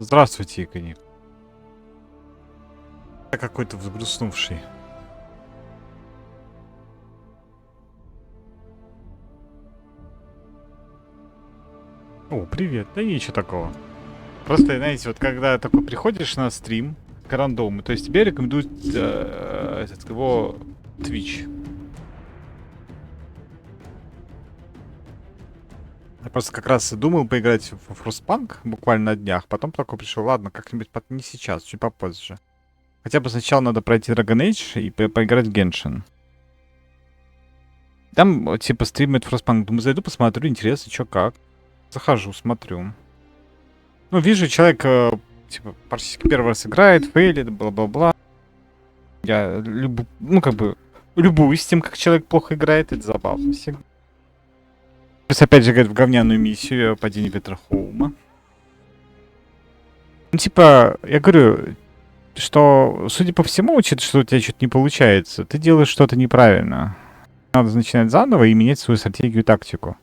Здравствуйте, Икони. Я какой-то взгрустнувший. О, привет. Да ничего такого. Просто, знаете, вот когда такой приходишь на стрим к рандому, то есть тебе рекомендуют его Twitch. Я просто как раз думал поиграть в Frostpunk буквально на днях, потом такой пришел, ладно, как-нибудь не сейчас, чуть попозже. Хотя бы сначала надо пройти Dragon Age и поиграть в Genshin. Там, типа, стримит Frostpunk. Думаю, зайду, посмотрю, интересно, что как. Захожу, смотрю. Ну, вижу, человек, типа, практически первый раз играет, фейлит, бла-бла-бла. Я любуюсь тем, как человек плохо играет, это забавно всегда. Плюс, опять же, говорит, в говняную миссию падение Ветрохолма. Ну, типа, я говорю, что, судя по всему, учитывая, что у тебя что-то не получается, ты делаешь что-то неправильно. Надо начинать заново и менять свою стратегию и тактику.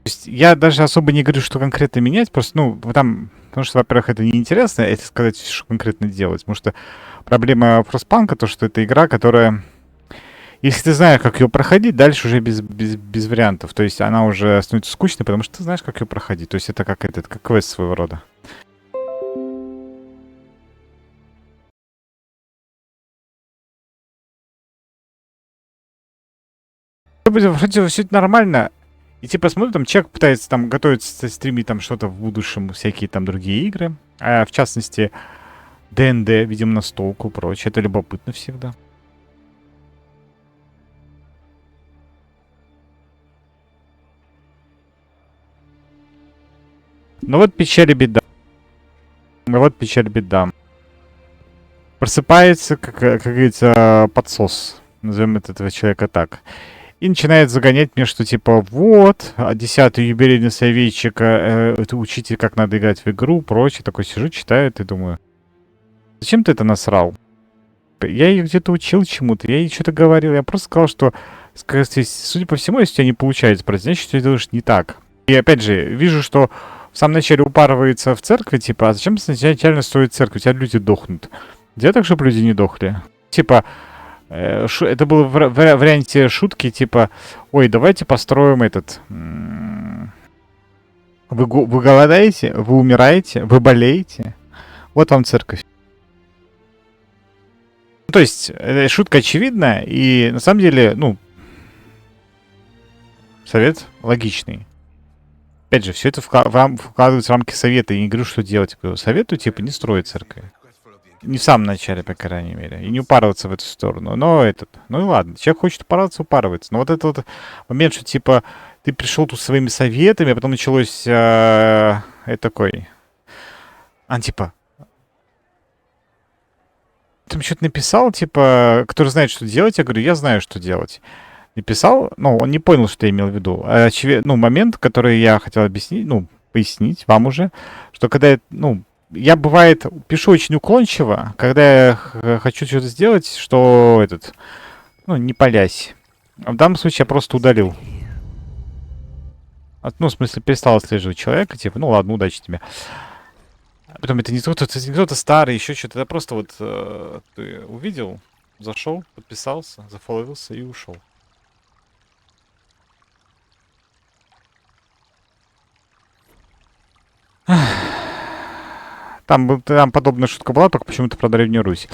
То есть я даже особо не говорю, что конкретно менять, просто, ну, там, потому что, во-первых, это неинтересно, это сказать, что конкретно делать, потому что проблема Frostpunk то, что это игра, которая, если ты знаешь, как ее проходить, дальше уже без вариантов, то есть она уже становится скучной, потому что ты знаешь, как ее проходить, то есть это как квест своего рода. Вроде все это нормально. И типа смотрю, там человек пытается там готовиться стримить там что-то в будущем, всякие там другие игры. А в частности, ДНД, видимо, настолку и прочее. Это любопытно всегда. Ну вот печаль и беда. Ну вот печаль и беда. Просыпается, как говорится, подсос. Назовем этого человека так. И начинает загонять мне, что типа вот, 10-й юбилейный советчик, это учитель, как надо играть в игру, прочее. Такой сижу, читаю и думаю, зачем ты это насрал? Я ее где-то учил чему-то, я ей что-то говорил. Я просто сказал, что, судя по всему, если у тебя не получается, значит, ты делаешь не так. И опять же, вижу, что в самом начале упарывается в церкви, типа, а зачем изначально стоит церковь? У тебя люди дохнут. Где так, чтобы люди не дохли? Типа, это было в варианте шутки, типа, ой, давайте построим этот... Вы голодаете, вы умираете, вы болеете. Вот вам церковь. То есть, шутка очевидная, и на самом деле, ну, совет логичный. Опять же, все это вкладывается в рамки совета. Я не говорю, что делать. Я говорю, советую, типа, не строить церковь. Не в самом начале, по крайней мере. И не упарываться в эту сторону. Но ну и ладно. Человек хочет упарываться, упарывается. Но вот этот вот момент, что, типа, ты пришел тут своими советами, а потом началось такой... типа... Ты мне что-то написал, типа, который знает, что делать. Я говорю, я знаю, что делать. Написал, но он не понял, что я имел в виду. Момент, который я хотел объяснить, ну, пояснить вам уже, что когда, я, бывает, пишу очень уклончиво, когда я хочу что-то сделать, что не палясь. А в данном случае я просто удалил. В смысле, перестал отслеживать человека, типа, ну ладно, удачи тебе. А потом это не кто-то старый, еще что-то. Это просто вот ты увидел, зашел, подписался, зафоловился и ушел. Там подобная шутка была, только почему-то про Древнюю Русь.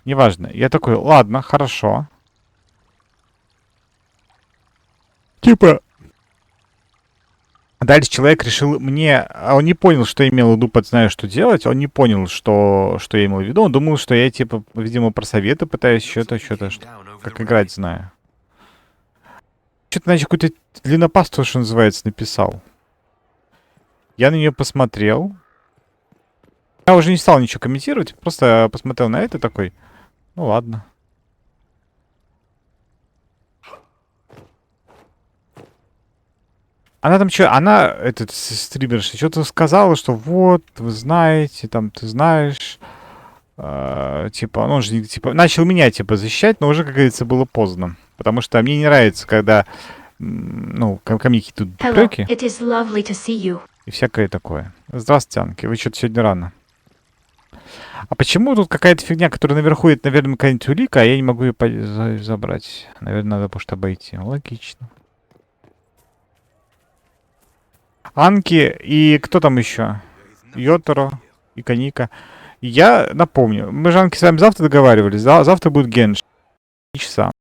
Неважно. Я такой, ладно, хорошо. Типа... Дальше человек решил мне... Он не понял, что я имел в виду, под знаю, что делать. Он не понял, что я имел в виду. Он думал, что я, типа, видимо, про советы пытаюсь что-то, как играть знаю. Что-то, значит, какую-то длиннопасту, что называется, написал. Я на нее посмотрел. Я уже не стал ничего комментировать, просто посмотрел на это такой. Ну ладно. Она там что, этот стримерша, что-то сказала, что вот, вы знаете, там, ты знаешь. Типа, он же, типа, начал меня, типа, защищать, но уже, как говорится, было поздно. Потому что мне не нравится, когда, ко мне какие-то упреки. и всякое такое. Здравствуйте, Анки. Вы что-то сегодня рано. А почему тут какая-то фигня, которая наверху, это, наверное, какая-нибудь улика, а я не могу ее забрать? Наверное, надо просто обойти. Логично. Анки и кто там еще? Йоторо и Каника. Я напомню, мы же, Анки, с вами завтра договаривались. Завтра будет Генш. 3 часа.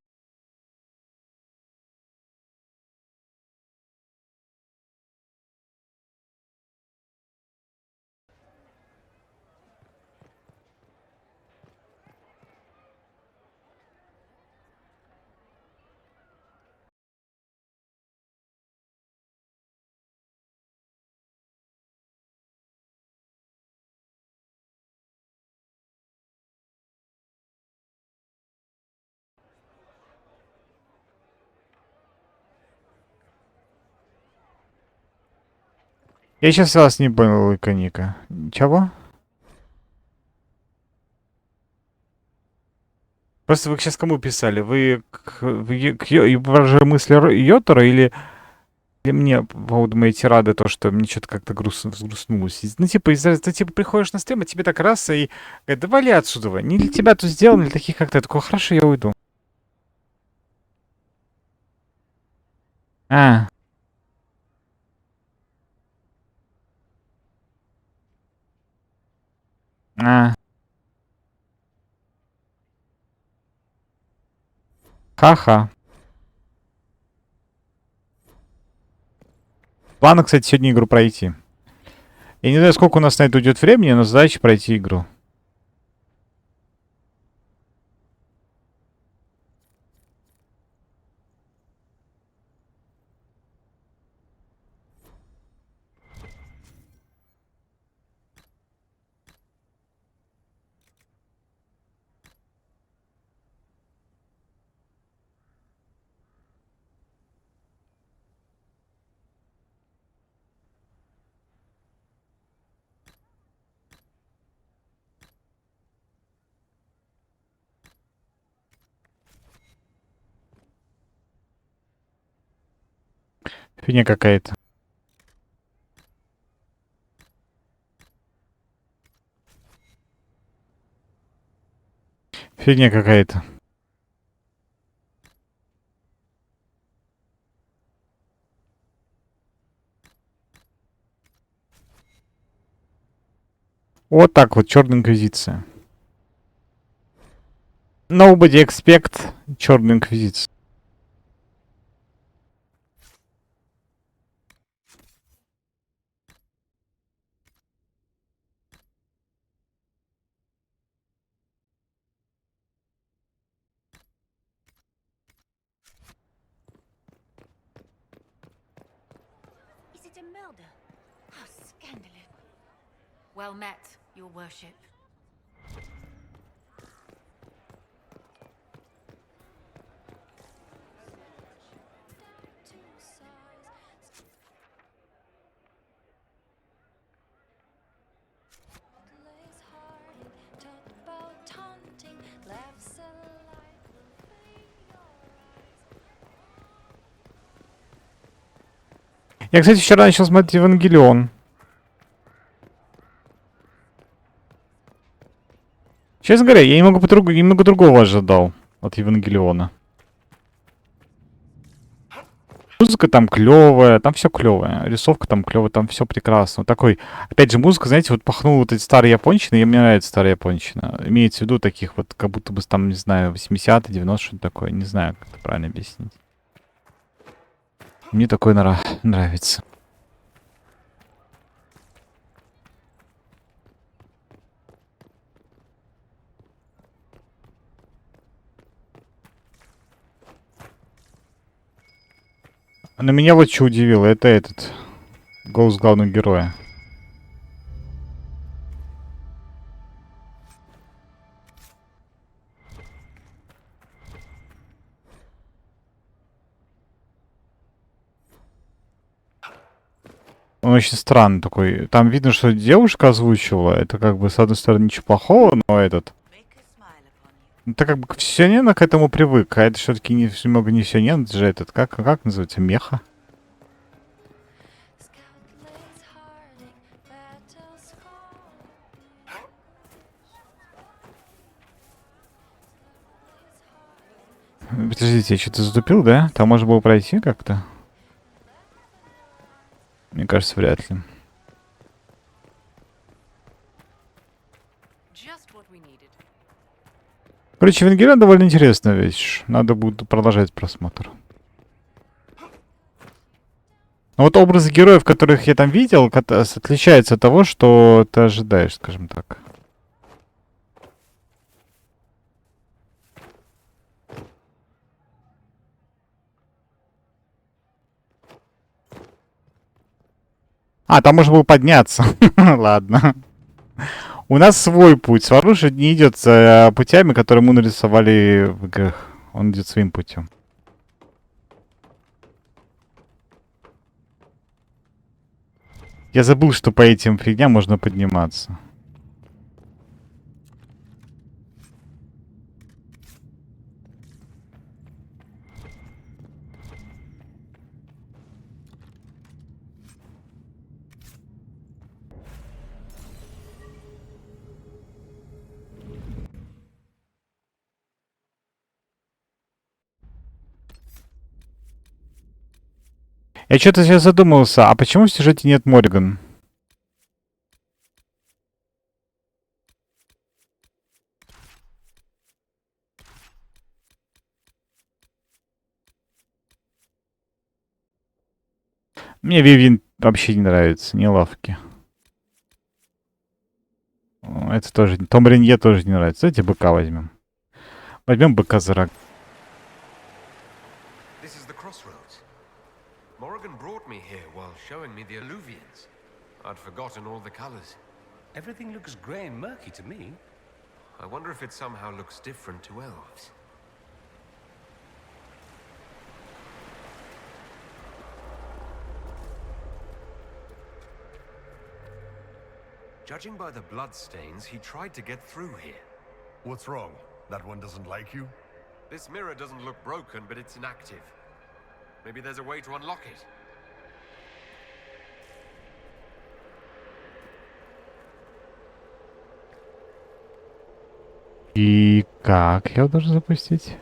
Я сейчас вас не понял, Каника. Чего? Просто вы сейчас кому писали? Вы же мысли Йотора или мне по поводу моей тирады то, что мне что-то как-то взгрустнулось? Ну, типа, ты типа приходишь на стрим, а тебе так раз и говорит, да вали отсюда. Не для тебя тут сделано, для таких как ты. Я такой, хорошо, я уйду. А, а. Ха-ха. План, кстати, сегодня игру пройти. Я не знаю, сколько у нас на это уйдет времени, но задача пройти игру. Фигня какая-то. Фигня какая-то. Вот так вот, Черная Инквизиция. Nobody expect Черную Инквизицию. Is it a murder? How scandalous. Well met, your worship. Я, кстати, вчера начал смотреть Евангелион. Честно говоря, я немного другого ожидал от Евангелиона. Музыка там клевая, там все клевое. Рисовка там клевая, там все прекрасно. Такой, опять же, музыка, знаете, вот пахнула вот эти старые японщины, и мне нравится старая японщина. Имеется в виду таких вот, как будто бы там, не знаю, 80-е, 90-е, что-то такое. Не знаю, как это правильно объяснить. Мне такое нравится. Но меня вот что удивило, это этот голос главного героя. Он очень странный такой. Там видно, что девушка озвучивала. Это как бы, с одной стороны, ничего плохого, но этот... Это как бы все не к этому привык, а это все-таки немного не все нет же этот, как называется, меха? Подождите, я что-то затупил, да? Там можно было пройти как-то? Мне кажется, вряд ли. Just what we needed. Короче, Венгерия довольно интересная вещь. Надо будет продолжать просмотр. Но вот образы героев, которых я там видел, отличаются от того, что ты ожидаешь, скажем так. А, там можно было подняться. Ладно. У нас свой путь. Сваруши не идет путями, которые мы нарисовали в играх. Он идет своим путем. Я забыл, что по этим фигням можно подниматься. Я что-то сейчас задумался, а почему в сюжете нет Морриган? Мне Вивин вообще не нравится, не лавки. Это тоже... Том Ренье тоже не нравится. Давайте быка возьмем. Возьмем быка за рог. This is the crossroads. Morrigan brought me here while showing me the alluvions. I'd forgotten all the colors. Everything looks grey and murky to me. I wonder if it somehow looks different to elves. Judging by the bloodstains, he tried to get through here. What's wrong? That one doesn't like you? This mirror doesn't look broken, but it's inactive. Maybe there's a way to unlock it. И как я должен запустить?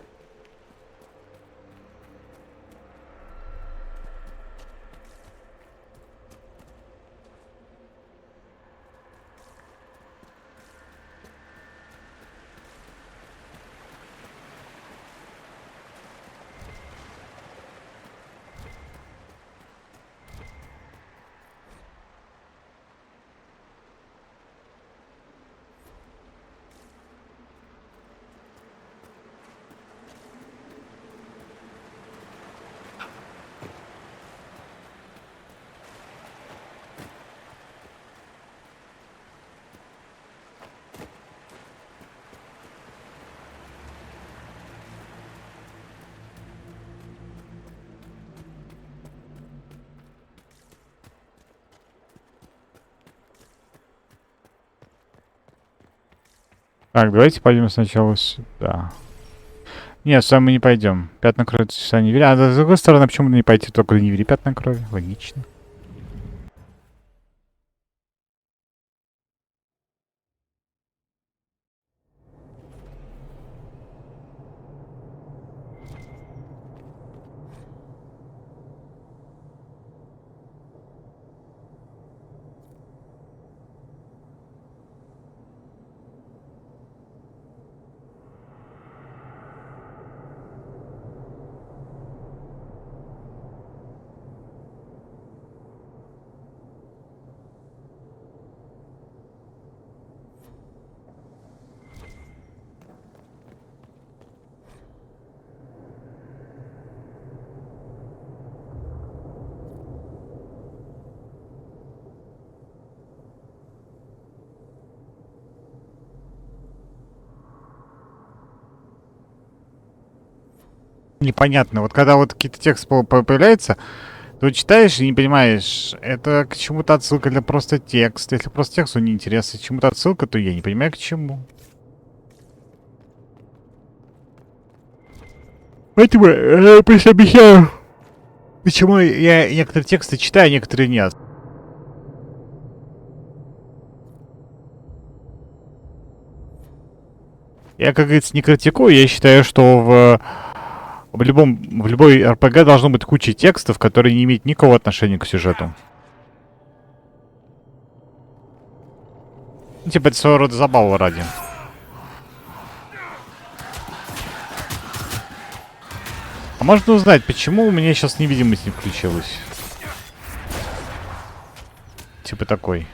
Так, давайте пойдем сначала сюда. Нет, с вами мы не пойдем. Пятна крови часа не вери. А с другой стороны, почему не пойти только не вери пятна крови? Логично. Непонятно. Вот когда вот какие-то тексты появляются, ты читаешь и не понимаешь, это к чему-то отсылка для просто текста. Если просто тексту не интересно, к чему-то отсылка, то я не понимаю, к чему. Поэтому я просто объясняю, почему я некоторые тексты читаю, а некоторые нет. Я, как говорится, не критикую. Я считаю, что В любой РПГ должно быть куча текстов, которые не имеют никакого отношения к сюжету. Ну, типа, это своего рода забава ради. А можно узнать, почему у меня сейчас невидимость не включилась? Типа такой.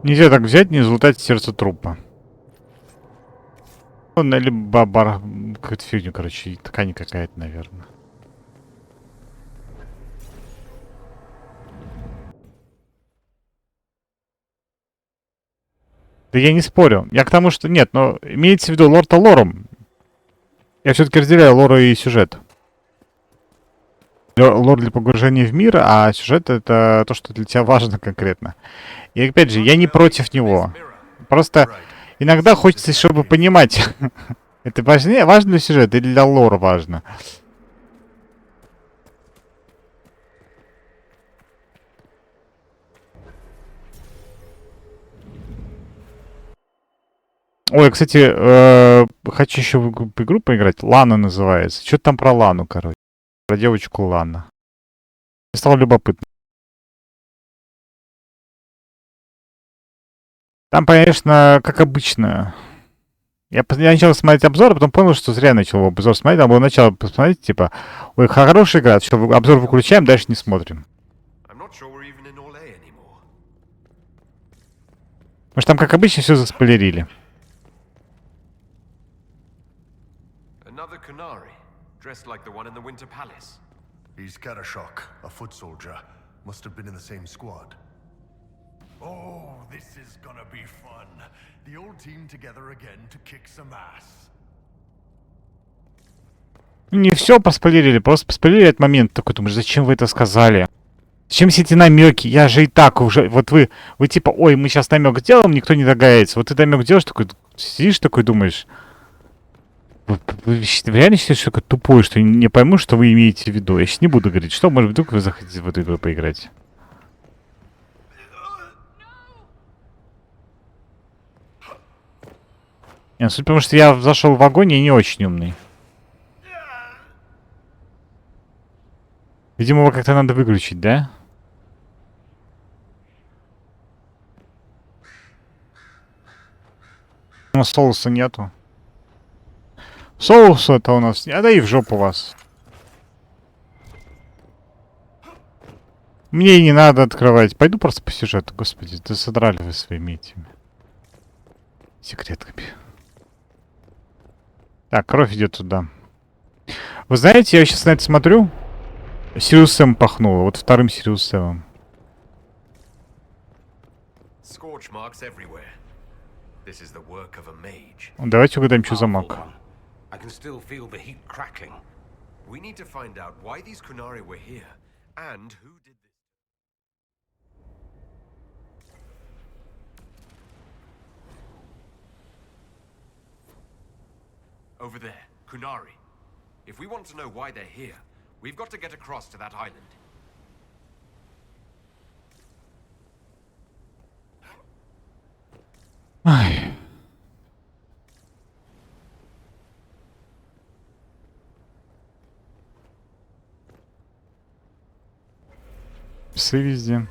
Нельзя так взять, не залутать сердце трупа. Ну, либо какую-то фигню, короче, ткань какая-то, наверное. Да я не спорю. Я к тому, что нет, но имеется в виду лор-то лором. Я все-таки разделяю лор и сюжет. Лор для погружения в мир, а сюжет это то, что для тебя важно конкретно. И опять же, я не против него. Просто иногда хочется, чтобы понимать, это важнее, важно для сюжета или для лора важно. Ой, кстати, хочу еще в игру поиграть. Лана называется. Что-то там про Лану, короче. Про девочку Лана. Стало любопытно. Там, конечно, как обычно. Я начал смотреть обзор, а потом понял, что зря начал обзор смотреть. Там было начало посмотреть, типа, ой, хорошая игра, все, обзор выключаем, дальше не смотрим. I'm not sure we're even in Orlais anymore. Может, там, как обычно, все заспойлерили. Another Kunari, dressed like the one in the Winter Palace. He's Karashok, a foot soldier. Must have been in the same squad. Oh, this is gonna be fun. The old team together again to kick some ass. Не все поспойлерили, просто поспойлерили этот момент. Такой думаешь, зачем вы это сказали? Зачем все эти намеки? Я же и так уже... Вот вы типа, ой, мы сейчас намек сделаем, никто не догадается. Вот ты намек делаешь, такой, сидишь такой, думаешь... Вы реально считаете, что такое тупое, что не пойму, что вы имеете в виду? Я сейчас не буду говорить, что, может, вдруг вы захотите в эту игру поиграть. Не, суть потому, что я зашел в огонь и не очень умный. Видимо, его как-то надо выключить, да? Но соуса нету. Соуса это у нас... А да и в жопу вас. Мне и не надо открывать. Пойду просто по сюжету, господи. Да содрали вы своими этими... секретками. Так, кровь идет туда. Вы знаете, я сейчас на это смотрю. Сириус Сэм пахнуло. Вот вторым Сириус Сэмом. Scorch marks everywhere. This is the work of a mage. Давайте угадаем, что за Powerful маг. one. I can still feel the heat crackling. We need to find out why these Kunari were here and who did this. Over there, Kunari. If we want to know why they're here, We've got to get across to that island. Ай. Псы везде.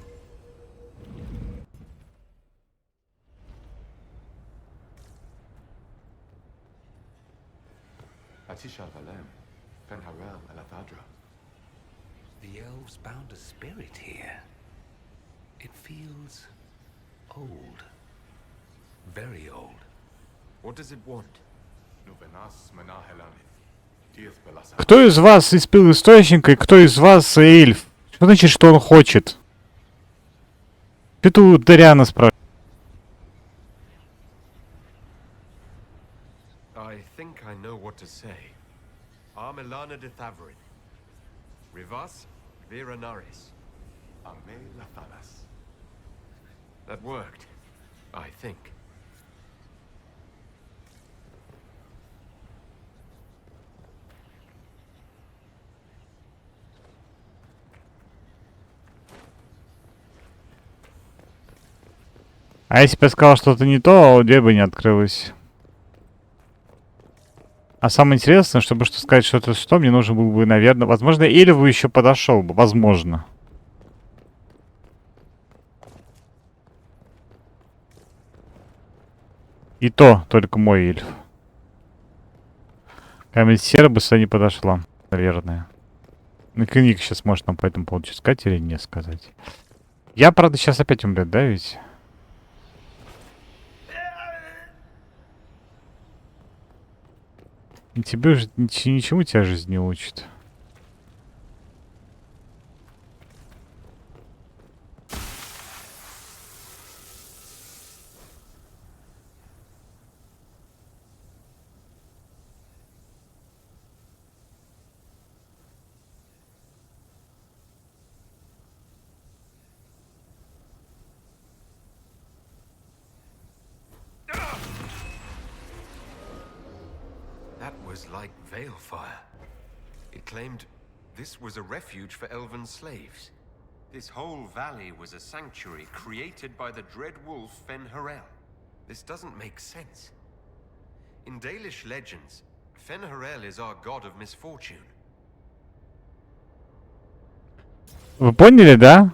The elves bound a spirit here. It feels old. Very old. What does it want? Кто из вас испил источника и кто из вас эльф? Что значит, что он хочет? Что ты у Дариана спрашиваешь? I think I know what to say. Armilana de Thavarin. Rivas Viranaris. That worked, I think. А если бы я сказал что-то не то, дверь бы не открылась. А самое интересное, чтобы что сказать что-то что, мне нужен был бы, наверное, возможно, эльф бы еще подошел бы, возможно. И то только мой эльф. Камень сера бы сюда не подошла, наверное. Ну, книг сейчас может нам по этому поводу что сказать или не сказать. Я, правда, сейчас опять умрет, да, ведь? И тебе же ничему тебя жизнь не учит. That was like Veilfire. It claimed this was a refuge for elven slaves. This whole valley was a sanctuary created by the dread wolf Fen'Harel. This doesn't make sense. In Dalish legends, Fen'Harel is our god of misfortune. Вы поняли, да?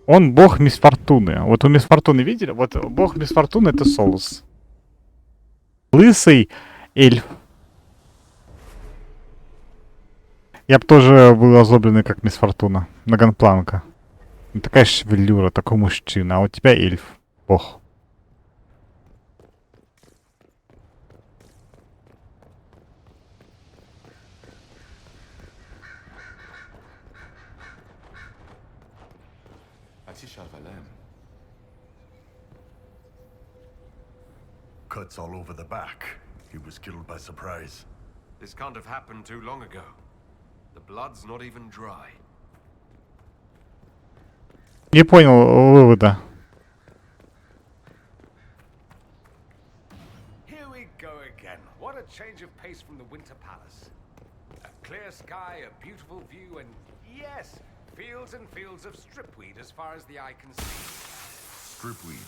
Он бог мисфортуны. Вот у мисфортуны видели? Вот бог мисфортуны — это Солус. Лысый эльф. Я бы тоже был озлобленный, как мисс Фортуна. На Ганпланка. Ну, такая шевелюра, такой мужчина. А у тебя эльф. Бог. Cuts all over the back. He was killed by surprise. This can't have happened too long ago. The blood's not even dry. Не понял вывода. Here we go again. What a change of pace from the Winter Palace. A clear sky, a beautiful view, and yes, fields and fields of stripweed as far as the eye can see. Stripweed.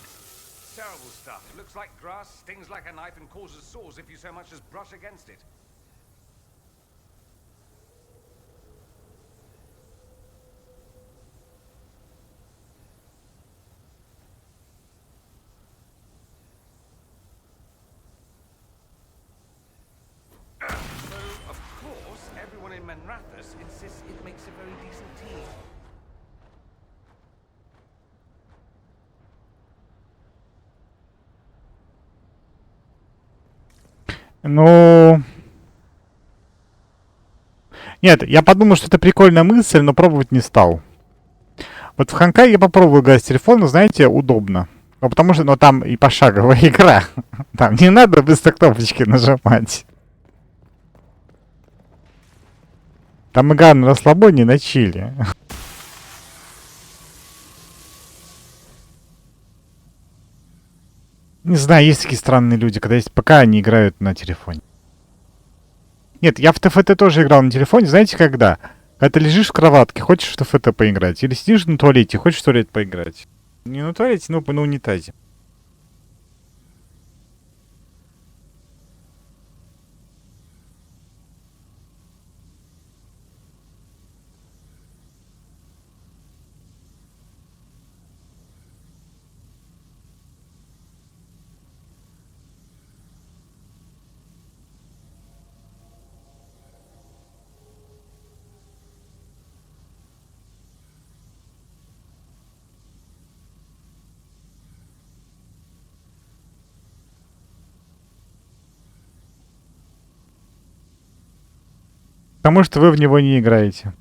Terrible stuff. Looks like grass, stings like a knife, and causes sores if you so much as brush against it. So, of course, everyone in Manrathus insists it makes a very decent tea. Ну... Нет, я подумал, что это прикольная мысль, но пробовать не стал. Вот в Ханкай я попробовал играть с телефона, знаете, удобно. Ну, потому что, ну, там и пошаговая игра. Там не надо быстро кнопочки нажимать. Там игра на расслабоне, на чиле. Не знаю, есть такие странные люди, когда есть ПК, они играют на телефоне. Нет, я в ТФТ тоже играл на телефоне, знаете, когда? Когда ты лежишь в кроватке, хочешь в ТФТ поиграть, или сидишь на туалете, хочешь в туалет поиграть. Не на туалете, но на унитазе. Потому что вы в него не играете.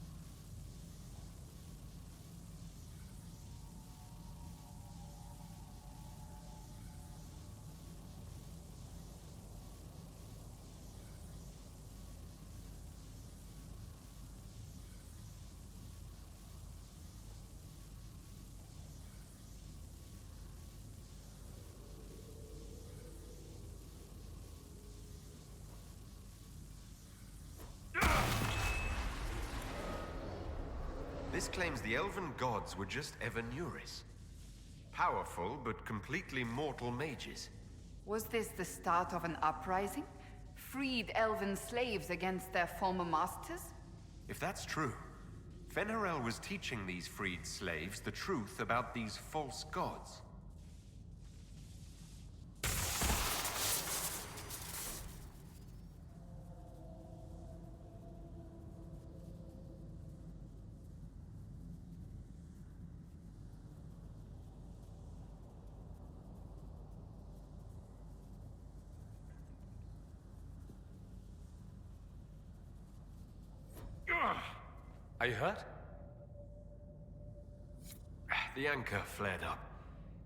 This claims the elven gods were just Evanuris. Powerful, but completely mortal mages. Was this the start of an uprising? Freed elven slaves against their former masters? If that's true, Fen'Harel was teaching these freed slaves the truth about these false gods. Are you hurt? The anchor flared up.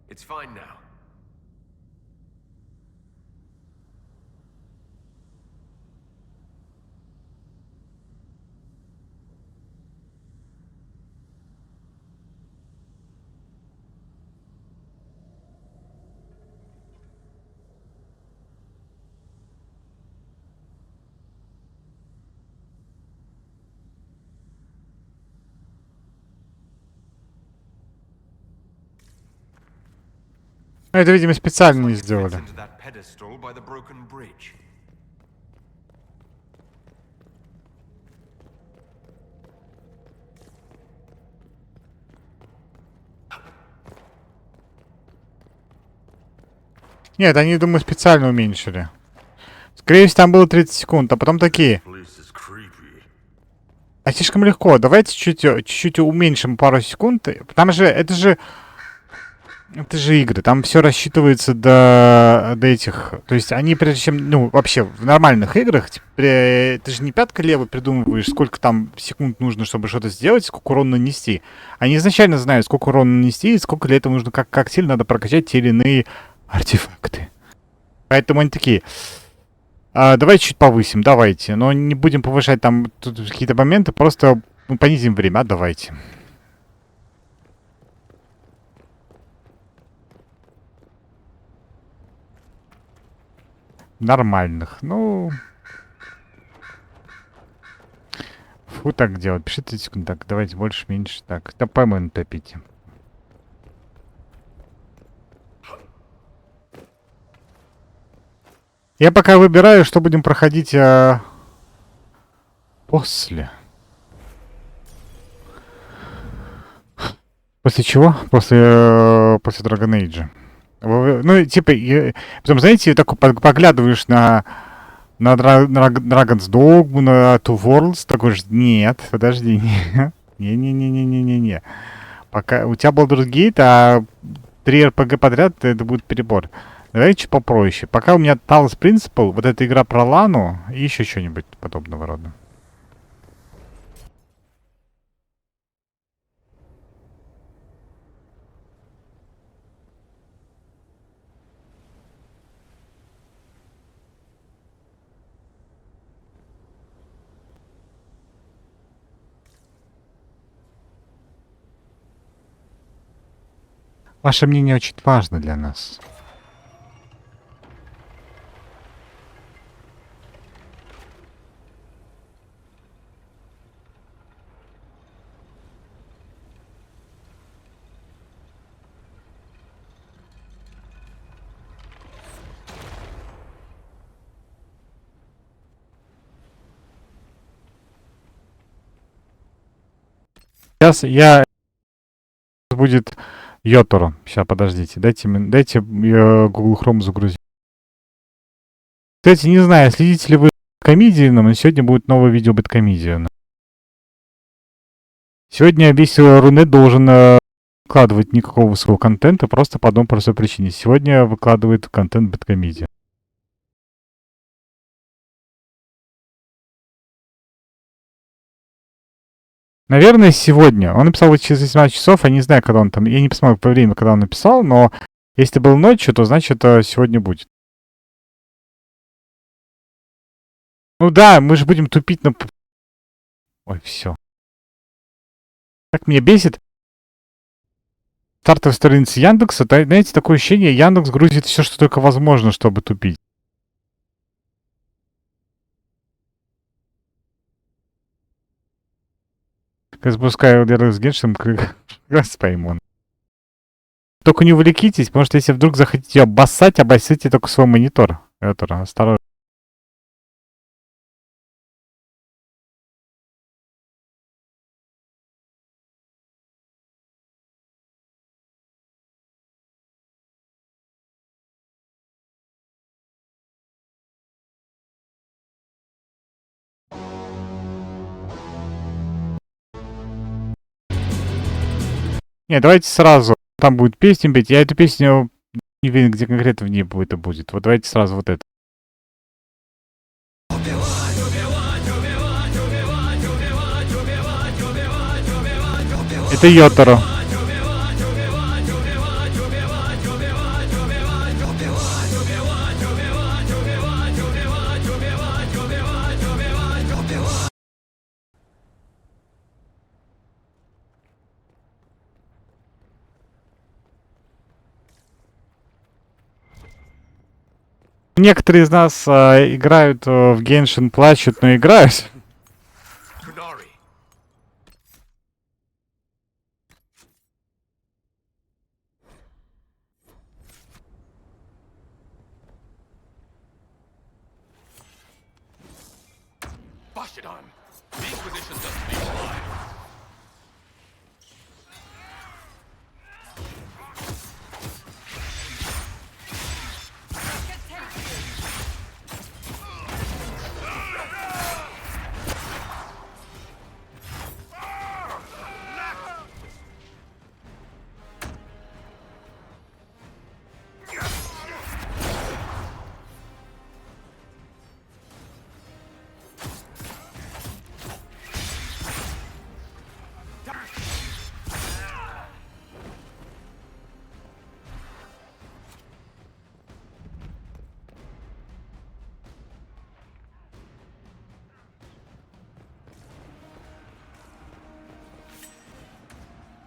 It's fine now. Ну, это, видимо, специально не It's like it fits сделали. into that pedestal by the broken bridge. Нет, они, думаю, специально уменьшили. Скорее всего, там было 30 секунд, а потом такие. Place is creepy. А слишком легко. Давайте чуть-чуть уменьшим пару секунд. Там же, это же игры. Там все рассчитывается до этих. То есть они, прежде чем, ну, вообще, в нормальных играх, ты же не пятка лево придумываешь, сколько там секунд нужно, чтобы что-то сделать, сколько урона нанести. Они изначально знают, сколько урона нанести и сколько для этого нужно, как сильно надо прокачать те или иные артефакты. Поэтому они такие. Давайте чуть повысим, давайте. Но не будем повышать там тут какие-то моменты, просто понизим время, давайте. Нормальных. Ну. Фу, так делать. Пишите 30 секунд. Так, давайте больше, меньше. Так, да пойму топите. Я пока выбираю, что будем проходить после. После чего? После Dragon Age. Ну, типа, потом, знаете, так поглядываешь на Dragon's Dogma, на Two Worlds, такой же, нет, подожди, не. Пока у тебя Baldur's Gate, а 3 RPG подряд, это будет перебор. Давайте чуть попроще. Пока у меня Talos Principle, вот эта игра про Лану и еще что-нибудь подобного рода. Ваше мнение очень важно для нас. Сейчас я... Будет Йоторо. Сейчас, подождите. Дайте Google Chrome загрузить. Кстати, не знаю, следите ли вы Бэткомедии, но сегодня будет новое видео Бэткомедии. Сегодня весь Рунет должен выкладывать никакого своего контента, просто по одной простой причине. Сегодня выкладывает контент Бэткомедии. Наверное, сегодня. Он написал через 18 часов, я не знаю, когда он там... Я не посмотрел по времени, когда он написал, но если был ночью, то значит сегодня будет. Ну да, мы же будем тупить на... Ой, все. Так меня бесит. Стартовая страница Яндекса, знаете, такое ощущение, Яндекс грузит все, что только возможно, чтобы тупить. Я запускаю диалог с Геншином, как раз пойму. Только не увлекитесь, потому что если вдруг захотите обоссать, обоссите только свой монитор. Это осторожно. Не, давайте сразу. Там будет песня петь. Я эту песню не уверен, где конкретно в ней это будет. Вот давайте сразу вот это. Это Йоторо. Некоторые из нас играют в Геншин, плачут, но играют. Kunari. Bashidon! The Inquisition doesn't leave alive.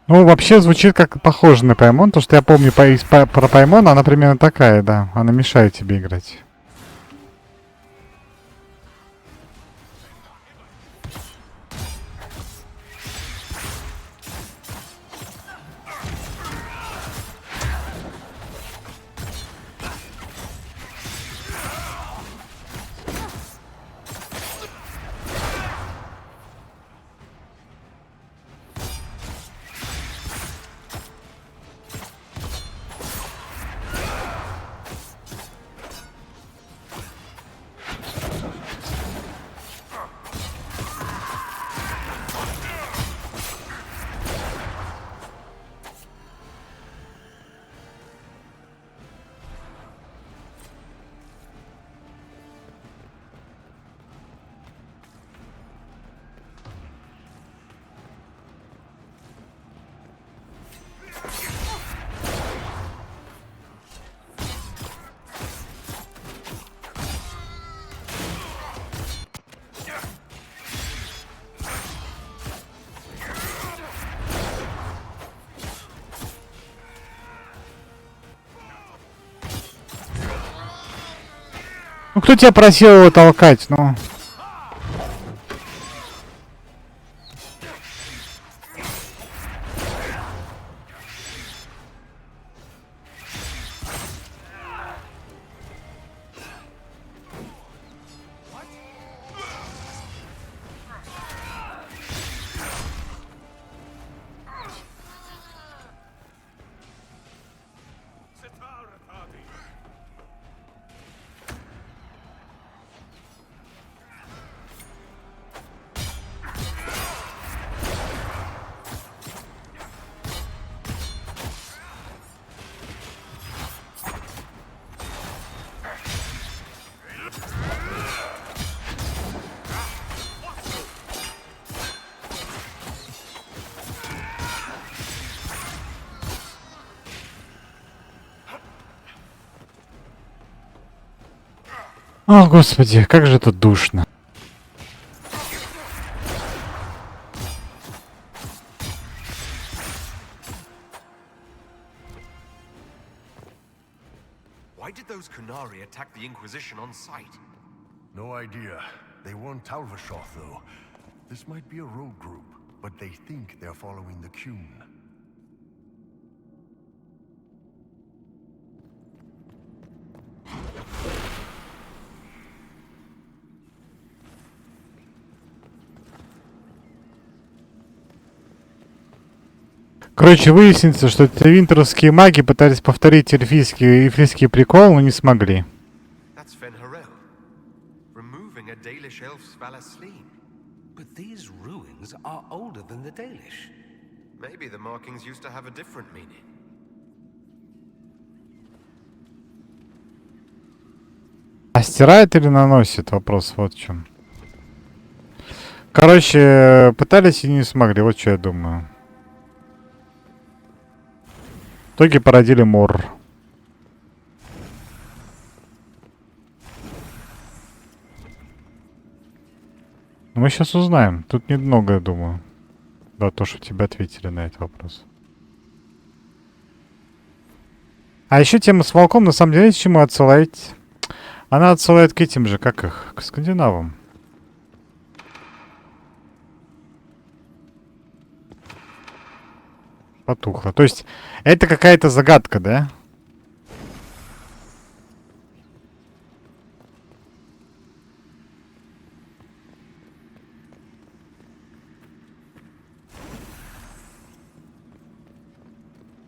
Ну, вообще звучит как похоже на Паймон, то, что я помню про Паймон, она примерно такая, да. Она мешает тебе играть. Ну, кто тебя просил его толкать, ну? О, господи, как же тут душно. Why did those Kunari attack the Inquisition on sight? No idea. They weren't Talvashoth, though. This might be a rogue group, but they think they're following the Qun. Короче, выяснится, что это винтеровские маги пытались повторить эльфийский прикол, но не смогли. That's Fenharel, removing a Dalish elf's Valasleen. But these ruins are older than the Dalish. Maybe the markings used to have a different meaning. А стирает или наносит? Вопрос вот в чем. Короче, пытались и не смогли, вот что я думаю. В итоге породили мор. Но мы сейчас узнаем. Тут немного, я думаю. Да, то, что тебе ответили на этот вопрос. А еще тема с волком, на самом деле, к чему отсылает? Она отсылает к этим же, как их, к скандинавам. Потухло. То есть, это какая-то загадка, да?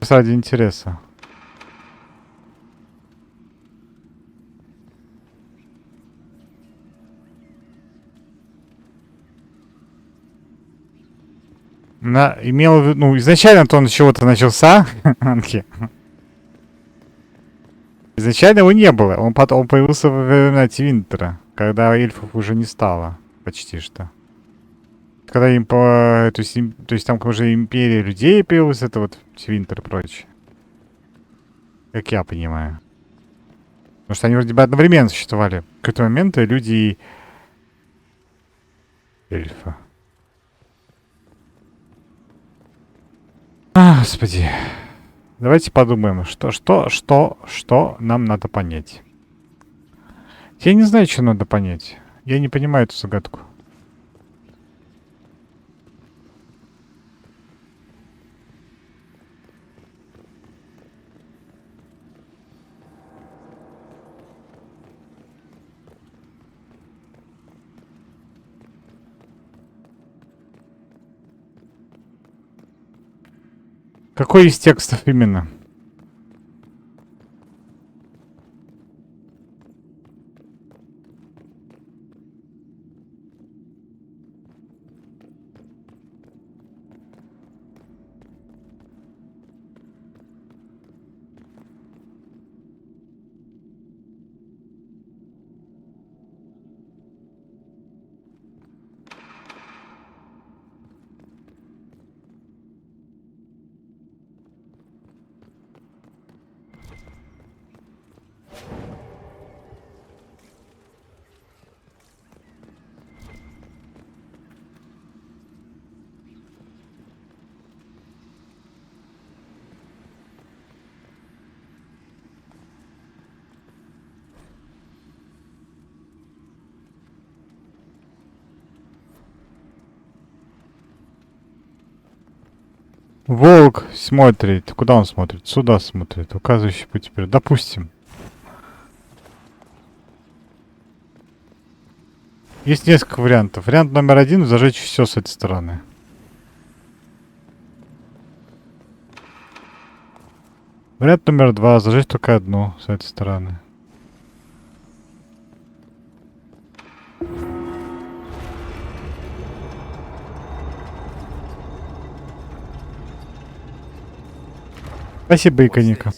Ради интереса. Имел в виду, ну, изначально-то он с чего-то начался, Анки. Изначально его не было, он потом появился во времена Твинтера, когда эльфов уже не стало, почти что. Когда им по... То есть там уже империя людей появилась, это вот Твинтер и прочее. Как я понимаю. Потому что они вроде бы одновременно существовали. В какой-то момент и люди и эльфа. А, господи. Давайте подумаем, что нам надо понять. Я не знаю, что надо понять. Я не понимаю эту загадку. Какой из текстов именно? Волк смотрит. Куда он смотрит? Сюда смотрит. Указывающий путь вперед. Допустим. Есть несколько вариантов. Вариант номер один — зажечь все с этой стороны. Вариант номер два — зажечь только одну с этой стороны. Спасибо, Иконика.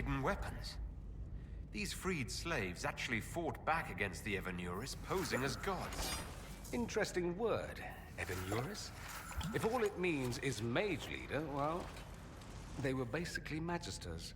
hidden weapons. These freed slaves actually fought back against the Evanuris, posing as gods. Interesting word, Evanuris. If all it means is mage leader, well, they were basically magisters.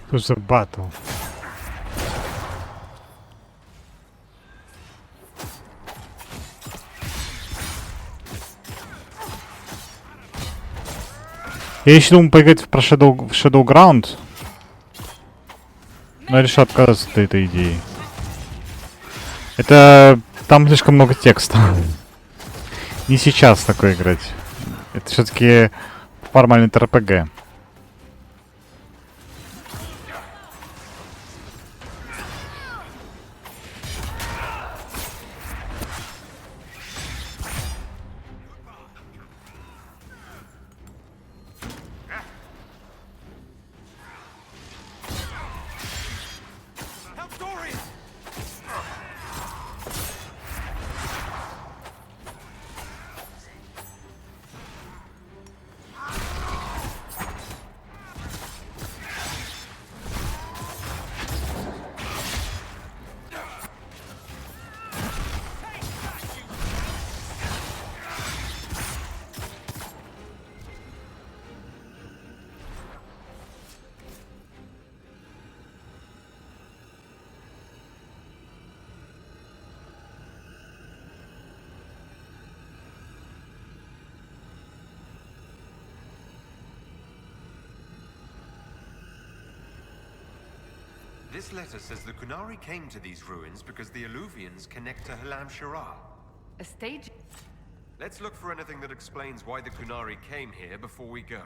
Что за батл? Я еще думал поиграть в Shadowground, но решил отказаться от этой идеи. Это... там слишком много текста. Не сейчас такое играть. Это все-таки формальный ТРПГ. This letter says the Kunari came to these ruins because the Alluvians connect to Halam Shara. A stage? Let's look for anything that explains why the Kunari came here before we go.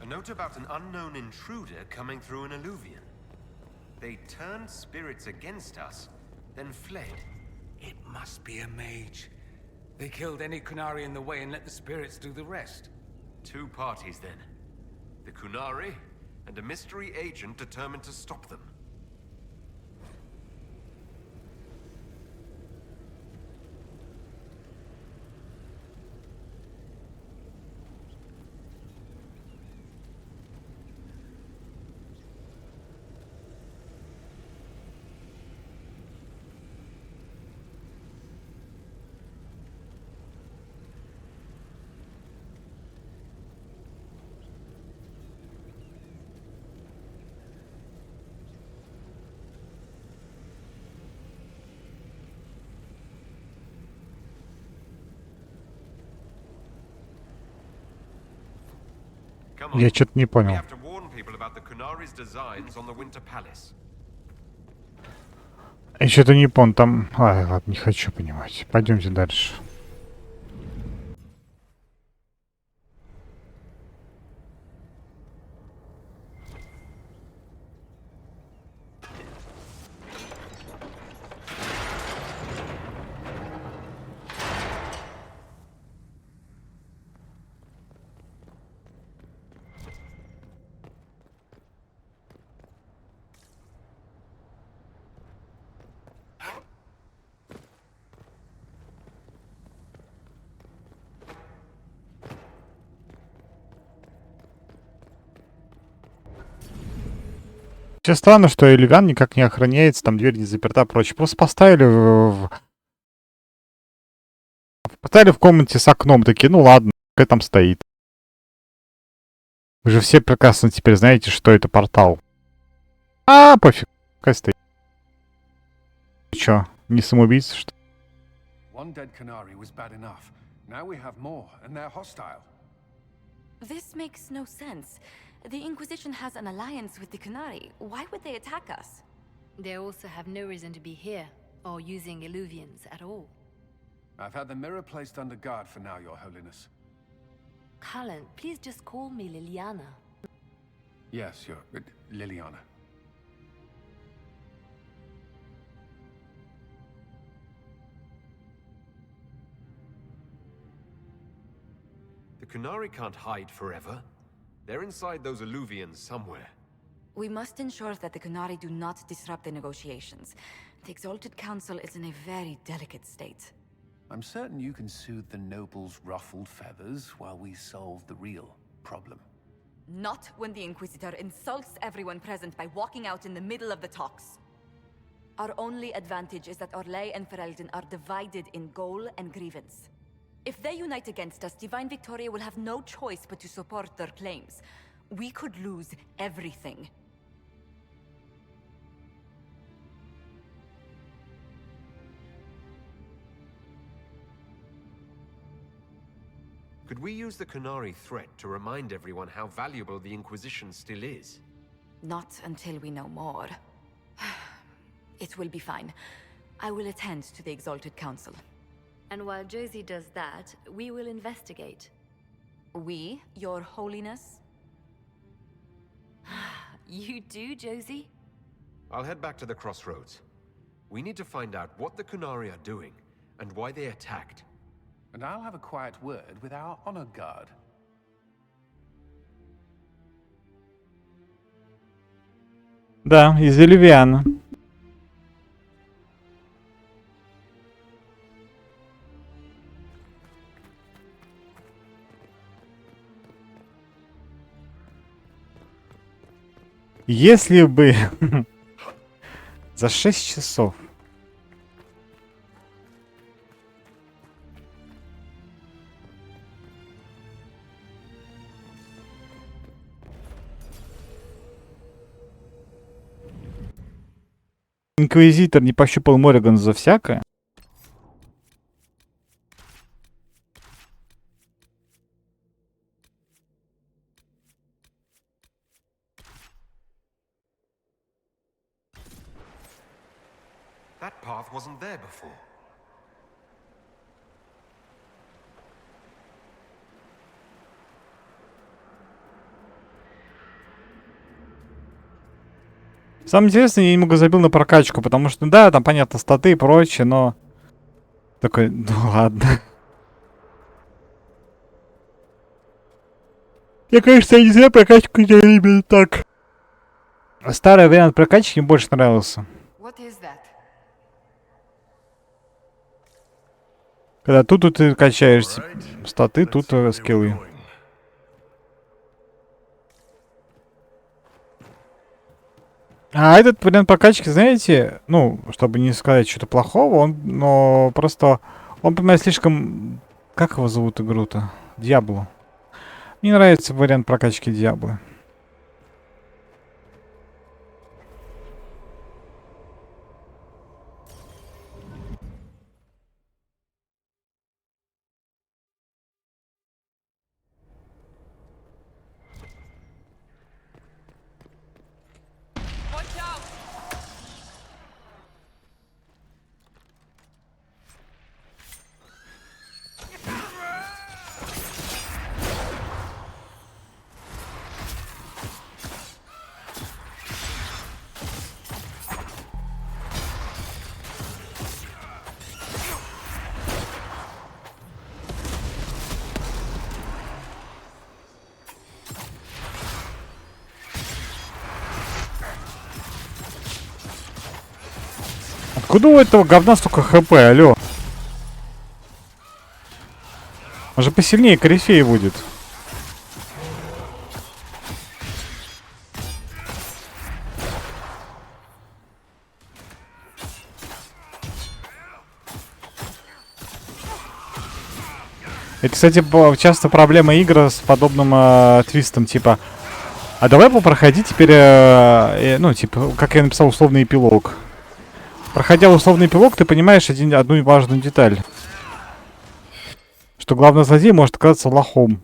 A note about an unknown intruder coming through an alluvian. They turned spirits against us, then fled. It must be a mage. They killed any Kunari in the way and let the spirits do the rest. Two parties then. The Kunari and a mystery agent determined to stop them. Come on. Я что-то не We понял. have to warn people about the Kunari's designs on the Winter Palace. Я что-то не понял. Там... Ай, ладно, не хочу понимать. Пойдемте дальше. Все странно, что Эльвян никак не охраняется, там дверь не заперта, прочее. Просто поставили в комнате с окном, такие, ну ладно, пускай там стоит. Вы же все прекрасно теперь знаете, что это портал. А, пофиг, пускай стоит. Чё, не самоубийца, что ли? One dead Kunari was bad enough. Now we have more, and they're hostile. This makes no sense. The Inquisition has an alliance with the Canary. Why would they attack us? They also have no reason to be here, or using Illuvians at all. I've had the mirror placed under guard for now, Your Holiness. Cullen, please just call me Liliana. Yes, Your... Liliana. The Canary can't hide forever. They're inside those Illuvians somewhere. We must ensure that the Canary do not disrupt the negotiations. The Exalted Council is in a very delicate state. I'm certain you can soothe the nobles' ruffled feathers while we solve the real problem. Not when the Inquisitor insults everyone present by walking out in the middle of the talks. Our only advantage is that Orlais and Ferelden are divided in goal and grievance. If they unite against us, Divine Victoria will have no choice but to support their claims. We could lose everything. Could we use the Canary threat to remind everyone how valuable the Inquisition still is? Not until we know more. It will be fine. I will attend to the Exalted Council. And while Josie does that, we will investigate. We, Your Holiness? You do, Josie? I'll head back to the crossroads. We need to find out what the Canary are doing, and why they attacked. And I'll have a quiet word with our honor guard. Да, из Оливиана. Если бы за 6 часов Инквизитор не пощупал Морриган за всякое. That path wasn't there before. Самое интересное, я немного забил на прокачку, потому что, да, там, понятно, статы и прочее, но... Такой, ну ладно. Я, конечно, не зря прокачку делал именно так. Старый вариант прокачки мне больше нравился. What is that? Когда тут ты качаешь статы, тут скиллы. А этот вариант прокачки, знаете, ну, чтобы не сказать что-то плохого, но просто он, понимаете, слишком... Как его зовут игру-то? Диабло. Мне нравится вариант прокачки Диабло. Откуда у этого говна столько хп, алё? Он же посильнее корифея будет. Это, кстати, часто проблема игр с подобным твистом, типа... А давай попроходи теперь, ну, типа, как я написал, условный эпилог. Проходя условный эпилог, ты понимаешь одну важную деталь. Что главный злодей может оказаться лохом.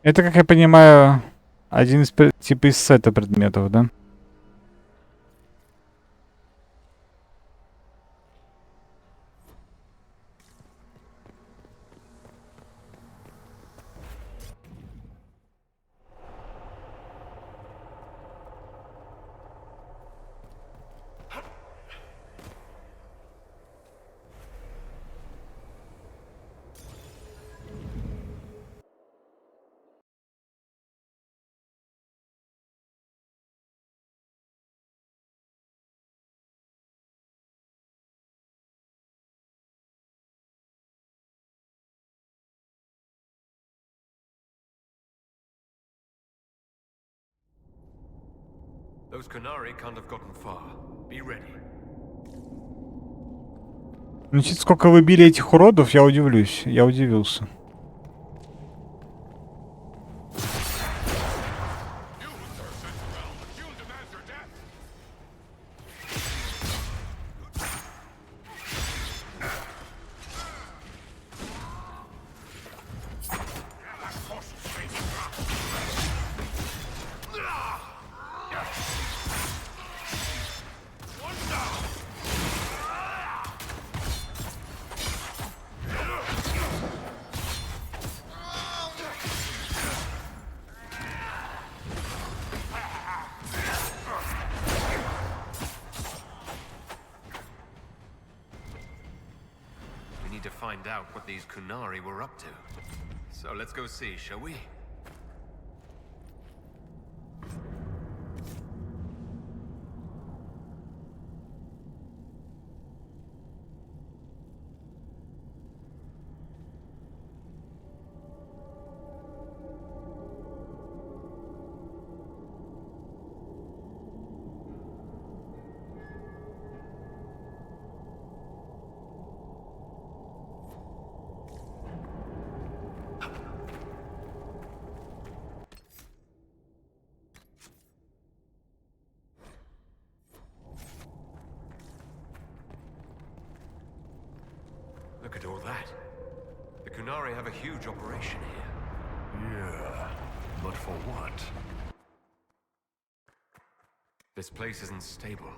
Это, как я понимаю, один из типа из сета предметов, да? Those Kunari can't have gotten far. Be ready. Значит, сколько вы били этих уродов, я удивлюсь. Я удивился. We need to find out what these Kunari were up to. So let's go see, shall we? Look at all that. The Kunari have a huge operation here. Yeah, but for what? This place isn't stable.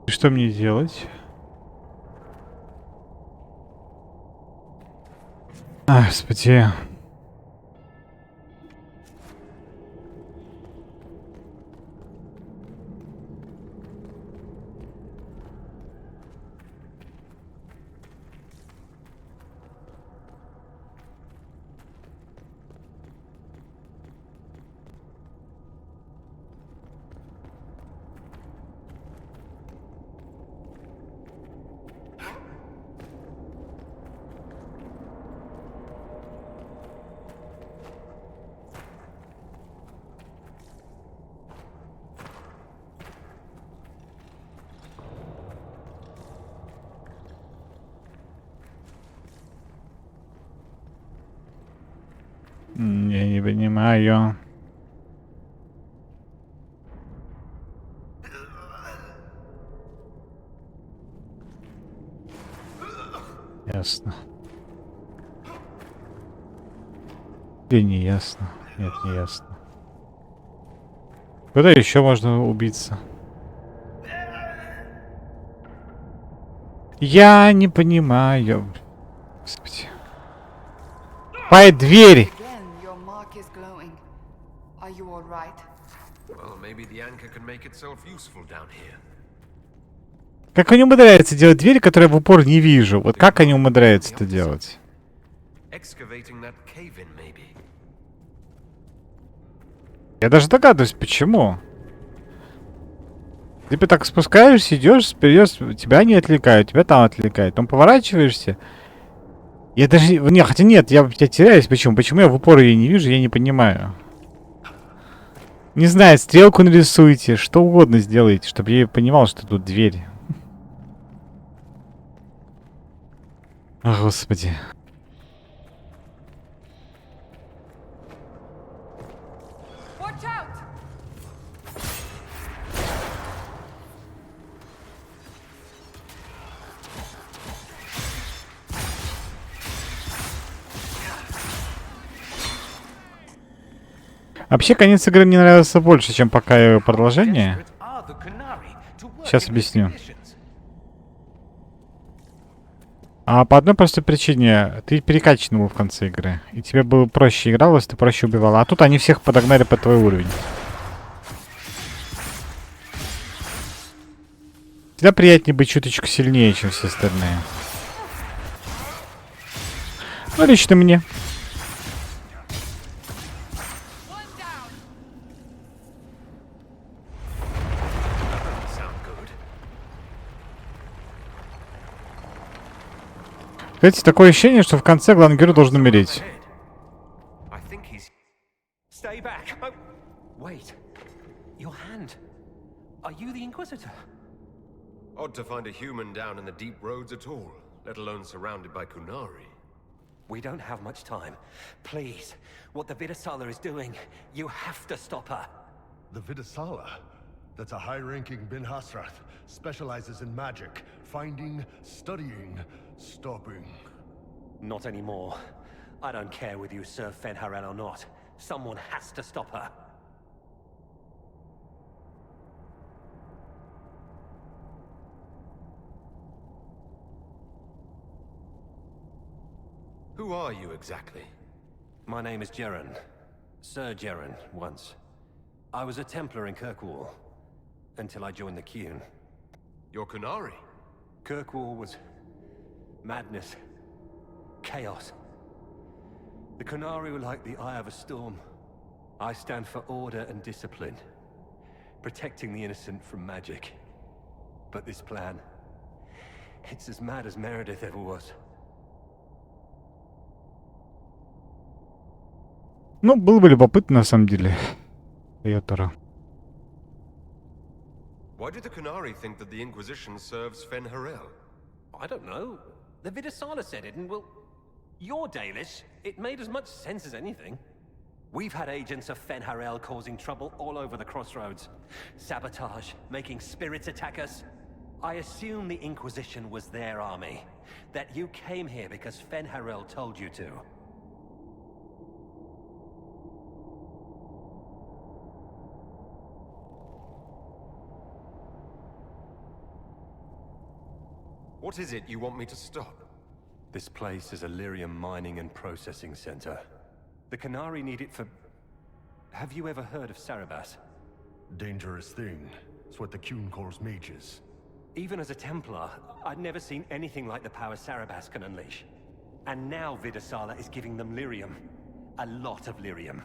И что мне делать? Ай, господи. Я не понимаю. Ясно. Или не ясно? Нет, не ясно. Куда еще можно убиться? Я не понимаю. Господи. Пай дверь! Again, your mark is glowing. Are you all right? Well, maybe the anchor can make itself useful down here. Как они умудряются делать дверь, которую я в упор не вижу? Вот как они умудряются это делать? Excavating that cave-in, maybe. Я даже догадываюсь, почему. Ты так спускаешься, идешь, вперед, тебя не отвлекают, тебя там отвлекают. Потом поворачиваешься. Я даже... Не, хотя нет, я теряюсь. Почему? Почему я в упор ее не вижу, я не понимаю. Не знаю, стрелку нарисуйте, что угодно сделайте, чтобы я понимал, что тут дверь. О, Господи. Watch out! Вообще, конец игры мне нравился больше, чем пока ее продолжение. Desperate are the Canary to work Сейчас in these объясню. conditions. А по одной простой причине. Ты перекачан был в конце игры. И тебе было проще игралось, ты проще убивал. А тут они всех подогнали под твой уровень. Всегда приятнее быть чуточку сильнее, чем все остальные. Ну, лично мне. Sound good. Знаете, такое ощущение, что в конце главный герой должен умереть. I think he's. Stay back. Oh, wait. Your hand. Are you the Inquisitor? Odd to find a human down in the deep roads at all, let alone surrounded by Kunari. We don't have much time. Please, what the Vidasala is doing, you have to stop her. The Vidasala? That's a high-ranking Bin Hasrath. Specializes in magic. Finding, studying, stopping. Not anymore. I don't care whether you serve Fenharel or not. Someone has to stop her. Who are you exactly? My name is Jeren. Sir Jeren, once. I was a Templar in Kirkwall. Until I joined the Qun. You're Kunari. Kirkwall was... madness. Chaos. The Qunari were like the eye of a storm. I stand for order and discipline. Protecting the innocent from magic. But this plan... it's as mad as Meredith ever was. Ну, было бы любопытно, на самом деле. Йотара. Why do the Kunari think that the Inquisition serves Fenharel? I don't know. The Vidasala said it, and well... You're Dalish. It made as much sense as anything. We've had agents of Fenharel causing trouble all over the crossroads. Sabotage, making spirits attack us. I assume the Inquisition was their army. That you came here because Fenharel told you to. What is it you want me to stop? This place is a lyrium mining and processing center. The Canary need it for... Have you ever heard of Sarabas? Dangerous thing. It's what the Qun calls mages. Even as a Templar, I'd never seen anything like the power Sarabas can unleash. And now Vidasala is giving them lyrium. A lot of lyrium.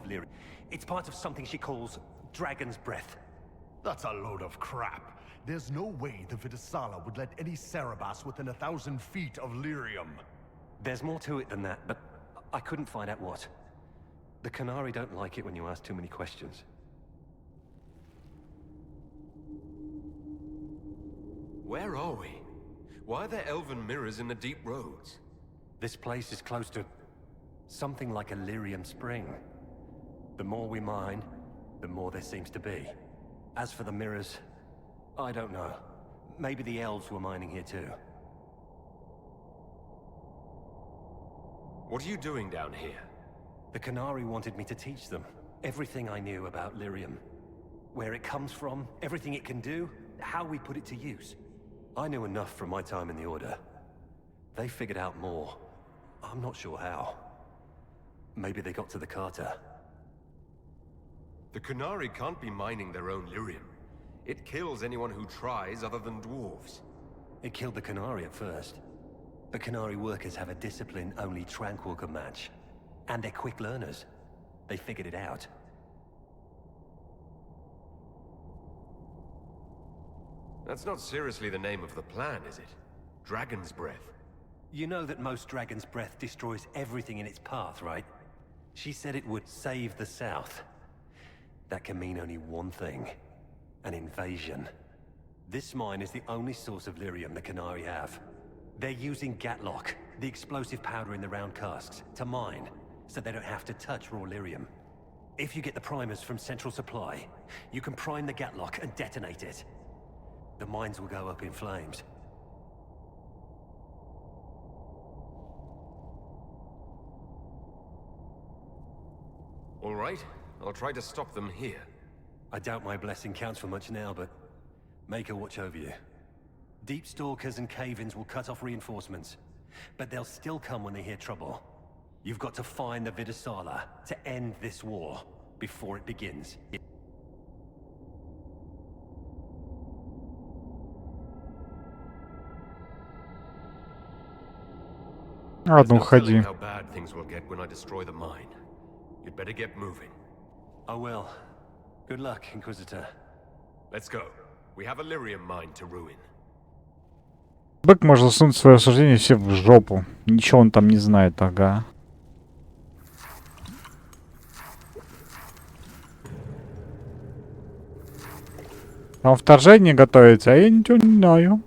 It's part of something she calls Dragon's Breath. That's a load of crap. There's no way the Vidasala would let any Sarabas within 1,000 feet of lyrium. There's more to it than that, but I couldn't find out what. The Canary don't like it when you ask too many questions. Where are we? Why are there elven mirrors in the deep roads? This place is close to something like a lyrium spring. The more we mine, the more there seems to be. As for the mirrors, I don't know. Maybe the elves were mining here too. What are you doing down here? The Canary wanted me to teach them everything I knew about lyrium. Where it comes from, everything it can do, how we put it to use. I knew enough from my time in the Order. They figured out more. I'm not sure how. Maybe they got to the Carter. The Kunari can't be mining their own lyrium. It kills anyone who tries other than dwarves. It killed the Canary at first. But Canary workers have a discipline only Tranquil can match. And they're quick learners. They figured it out. That's not seriously the name of the plan, is it? Dragon's Breath. You know that most Dragon's Breath destroys everything in its path, right? She said it would save the South. That can mean only one thing. An invasion. This mine is the only source of lyrium the Canary have. They're using Gatlock, the explosive powder in the round casks, to mine, so they don't have to touch raw lyrium. If you get the primers from Central Supply, you can prime the Gatlock and detonate it. The mines will go up in flames. All right, I'll try to stop them here. I doubt my blessing counts for much now, but make her watch over you. Deep stalkers and cave-ins will cut off reinforcements, but they'll still come when they hear trouble. You've got to find the Vidasala to end this war before it begins. Ладно, There's no telling уходи. how bad things will get when I destroy the mine. You'd better get moving. I will. Good luck, Inquisitor. Let's go. We have a lyrium mine to ruin. Бык может засунуть свое осуждение все в жопу. Ничего он там не знает, ага. Там вторжение готовится, а я ничего не знаю.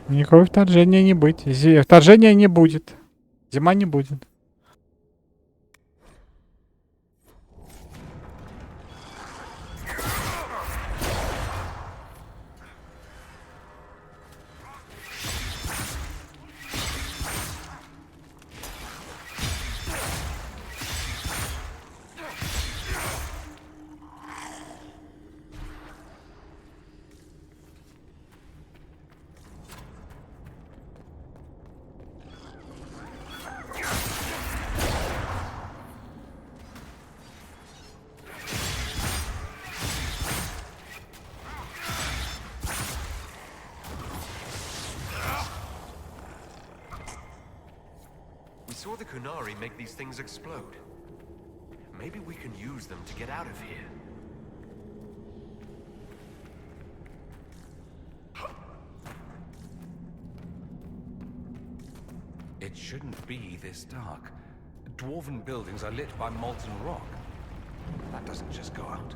Никакого вторжения не быть. Вторжения не будет. Зима не будет. We saw the Kunari make these things explode. Maybe we can use them to get out of here. It shouldn't be this dark. Dwarven buildings are lit by molten rock. That doesn't just go out.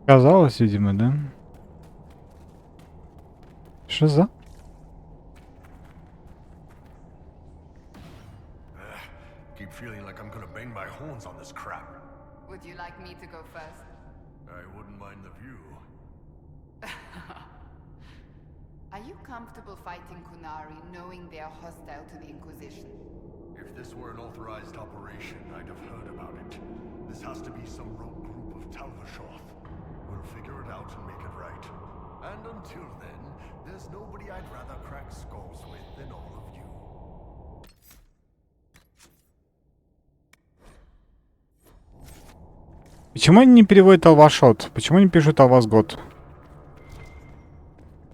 Казалось, видимо, да? Что за? Keep feeling like I'm gonna bang my horns on this crap. Would you like me to go first? I wouldn't mind the view. Are you comfortable fighting Kunari knowing they are hostile to the Inquisition? If this were an authorized operation, I'd have heard about it. This has to be some rogue group of Talvashoth. We'll figure it out and make it right. And until then, there's nobody I'd rather crack skulls with than all of you. Почему они не переводят Алвашот? Почему они пишут Алвасгот?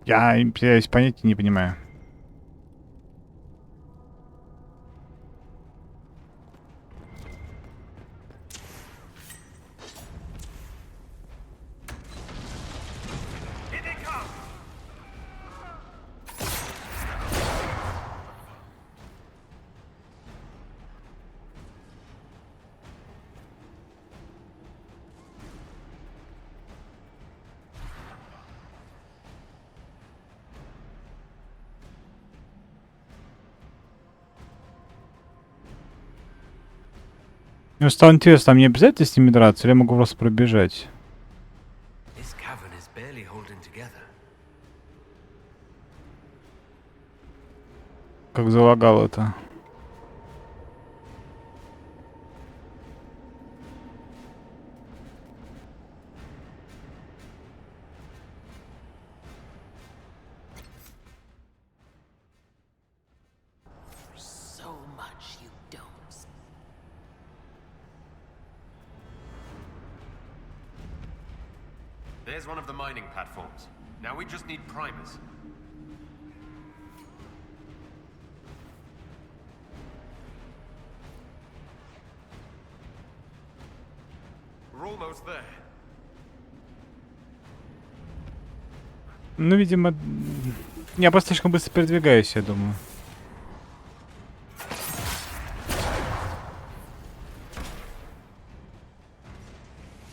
Я понятия не понимаю. Мне стало интересно, а мне обязательно с ними драться, или я могу просто пробежать? This cavern is barely holding together. Как залагал это. So much you don't. There's one of the mining platforms. Now we just need primers. We're almost there. Ну, видимо... Я просто слишком быстро передвигаюсь, я думаю.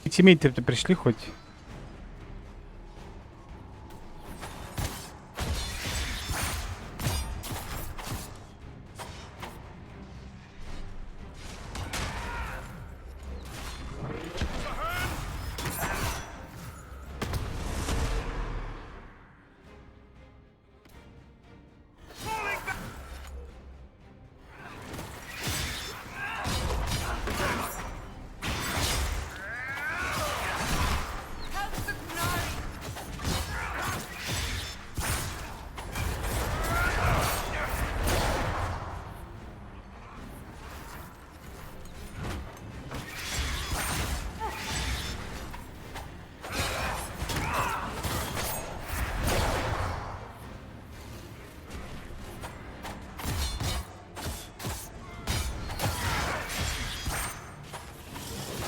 Тиммейты-то пришли хоть?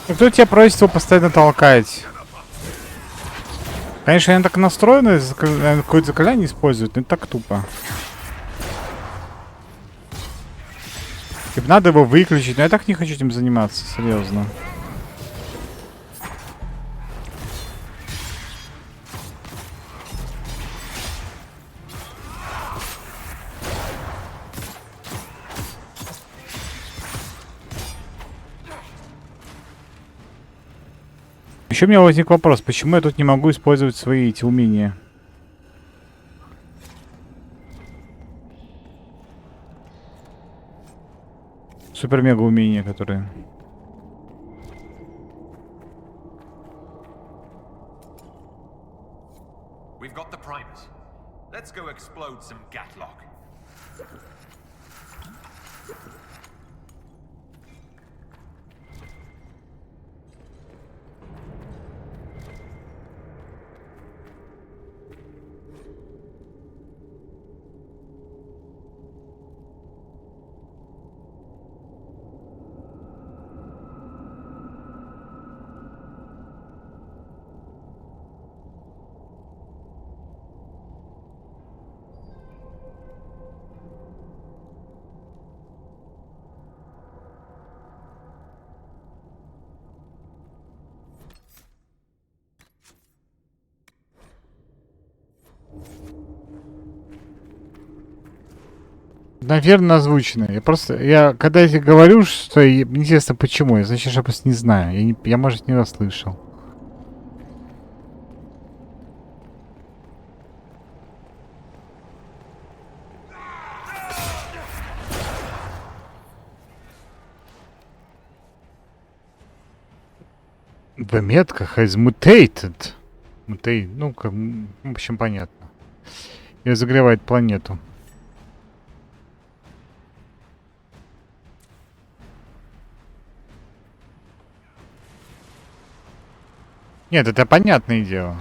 Ну, кто тебя просит его постоянно толкать? Конечно, они так настроены, какое-то заклинание используют, но это так тупо. Типа надо его выключить, но я так не хочу этим заниматься, серьезно. Еще у меня возник вопрос, почему я тут не могу использовать свои эти умения? Супер-мега умения, которые... We've got the primers. Let's go explode some Gatlock. Наверное, озвучено. Я когда я говорю, что мне интересно, почему. Значит, я просто не знаю. Я может, не расслышал. В метках is mutated. Ну, как, в общем, понятно. И разогревает планету. Нет, это понятное дело.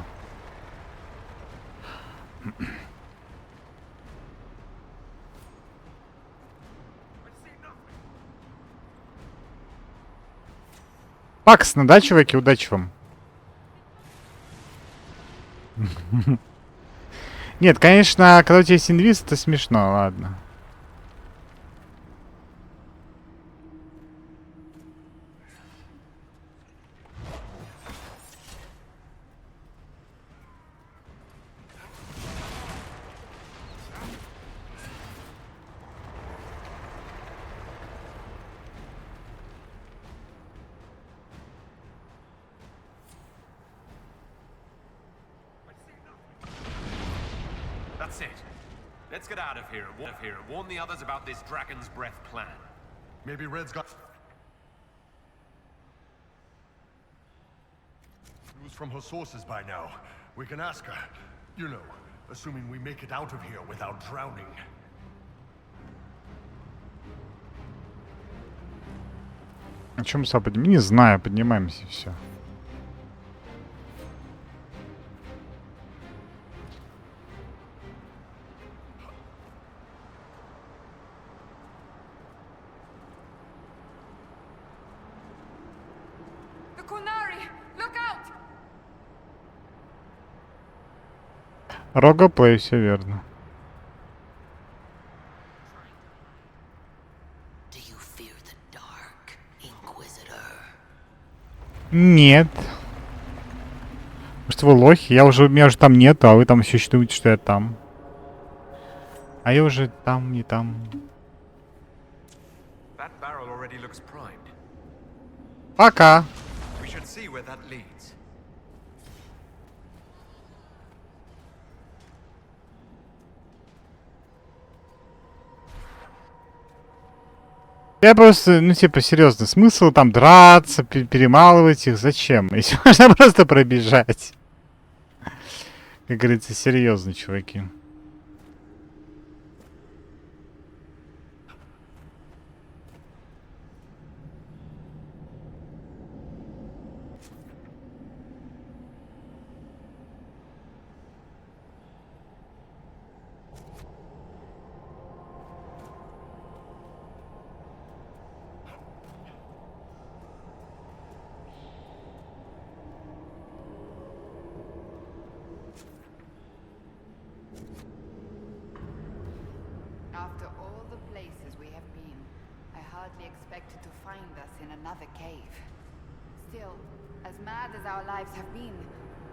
Паксно, да, чуваки? Удачи вам. Нет, конечно, когда у тебя есть инвиз, это смешно, ладно. That's it. Let's get out of here and warn the others about this Dragon's Breath plan. Maybe Red's got news from her sources by now. We can ask her. You know, assuming we make it out of here without drowning. О чем мы поднимаем? Не знаю, поднимаемся и все. The Kunari! Look out! Рогоплей, все верно. Do you fear the dark, Inquisitor? Нет. Может, вы лохи? Меня уже там нету, а вы там еще считаете, что я там. А я уже там, не там. That barrel already looks primed. Пока. We should see where that leads. Я просто, ну типа, серьезно, смысл там драться, перемалывать их, зачем? Если можно просто пробежать. Как говорится, серьезно, чуваки. I hardly expected to find us in another cave. Still, as mad as our lives have been,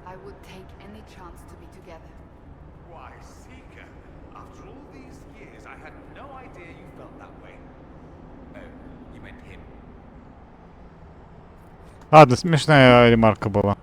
I would take any chance to be together. Why, Seeker, after all these years, I had no idea you felt that way. Oh, you meant him. Ладно, смешная ремарка была.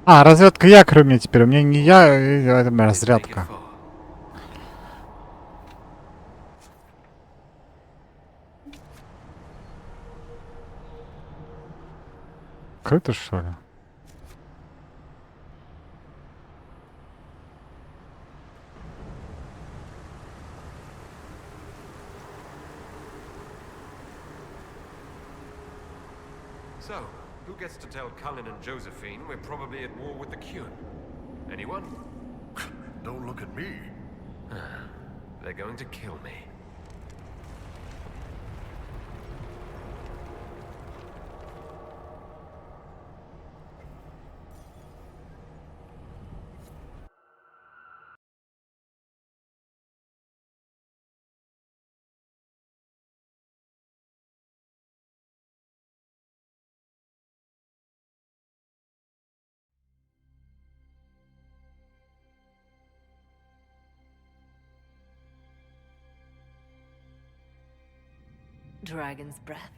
А, разрядка якоря у меня теперь. У меня не я, это разрядка. Крыто, что ли? So, who gets to tell Cullen and Josephine we're probably at war with the Qun? Anyone? Don't look at me. They're going to kill me. Dragon's breath.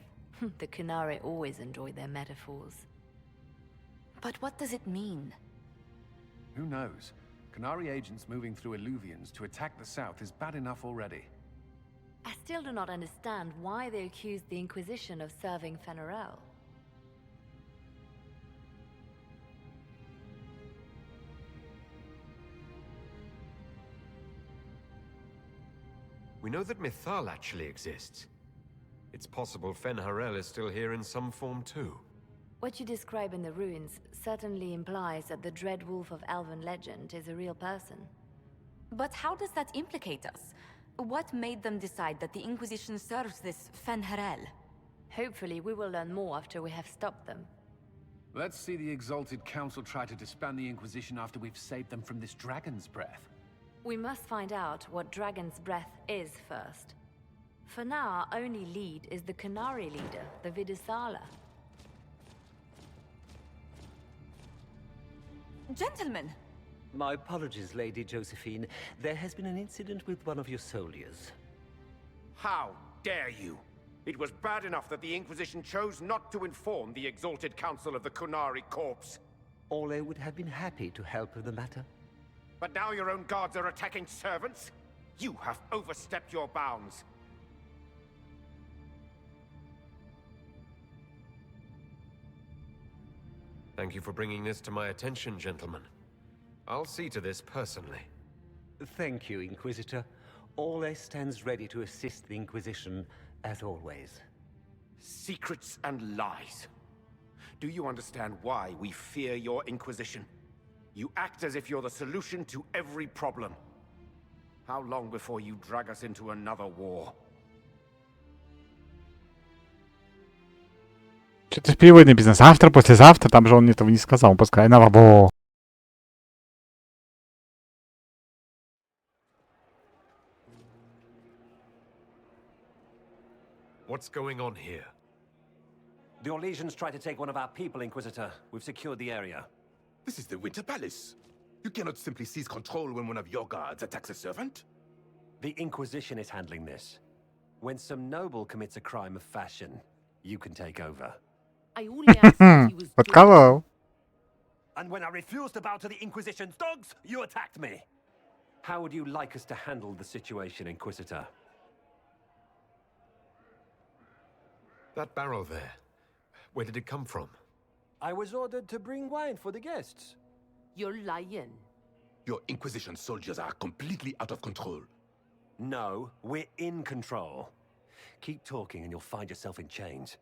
The Kunari always enjoy their metaphors. But what does it mean? Who knows? Canary agents moving through Illuvians to attack the south is bad enough already. I still do not understand why they accused the Inquisition of serving Fenarel. We know that Mythal actually exists. It's possible Fenharel is still here in some form too. What you describe in the ruins certainly implies that the Dread Wolf of Elven legend is a real person. But how does that implicate us? What made them decide that the Inquisition serves this Fenharel? Hopefully we will learn more after we have stopped them. Let's see the Exalted Council try to disband the Inquisition after we've saved them from this dragon's breath. We must find out what Dragon's Breath is first. For now, our only lead is the Canary leader, the Vidisala. Gentlemen! My apologies, Lady Josephine. There has been an incident with one of your soldiers. How dare you? It was bad enough that the Inquisition chose not to inform the Exalted Council of the Kunari Corps. Ole would have been happy to help with the matter. But now your own guards are attacking servants? You have overstepped your bounds. Thank you for bringing this to my attention, gentlemen. I'll see to this personally. Thank you, Inquisitor. Ole stands ready to assist the Inquisition, as always. Secrets and lies. Do you understand why we fear your Inquisition? You act as if you're the solution to every problem. How long before you drag us into another war? Что-то в переводе написано завтра, послезавтра, там же он этого не сказал, пускай на бабо. What's going on here? The Orlesians tried to take one of our people, Inquisitor. We've secured the area. This is the Winter Palace. You cannot simply seize control when one of your guards attacks a servant. The Inquisition is handling this. When some noble commits a crime of fashion, you can take over. I only asked if he was doing... Подколол. And when I refused to bow to the Inquisition's dogs, you attacked me. How would you like us to handle the situation, Inquisitor? That barrel there, where did it come from? I was ordered to bring wine for the guests. You're lying. Your Inquisition soldiers are completely out of control. No, we're in control. Keep talking and you'll find yourself in chains.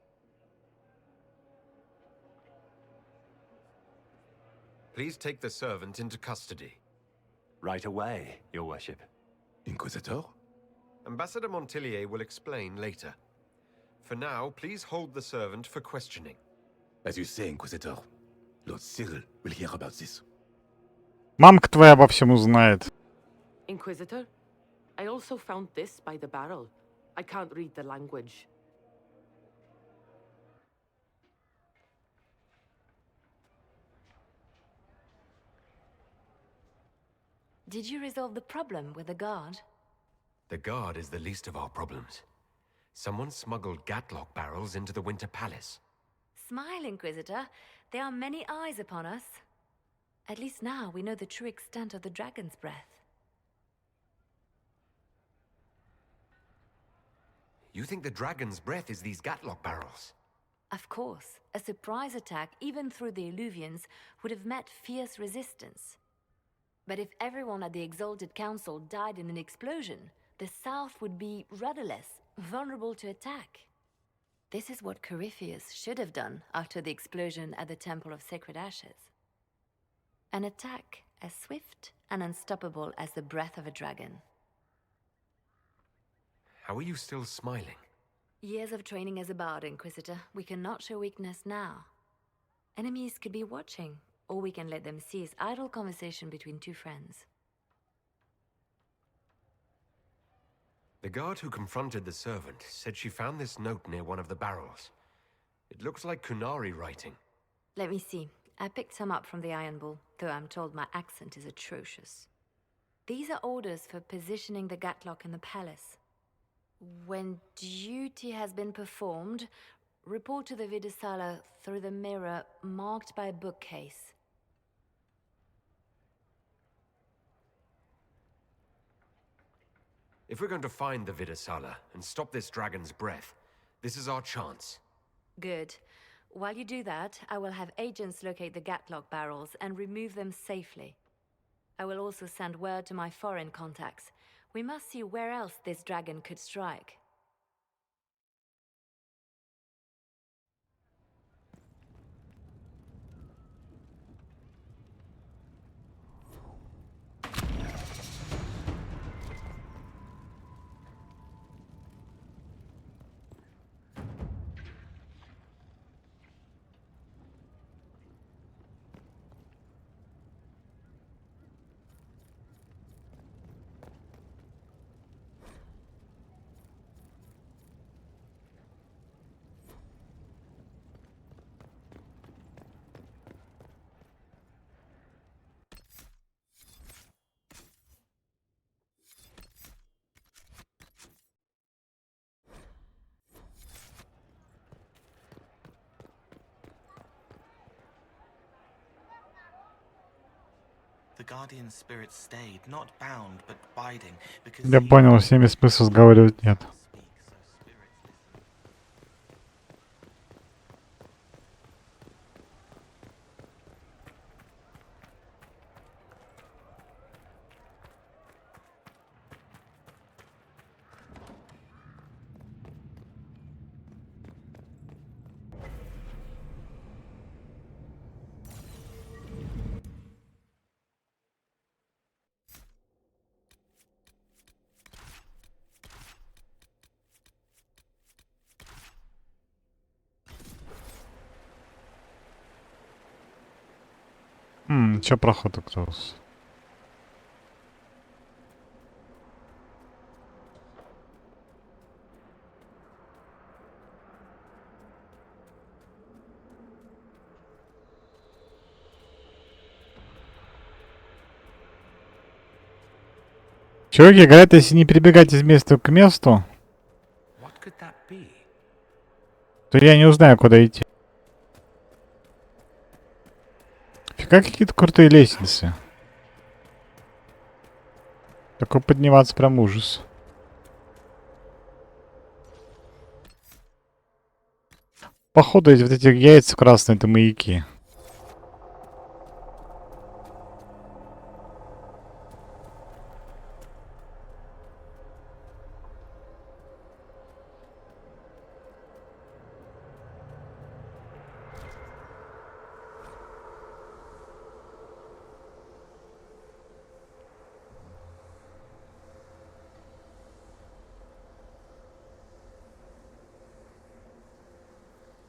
Please take the servant into custody. Right away, Your Worship. Inquisitor? Ambassador Montillier will explain later. For now, please hold the servant for questioning. As you say, Inquisitor, Lord Cyril will hear about this. Мамка твоя обо всем узнает. Inquisitor, I also found this by the barrel. I can't read the language. Did you resolve the problem with the guard? The guard is the least of our problems. Someone smuggled Gatlock barrels into the Winter Palace. Smile, Inquisitor. There are many eyes upon us. At least now we know the true extent of the dragon's breath. You think the dragon's breath is these Gatlock barrels? Of course, a surprise attack, even through the Illuvians, would have met fierce resistance. But if everyone at the Exalted Council died in an explosion, the South would be rudderless, vulnerable to attack. This is what Corypheus should have done after the explosion at the Temple of Sacred Ashes. An attack as swift and unstoppable as the breath of a dragon. How are you still smiling? Years of training as a bard, Inquisitor. We cannot show weakness now. Enemies could be watching, or we can let them seize idle conversation between two friends. The guard who confronted the servant said she found this note near one of the barrels. It looks like Kunari writing. Let me see. I picked some up from the Iron Bull, though I'm told my accent is atrocious. These are orders for positioning the Gatlock in the palace. When duty has been performed, report to the Vidusala through the mirror marked by a bookcase. If we're going to find the Vidusala and stop this dragon's breath, this is our chance. Good. While you do that, I will have agents locate the Gatlock barrels and remove them safely. I will also send word to my foreign contacts. We must see where else this dragon could strike. The guardian spirit stayed, not bound, but biding, because Я понял, с ними смысла разговаривать нет. Чё проход открылся? Чуваки говорят, если не перебегать из места к месту, What could that be? то я не узнаю, куда идти. Фига какие-то крутые лестницы. Такой подниматься прям ужас. Походу, эти вот эти яйца красные — это маяки.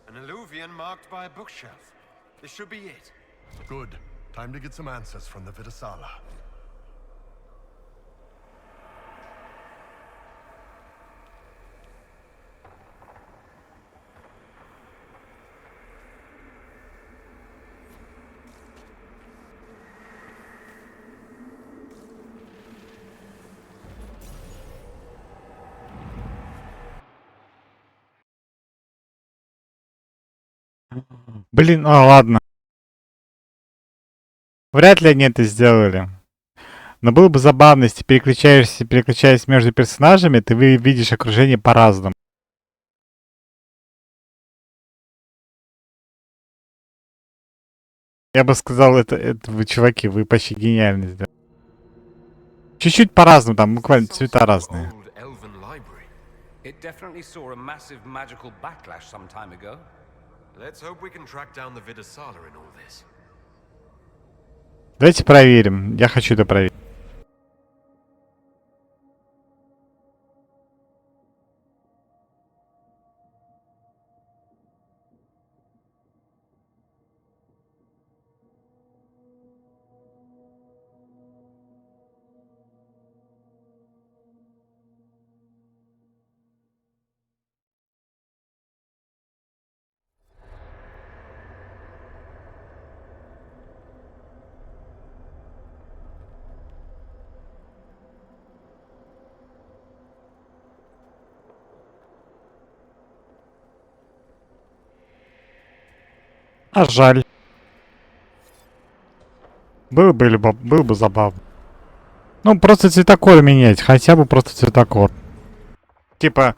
An alluvion marked by a bookshelf. This should be it. Good. Time to get some answers from the Vidasala. Блин, ладно. Вряд ли они это сделали. Но было бы забавно, если переключаясь между персонажами, ты видишь окружение по-разному. Я бы сказал, это вы, чуваки, вы почти гениально сделали. Чуть-чуть по-разному, там буквально цвета разные. Old elven library. It definitely saw a massive magical backlash some time ago. Let's hope we can track down the Vidasala in all this. Давайте проверим. Я хочу это проверить. А жаль. Было бы забавно. Ну, просто цветокор менять. Хотя бы просто цветокор. Типа,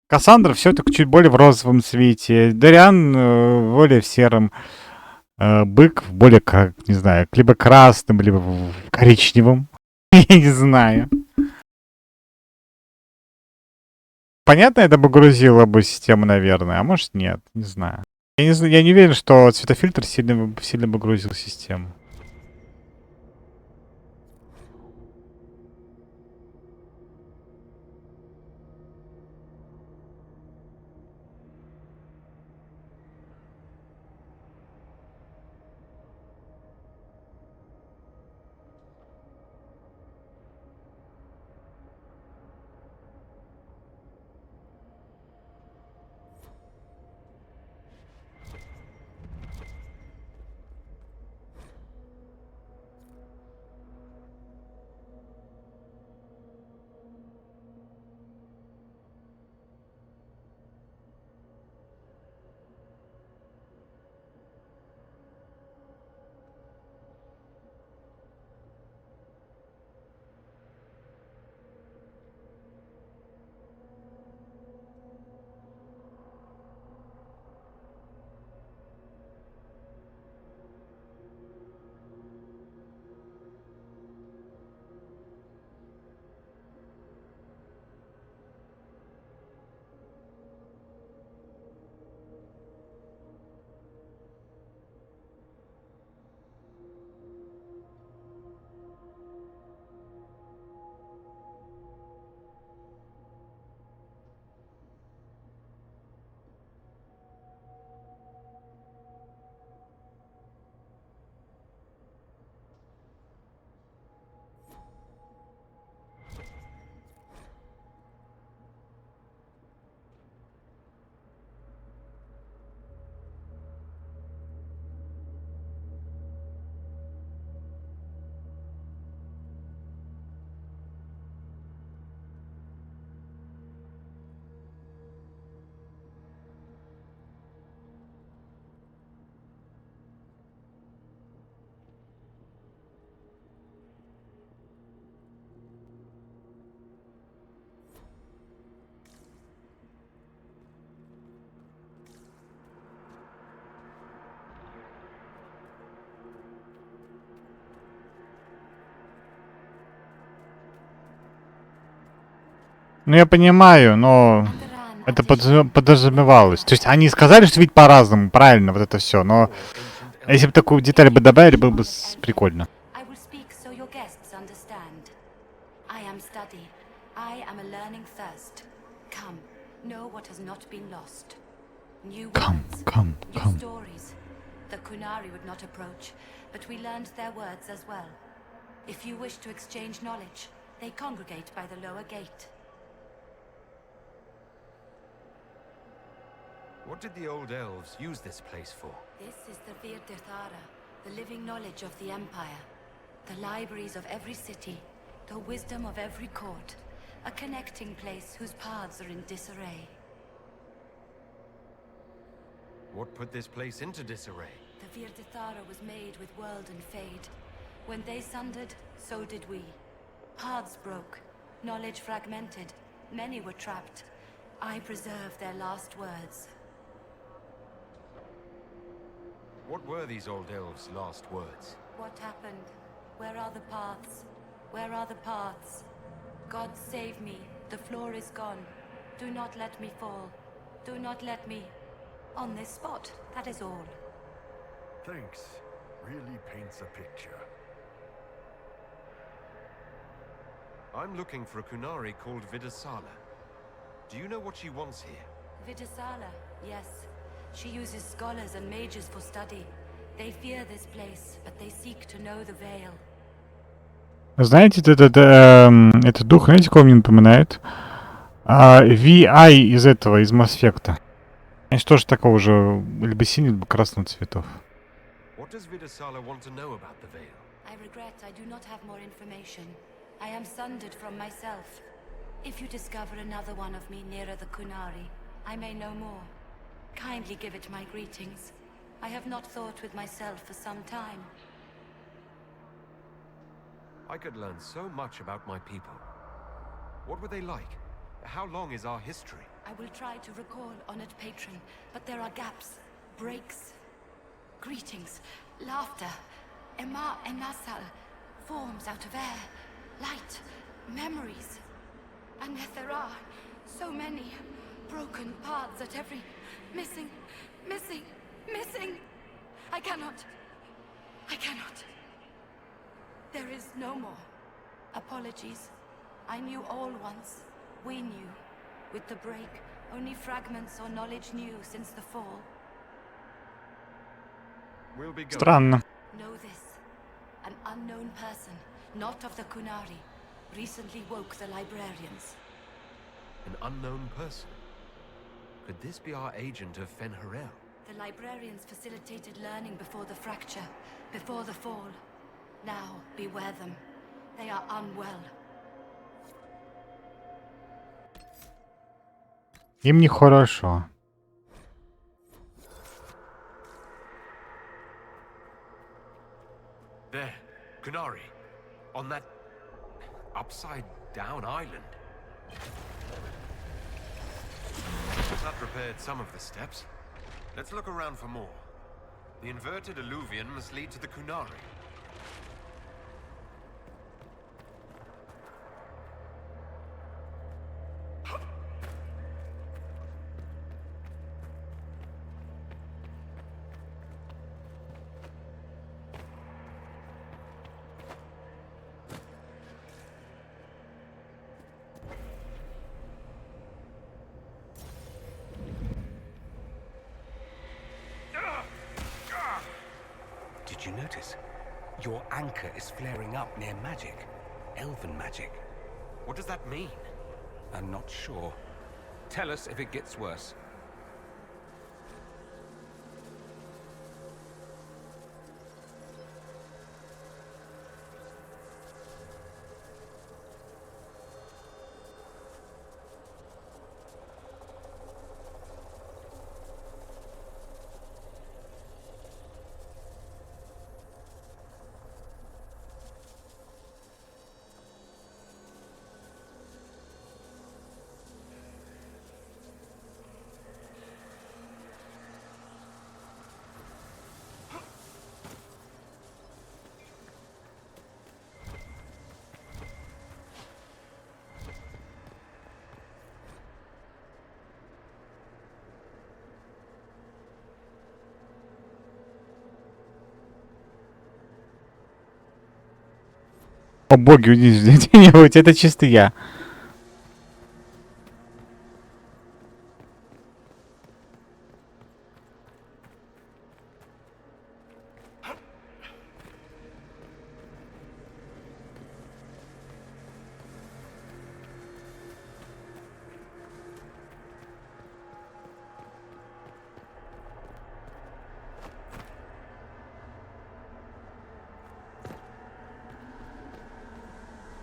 Кассандра все-таки чуть более в розовом цвете. Дариан более в сером. Бык более, как, не знаю, либо красным, либо коричневым. Я не знаю. Понятно, это бы грузило бы систему, наверное. А может нет, не знаю. Я не уверен, что цветофильтр сильно бы грузил систему. Ну, я понимаю, но это подразумевалось. То есть они сказали, что ведь по-разному, правильно, вот это все, но если бы такую деталь бы добавили, было бы прикольно. I will speak so your guests understand. I am study. I am a learning thirst. Come, know what has not been lost. New words, new stories. The Kunari would not approach, but we learned their words as well. If you wish to exchange knowledge, they congregate by the lower gate. What did the old elves use this place for? This is the Virtithara, the living knowledge of the Empire. The libraries of every city, the wisdom of every court. A connecting place whose paths are in disarray. What put this place into disarray? The Virtithara was made with world and fade. When they sundered, so did we. Paths broke, knowledge fragmented, many were trapped. I preserved their last words. What were these old elves' last words? What happened? Where are the paths? Where are the paths? God save me, the floor is gone. Do not let me fall. Do not let me... On this spot, that is all. Thanks. Really paints a picture. I'm looking for a Kunari called Vidasala. Do you know what she wants here? Vidasala, yes. She uses scholars and mages for study. They fear this place, but they seek to know the veil. Знаете, этот дух, знаете, кого мне напоминает? VI из этого, из Mass Effect. Они тоже такого же, либо синий, либо красного цветов. What does Vidasala want to know about the veil? I regret I do not have more information. I am sundered from myself. If you discover another one of me nearer the Kunari, I may know more. Kindly give it my greetings. I have not thought with myself for some time. I could learn so much about my people. What were they like? How long is our history? I will try to recall, honored patron, but there are gaps, breaks. Greetings, laughter, Ema Enasal, forms out of air, light, memories. And yet there are so many broken paths at every... Missing. I cannot. There is no more. Apologies. I knew all once. We knew. With the break, only fragments or knowledge new since the fall. We'll be going. Странно. Know this. An unknown person, not of the Kunari, recently woke the librarians. An unknown person? Could this be our agent of Fen'Harel? The librarians facilitated learning before the fracture, before the fall. Now, beware them. They are unwell. Им нехорошо. There, Kunari. On that upside-down island. That repaired some of the steps. Let's look around for more. The inverted alluvion must lead to the Kunari. Did you notice? Your anchor is flaring up near magic. Elven magic. What does that mean? I'm not sure. Tell us if it gets worse. О боги, где-нибудь, это чисто я.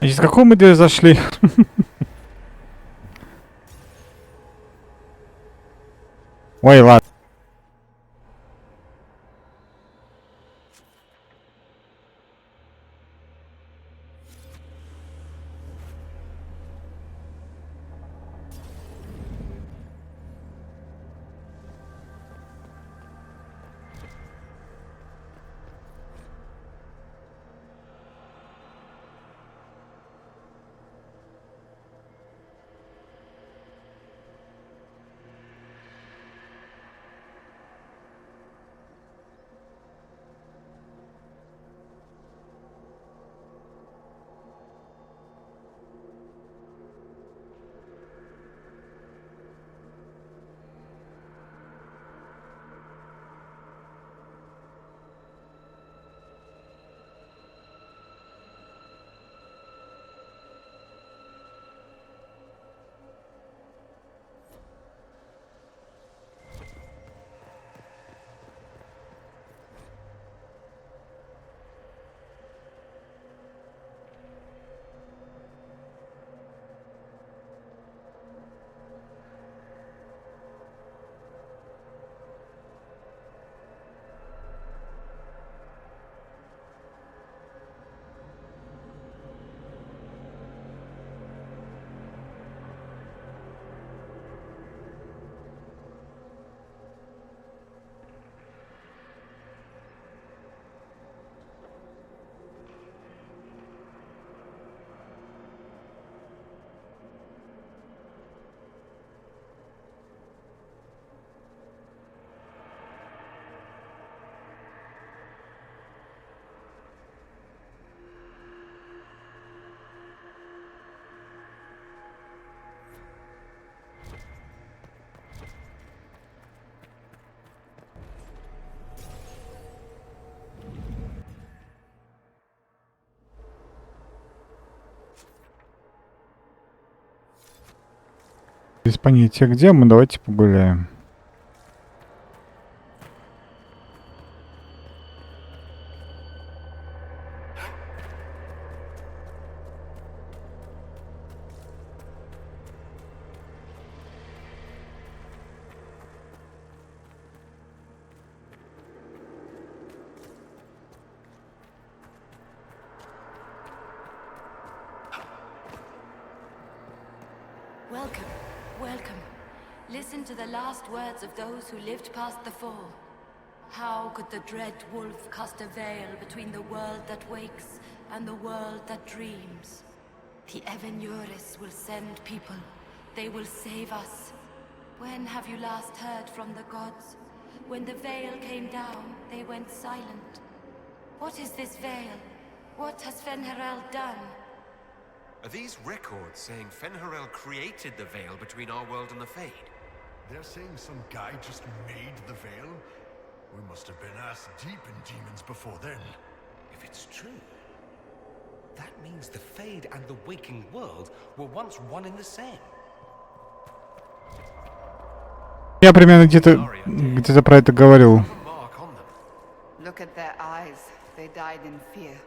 Из какой мы дверь зашли? Ой, ладно. Без понятия где мы, давайте погуляем. Welcome, welcome. Listen to the last words of those who lived past the fall. How could the dread wolf cast a veil between the world that wakes and the world that dreams? The Evenures will send people. They will save us. When have you last heard from the gods? When the veil came down, they went silent. What is this veil? What has Fen'Harel done? Are these records saying Fen'Harel created the veil between our world and the Fade? They're saying some guy just made the veil? We must have been ass deep in demons before then. If it's true, that means the Fade and the waking world were once one and the same. Я примерно где-то про это говорил. Look at their eyes. They died in fear.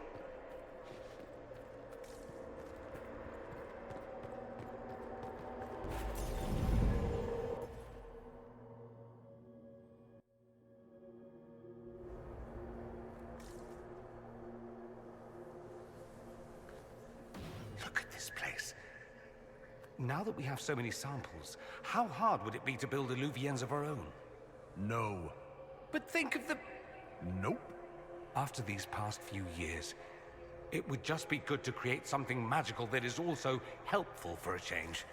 Look at this place. Now that we have so many samples, how hard would it be to build Illuvians of our own? No. But think of the... Nope. After these past few years, it would just be good to create something magical that is also helpful for a change.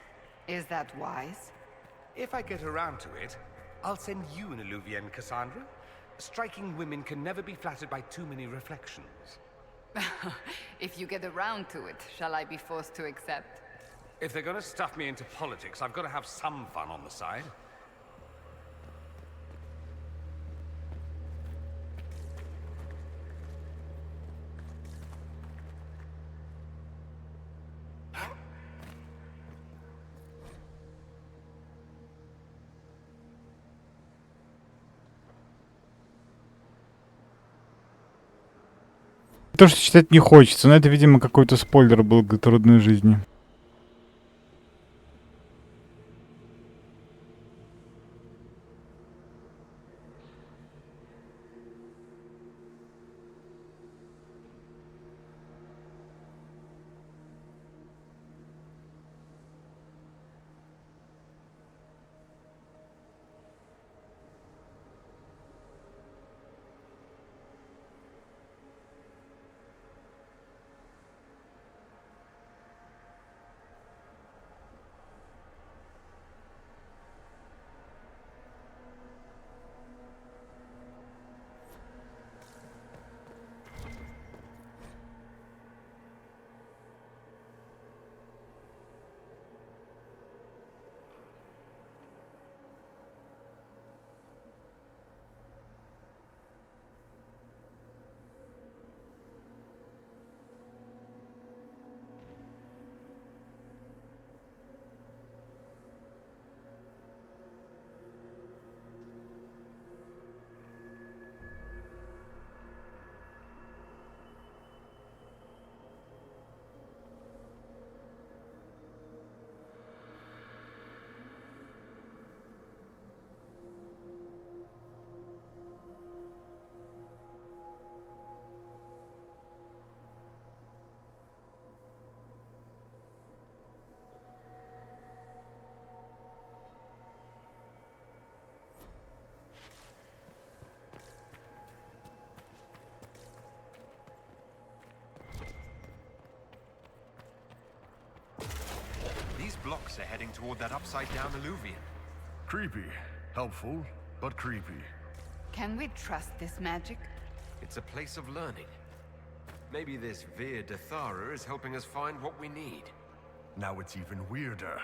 Is that wise? If I get around to it, I'll send you an Illuvian, Cassandra. Striking women can never be flattered by too many reflections. If you get around to it, shall I be forced to accept? If they're gonna stuff me into politics, I've got to have some fun on the side. То, что читать не хочется, но это, видимо, какой-то спойлер был к трудной жизни. These blocks are heading toward that upside-down alluvion. Creepy. Helpful, but creepy. Can we trust this magic? It's a place of learning. Maybe this Vir Dathara is helping us find what we need. Now it's even weirder.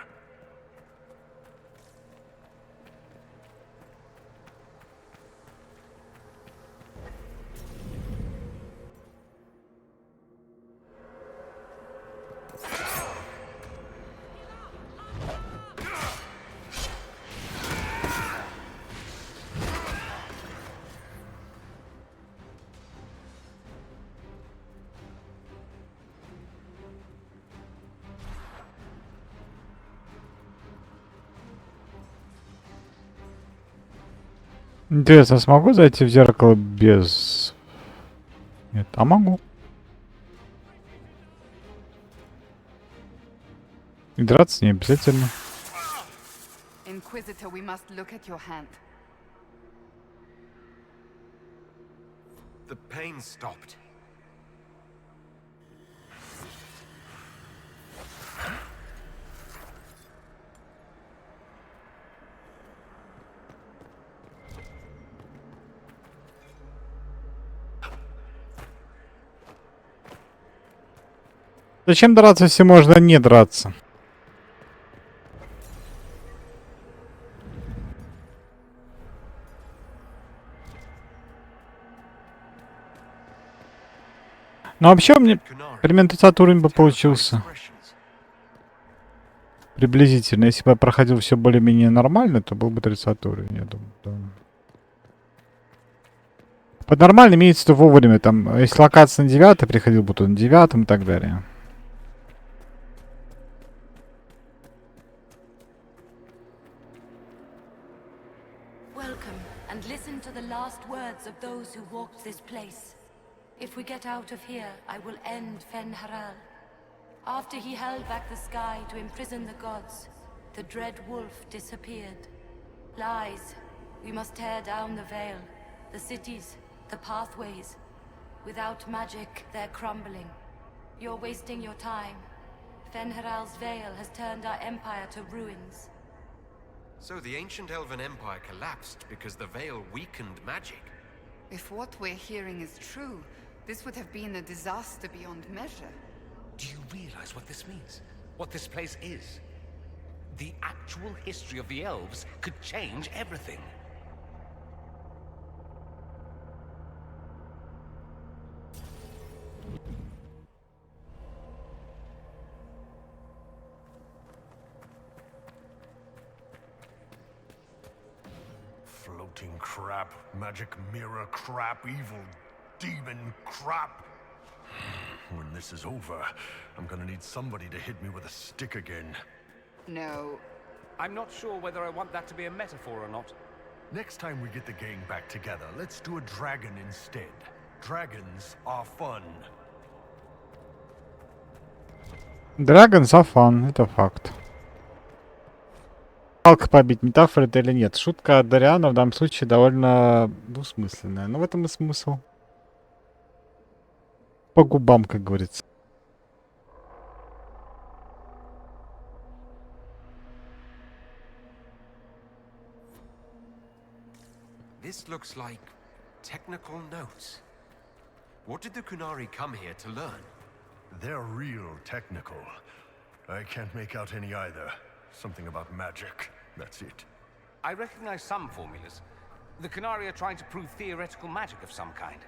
Интересно, смогу зайти в зеркало без... Нет, а могу. И драться не обязательно. Inquisitor, we must look at your hand. The pain stopped. Зачем драться, если можно не драться? Ну вообще у меня примерно 30 уровень бы получился. Приблизительно. Если бы я проходил все более-менее нормально, то был бы 30 уровень, я думаю. Да. Под нормально имеется то вовремя. Там, если локация на 9, приходил бы то на 9 и так далее. Welcome, and listen to the last words of those who walked this place. If we get out of here, I will end Fenharal. After he held back the sky to imprison the gods, the dread wolf disappeared. Lies. We must tear down the veil, the cities, the pathways. Without magic, they're crumbling. You're wasting your time. Fenharal's veil has turned our empire to ruins. So the ancient Elven Empire collapsed because the Veil weakened magic. If what we're hearing is true, This would have been a disaster beyond measure. Do you realize what this means? What this place is? The actual history of the elves could change everything. Floating crap, magic mirror crap, evil demon crap. When this is over, I'm gonna need somebody to hit me with a stick again. No. I'm not sure whether I want that to be a metaphor or not. Next time we get the gang back together, let's do a dragon instead. Dragons are fun. Dragons are fun, это факт. Палка побить, метафора это или нет? Шутка от Дариана в данном случае довольно двусмысленная. Но в этом и смысл. По губам, как говорится. This looks like technical notes. What did the Kunari come here to learn? They're real technical. I can't make out any either. Something about magic. That's it. I recognize some formulas. The Canari are trying to prove theoretical magic of some kind.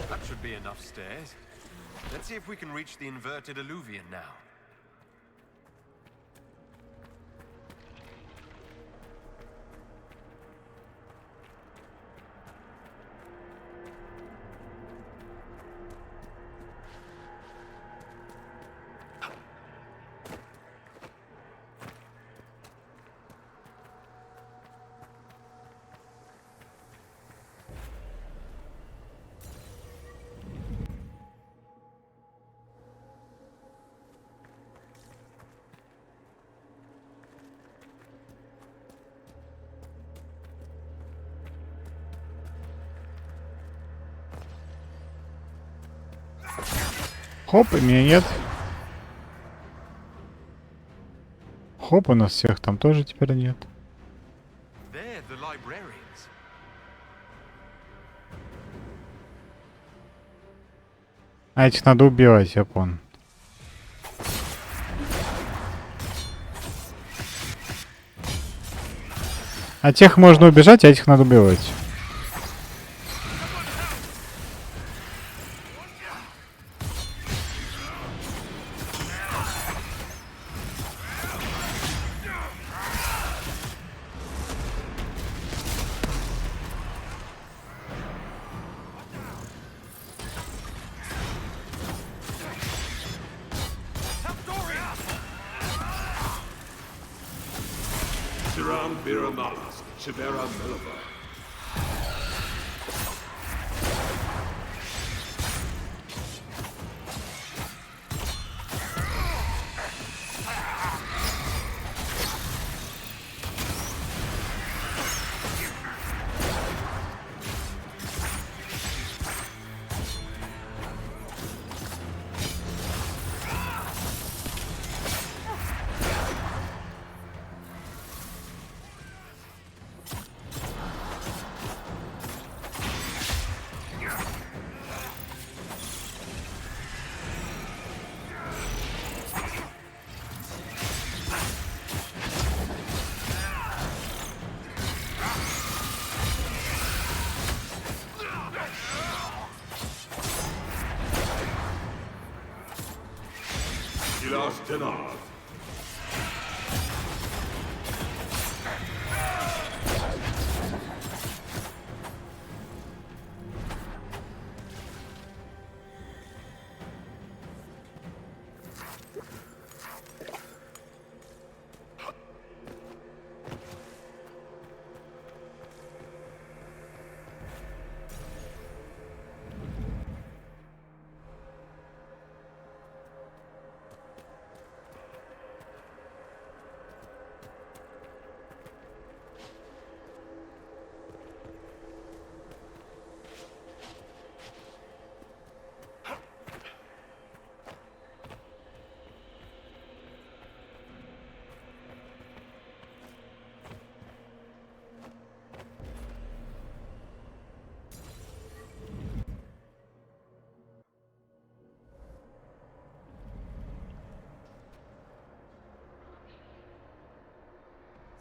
That should be enough stairs. Let's see if we can reach the inverted alluvion now. Хоп, и меня нет. Хоп, у нас всех там тоже теперь нет. They're the librarians. А этих надо убивать, я понял. А тех можно убежать, а этих надо убивать.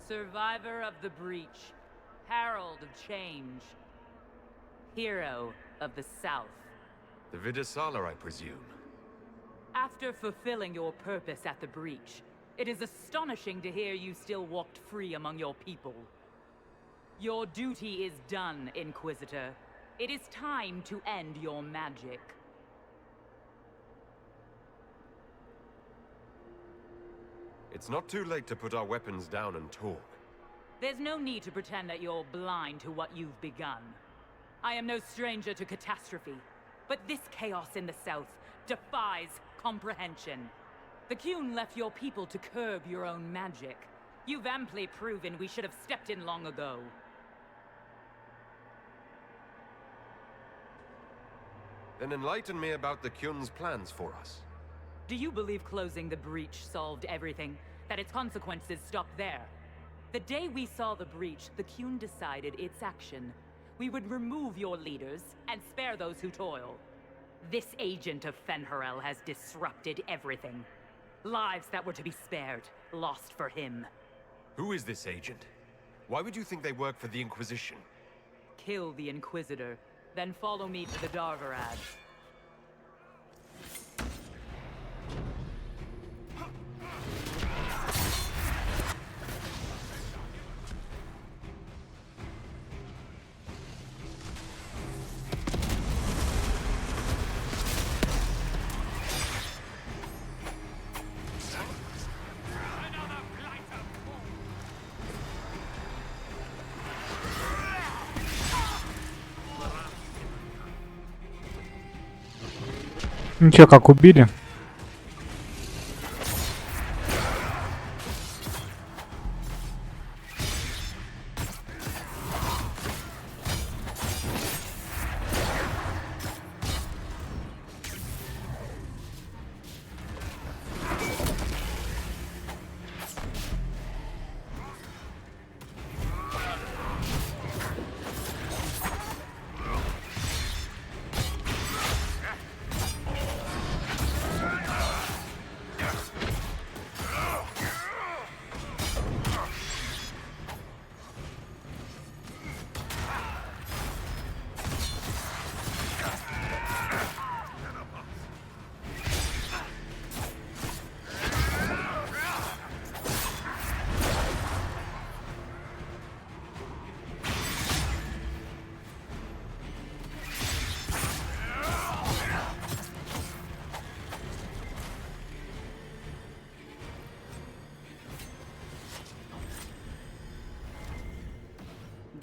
Survivor of the breach. Herald of change. Hero of the South. The Vidasala, I presume. After fulfilling your purpose at the breach, it is astonishing to hear you still walked free among your people. Your duty is done, Inquisitor. It is time to end your magic. It's not too late to put our weapons down and talk. There's no need to pretend that you're blind to what you've begun. I am no stranger to catastrophe, but this chaos in the South defies comprehension. The Qun left your people to curb your own magic. You've amply proven we should have stepped in long ago. Then enlighten me about the Qun's plans for us. Do you believe closing the breach solved everything? That its consequences stopped there? The day we saw the breach, the Qun decided its action. We would remove your leaders and spare those who toil. This agent of Fen'Harel has disrupted everything. Lives that were to be spared, lost for him. Who is this agent? Why would you think they work for the Inquisition? Kill the Inquisitor, then follow me to the Darvarad. Ну чё, как убили?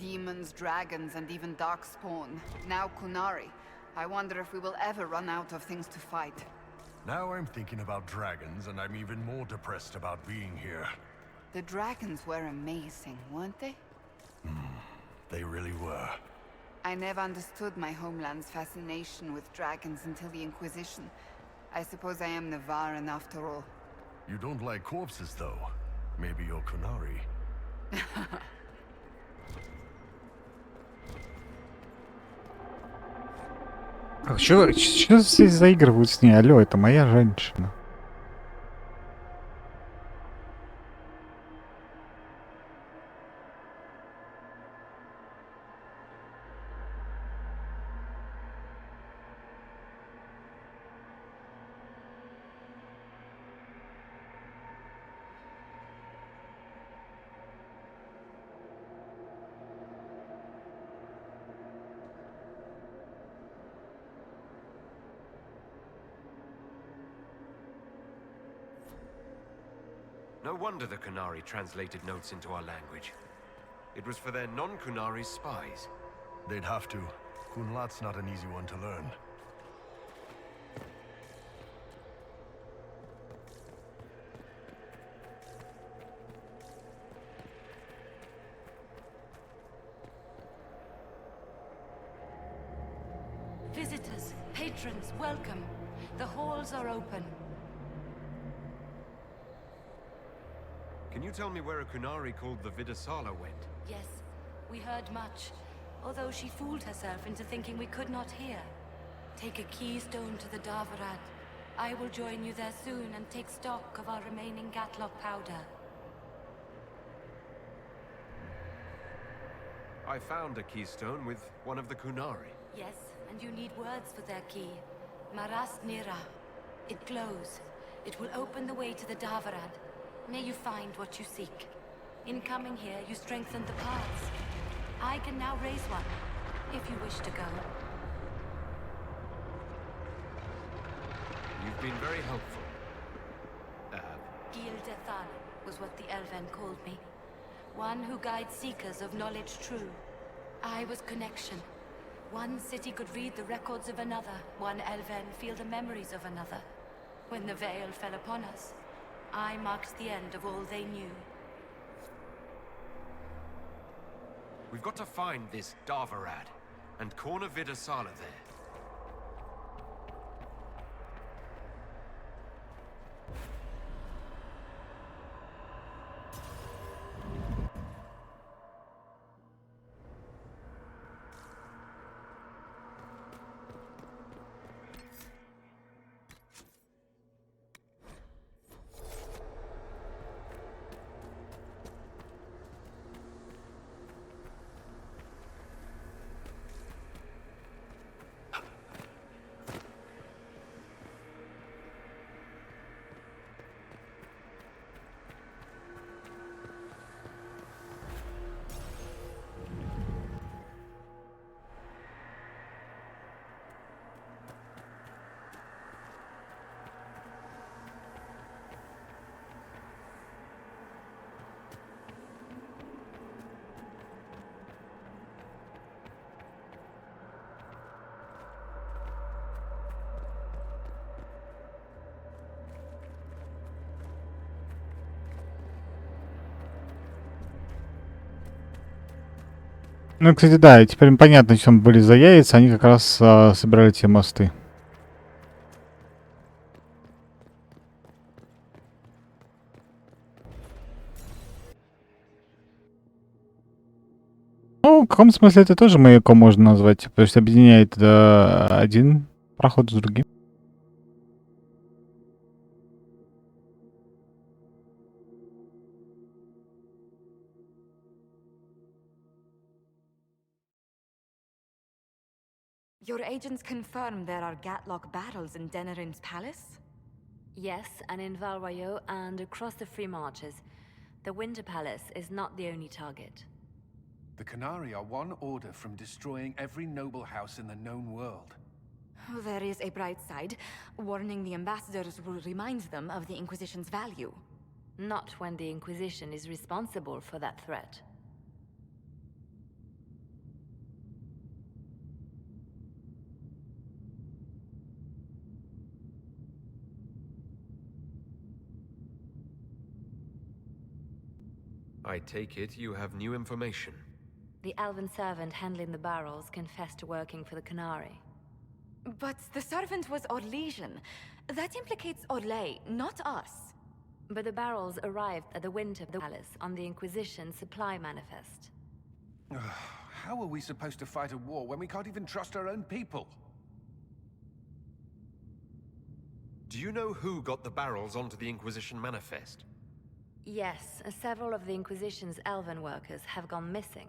Demons, dragons, and even darkspawn. Now Kunari. I wonder if we will ever run out of things to fight. Now I'm thinking about dragons, and I'm even more depressed about being here. The dragons were amazing, weren't they? They really were. I never understood my homeland's fascination with dragons until the Inquisition. I suppose I am Navaran after all. You don't like corpses, though. Maybe you're Kunari. А чё здесь заигрывают с ней? Алло, это моя женщина. No wonder the Kunari translated notes into our language. It was for their non-Kunari spies. They'd have to. Kunlat's not an easy one to learn. Visitors, patrons, welcome. The halls are open. Can you tell me where a Kunari called the Vidasala went? Yes, we heard much. Although she fooled herself into thinking we could not hear. Take a keystone to the Darvarad. I will join you there soon and take stock of our remaining Gatlock powder. I found a keystone with one of the Kunari. Yes, and you need words for their key. Maras Nira. It glows. It will open the way to the Davarad. May you find what you seek. In coming here, you strengthened the paths. I can now raise one, if you wish to go. You've been very helpful. Gildethan was what the Elven called me. One who guides seekers of knowledge true. I was connection. One city could read the records of another. One Elven feel the memories of another. When the veil fell upon us, I marked the end of all they knew. We've got to find this Davarad and corner Vidasala there. Ну, кстати, да, и теперь понятно, чем были за яйца, они как раз собирали те мосты. Ну, в каком смысле это тоже маяком можно назвать, потому что объединяет один проход с другим. Your agents confirm there are Gatlock barrels in Denerim's palace? Yes, and in Valroyo and across the Free Marches. The Winter Palace is not the only target. The Canari are one order from destroying every noble house in the known world. Oh, there is a bright side. Warning the ambassadors will remind them of the Inquisition's value. Not when the Inquisition is responsible for that threat. I take it you have new information. The elven servant handling the barrels confessed to working for the Canari. But the servant was Orlesian. That implicates Orlais, not us. But the barrels arrived at the Winter Palace on the Inquisition supply manifest. How are we supposed to fight a war when we can't even trust our own people? Do you know who got the barrels onto the Inquisition manifest? Yes, several of the Inquisition's elven workers have gone missing.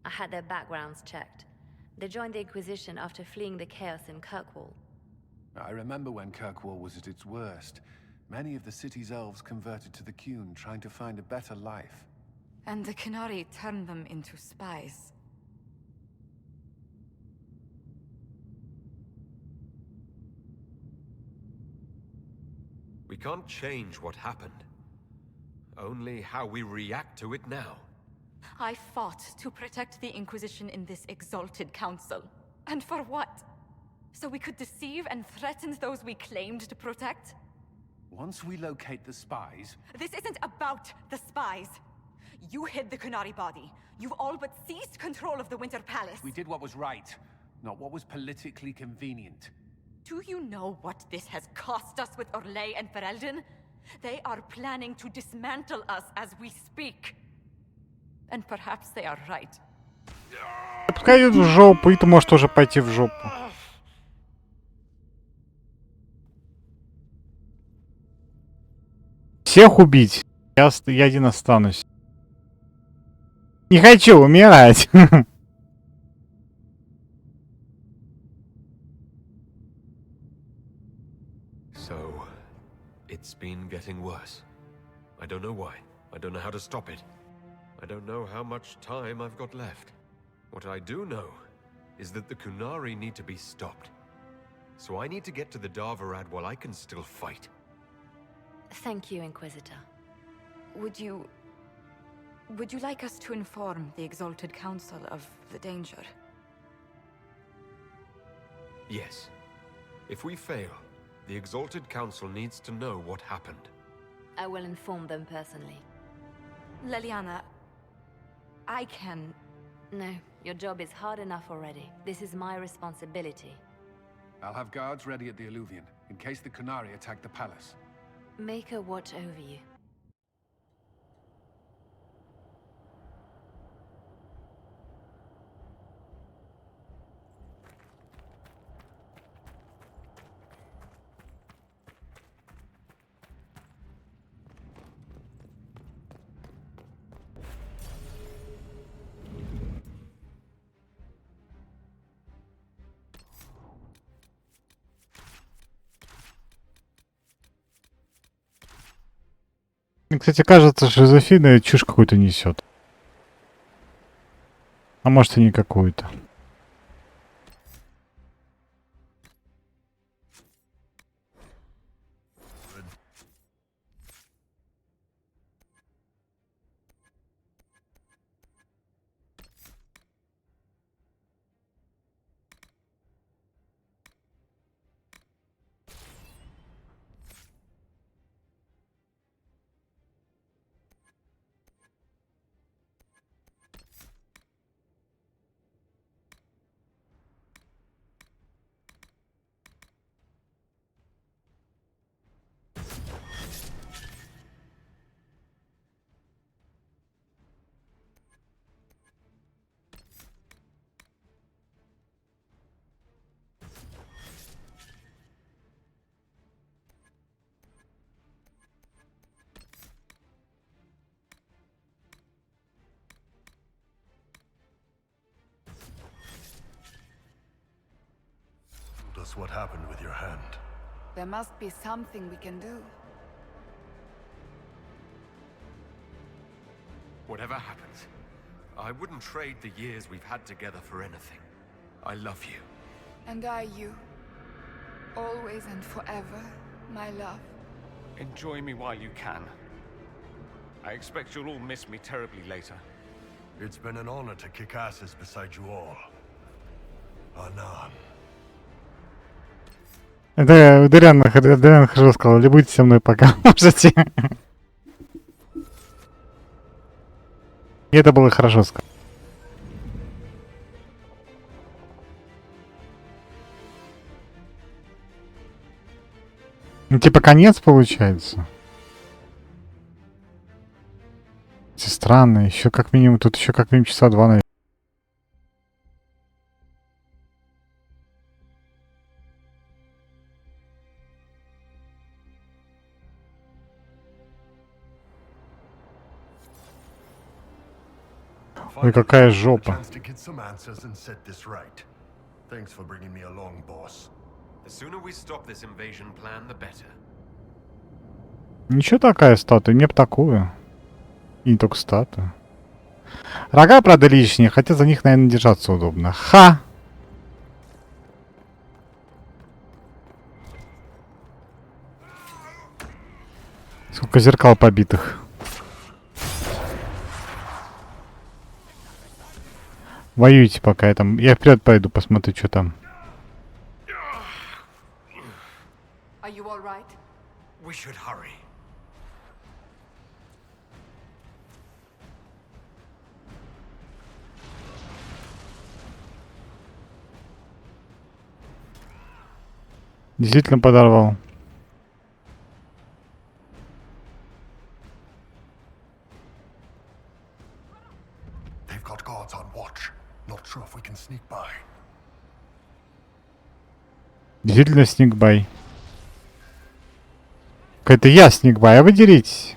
I had their backgrounds checked. They joined the Inquisition after fleeing the chaos in Kirkwall. I remember when Kirkwall was at its worst. Many of the city's elves converted to the Qun, trying to find a better life. And the Canari turned them into spies. We can't change what happened. Only how we react to it now. I fought to protect the Inquisition in this exalted council. And for what? So we could deceive and threaten those we claimed to protect? Once we locate the spies... This isn't about the spies. You hid the Canari body. You've all but seized control of the Winter Palace. We did what was right, not what was politically convenient. Do you know what this has cost us with Orlais and Ferelden? They are planning to dismantle us as we speak. And perhaps they are right. Пускай идут в жопу, и ты можешь тоже пойти в жопу. Всех убить. Я один останусь. Не хочу умирать. So, it's been getting worse. I don't know why. I don't know how to stop it. I don't know how much time I've got left. What I do know is that the Kunari need to be stopped. So I need to get to the Darvarad while I can still fight. Thank you, Inquisitor. Would you like us to inform the Exalted Council of the danger? Yes. If we fail, the Exalted Council needs to know what happened. I will inform them personally. Leliana, I can... No, your job is hard enough already. This is my responsibility. I'll have guards ready at the Illuvian, in case the Kunari attack the palace. Make her watch over you. Мне, кстати, кажется, что Жозефина чушь какую-то несет. А может и не какую-то. Us what happened with your hand. There must be something we can do. Whatever happens, I wouldn't trade the years we've had together for anything. I love you. And I you. Always and forever, my love. Enjoy me while you can. I expect you'll all miss me terribly later. It's been an honor to kick asses beside you all. Anan. Это Дариан хорошо сказал. Или будете со мной пока можете. И это было хорошо сказано. Ну, типа конец получается. Странно. Еще как минимум, тут еще как минимум часа 2, наверное. Ой, какая жопа. Ничего такая статуя, мне б такую. И не только статую. Рога, правда, лишние, хотя за них, наверное, держаться удобно. Ха! Сколько зеркал побитых. Воюйте пока я там. Я вперед пойду, посмотрю, что там. Are you all right? We should hurry. Действительно подорвал. Действительно сникбай. Это я сникбай, а вы деритесь.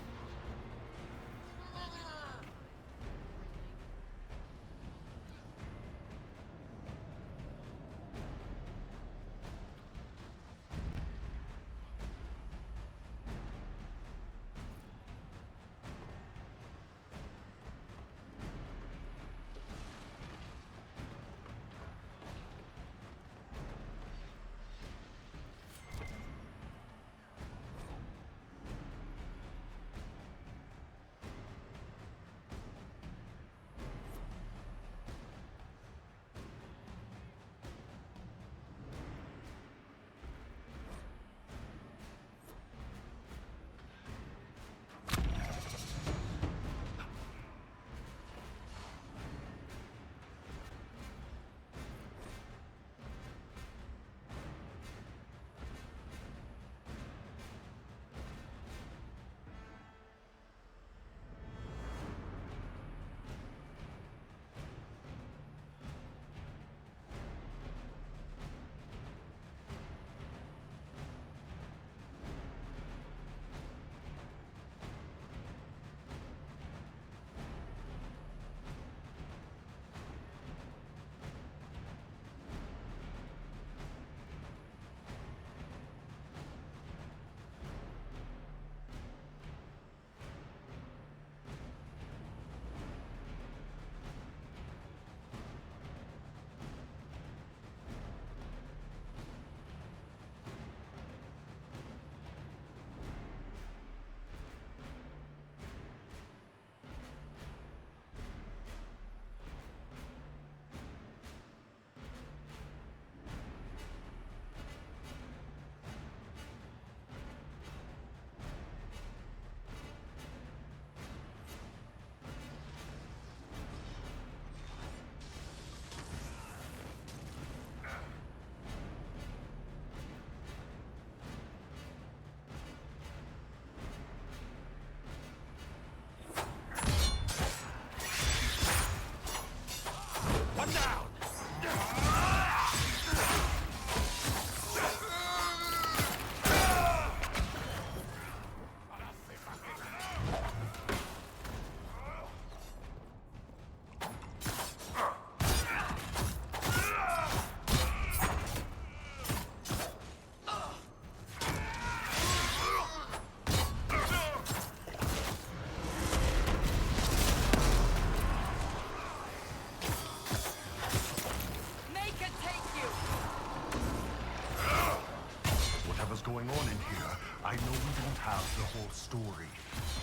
Whatever's going on in here, I know we don't have the whole story.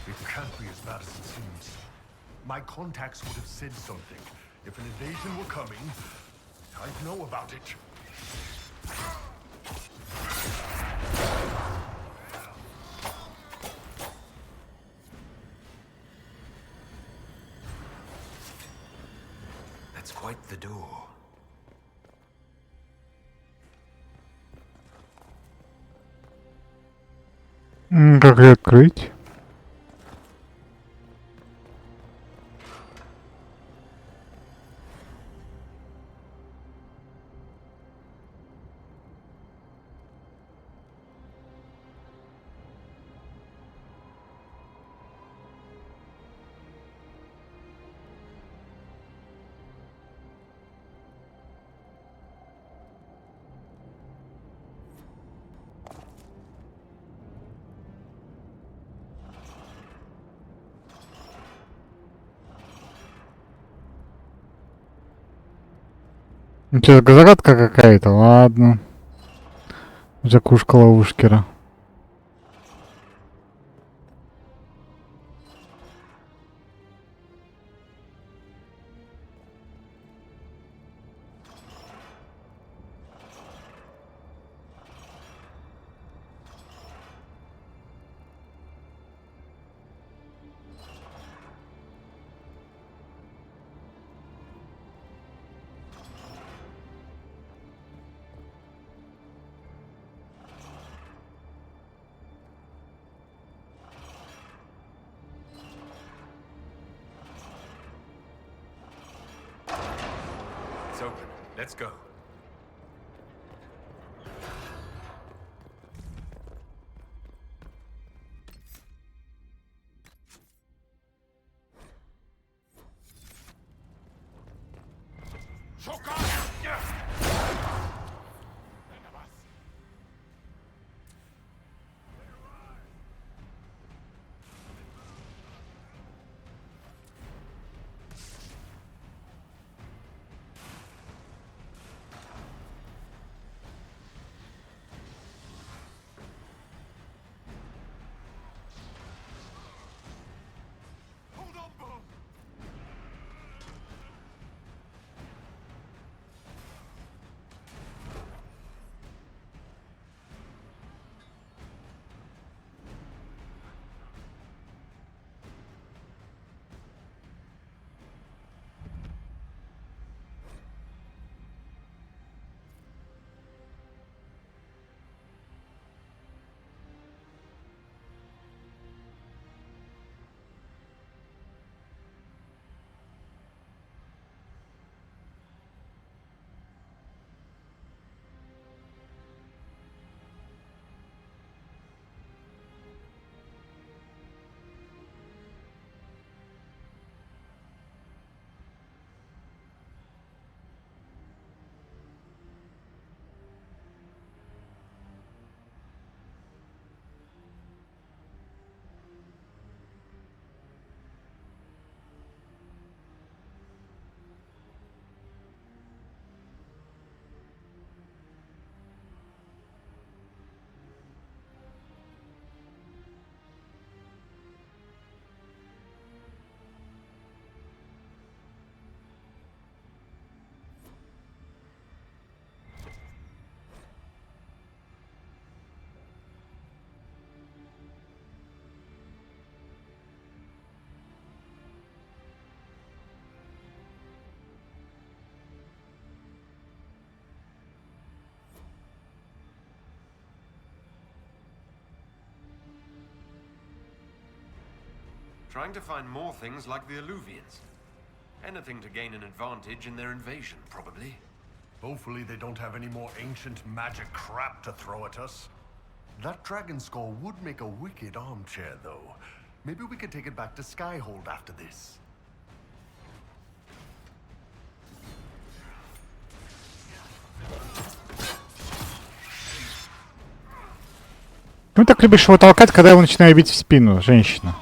It can't be as bad as it seems. My contacts would have said something. If an invasion were coming, I'd know about it. That's quite the door. Как ее открыть? Ну что, загадка какая-то, ладно. Закушка ловушкера. It's open. Let's go. Trying to find more things like the Illuvians. Anything to gain an advantage in their invasion, probably. Hopefully they don't have any more ancient magic crap to throw at us. That dragon skull would make a wicked armchair, though. Maybe we could take it back to Skyhold after this. Ну так любишь его толкать, когда его начинаю бить в спину, женщина.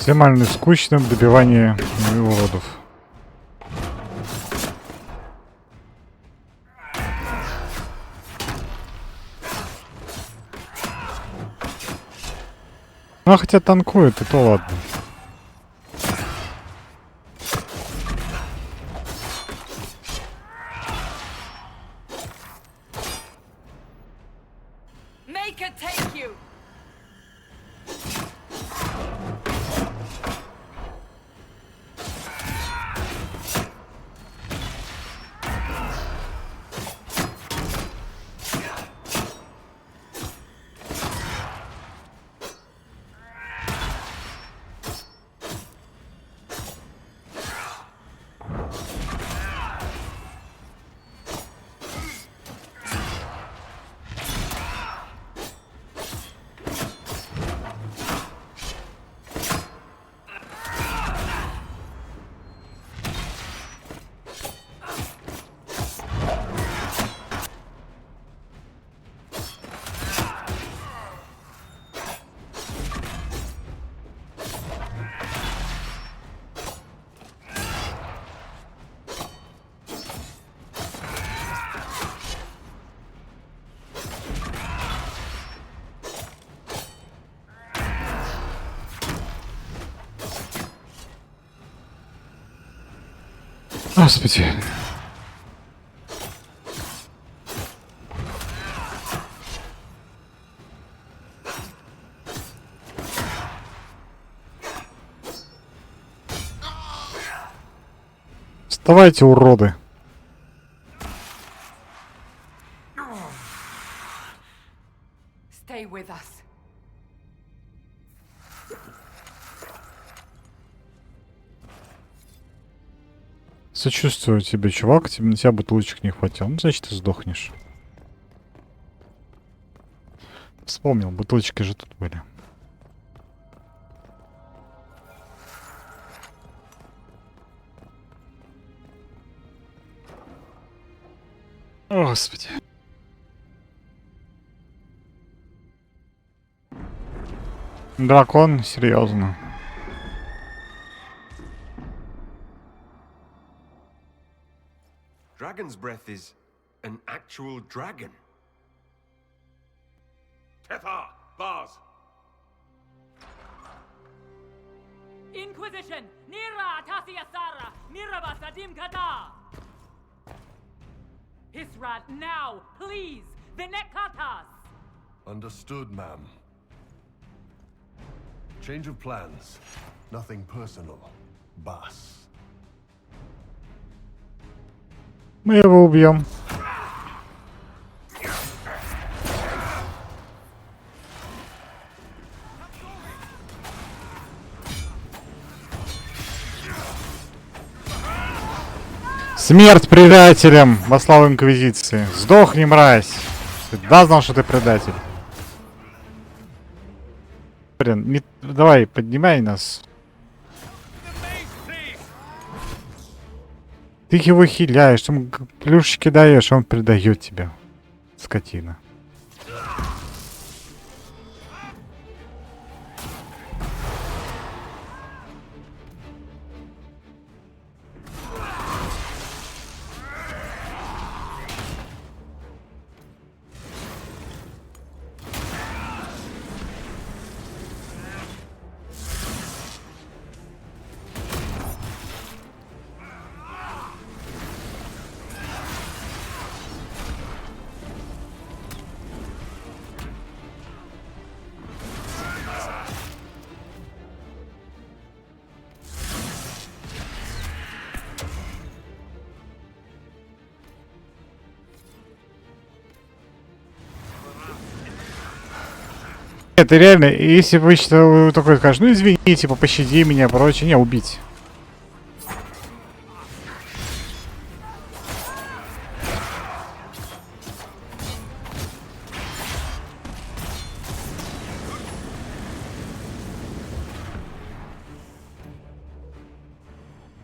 Максимально скучным добивание уродов. Ну, хотя танкует, и то ладно. Make it take you. Господи. Вставайте, уроды. Stay with us. Сочувствую тебе, чувак. Тебе на тебя бутылочек не хватило. Ну, значит, ты сдохнешь. Вспомнил, бутылочки же тут были. О, Господи. Дракон, серьезно. Dragon's breath is an actual dragon. Tethar, bars. Inquisition! Nira Tasiasara! Miraba Sadim Kata! Hisrat, now, please! Vinekatas! Understood, ma'am. Change of plans. Nothing personal. Boss. Мы его убьем. Смерть предателям во славу Инквизиции. Сдохни, мразь. Да, знал, что ты предатель. Блин, давай, поднимай нас. Ты его хиляешь, ты ему плюшечки даешь, он предает тебя. Скотина. Это реально, если вы что такой скажешь, ну извини, типа пощади меня, прочее, не, убить.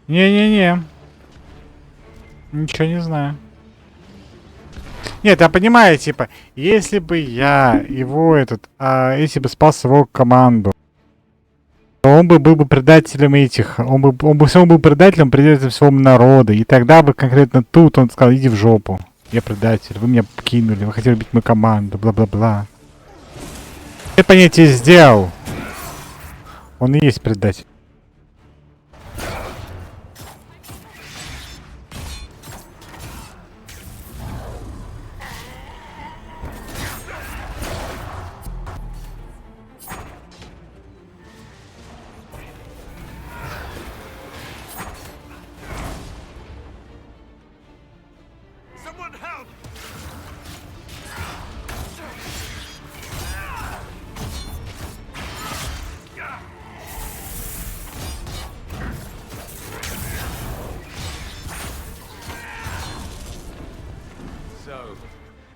Не-не-не. Ничего не знаю. Нет, я понимаю, типа, если бы я его если бы спас его команду, то он бы был бы предателем этих, он бы все был предателем своего народа, и тогда бы конкретно тут он сказал, иди в жопу, я предатель, вы меня кинули, вы хотели убить мою команду, бла-бла-бла. Это понятие сделал, он и есть предатель.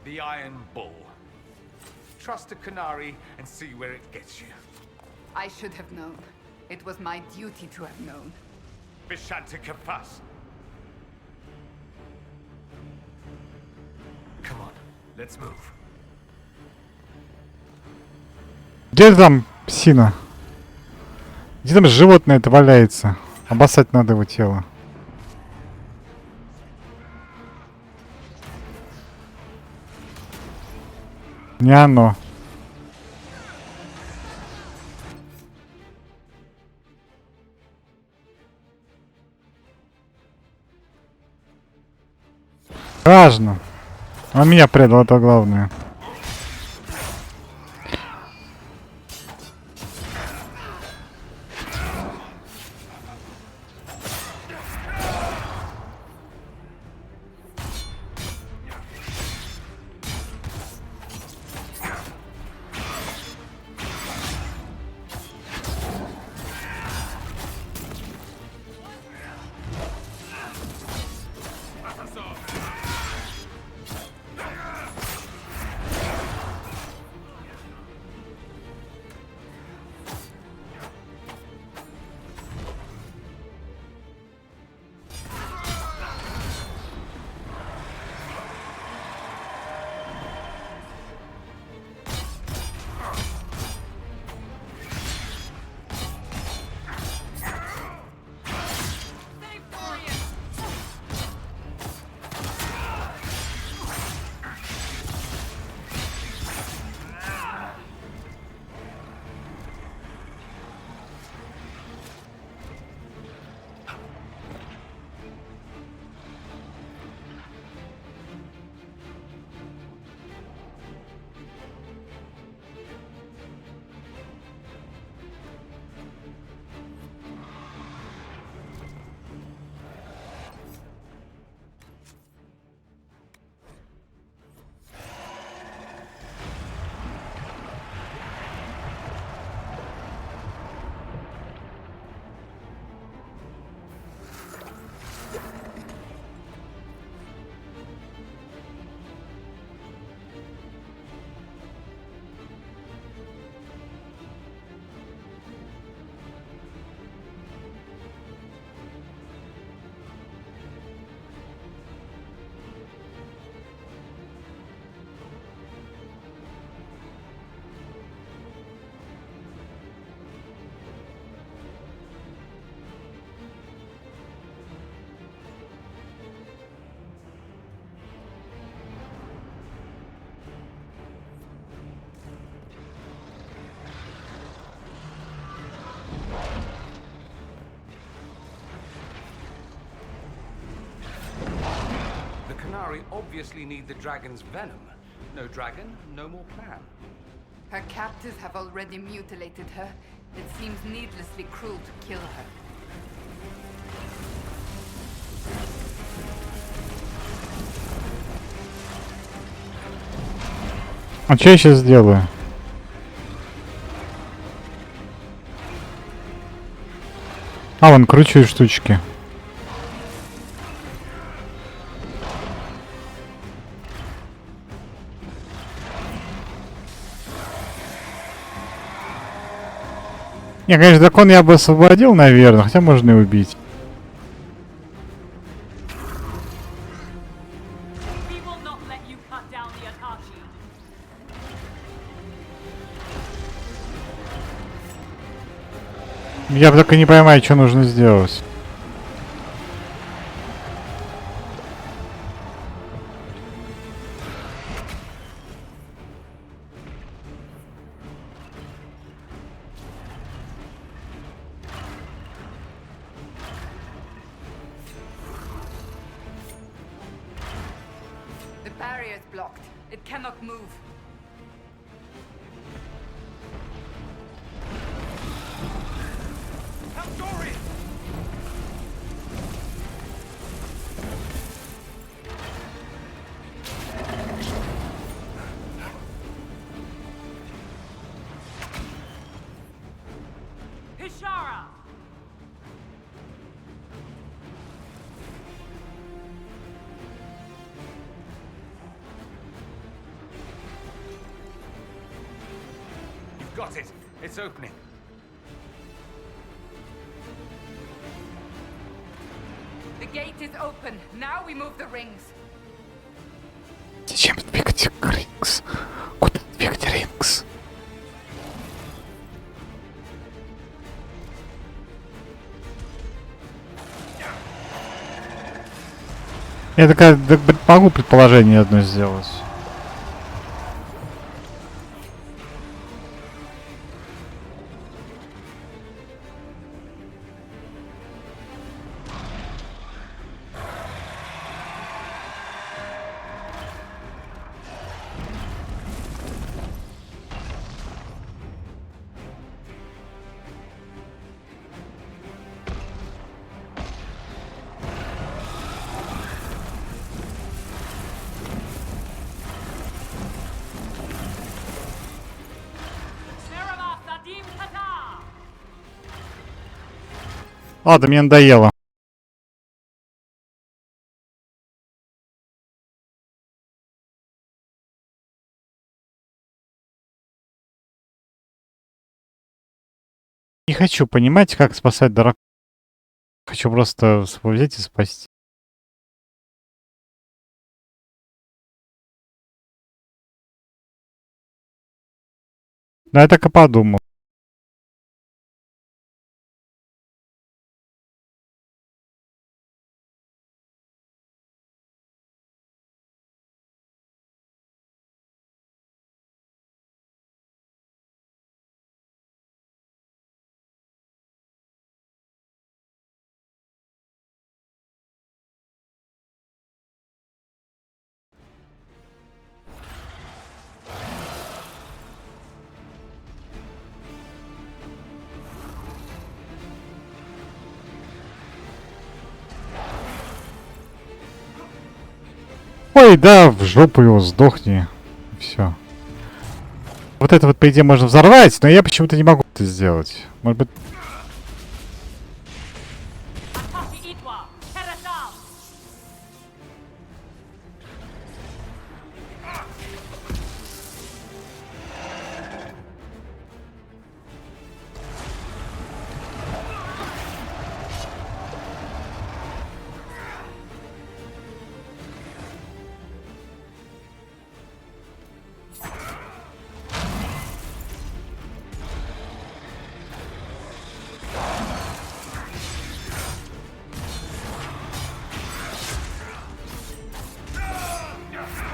The Iron Bull. Trust a canary and see where it gets you. I should have known. It was my duty to have known. Vishante Kapas. Come on, let's move. Где там псина? Где там животное это валяется? Обоссать надо его тело. Не оно. Важно. Он меня предал, это главное. Canary obviously need the dragon's venom. No dragon, no more plan. Her captors have already mutilated her. It seems needlessly cruel to kill her. А что я сейчас сделаю? А, вон, кручу штучки. Не, конечно, дракон я бы освободил, наверное, хотя можно и убить. Я только не понимаю, что нужно сделать. The barrier is blocked. It cannot move. Got it. It's opening. The gate is open. Now we move the rings. Зачем двигать Рингс? Куда двигать Рингс? Я такая, могу предположение одно сделать. Ладно, мне надоело. Не хочу понимать, как спасать дракона. Хочу просто взять и спасти. Да, я так и подумал. Ой, да, в жопу его, сдохни. Все. Вот это вот, по идее, можно взорвать, но я почему-то не могу это сделать. Может быть...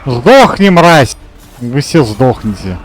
Сдохни, мразь! Вы все сдохните.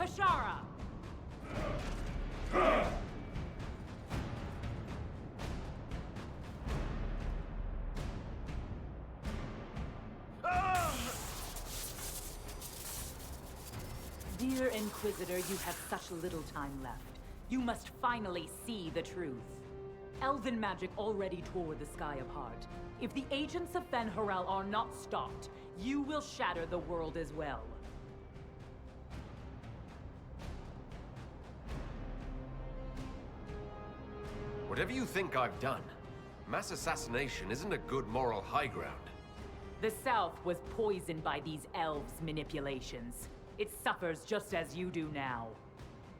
Ashara! Dear Inquisitor, you have such little time left. You must finally see the truth. Elven magic already tore the sky apart. If the agents of Fen Harel are not stopped, you will shatter the world as well. Whatever you think I've done, mass assassination isn't a good moral high ground. The South was poisoned by these elves' manipulations. It suffers just as you do now.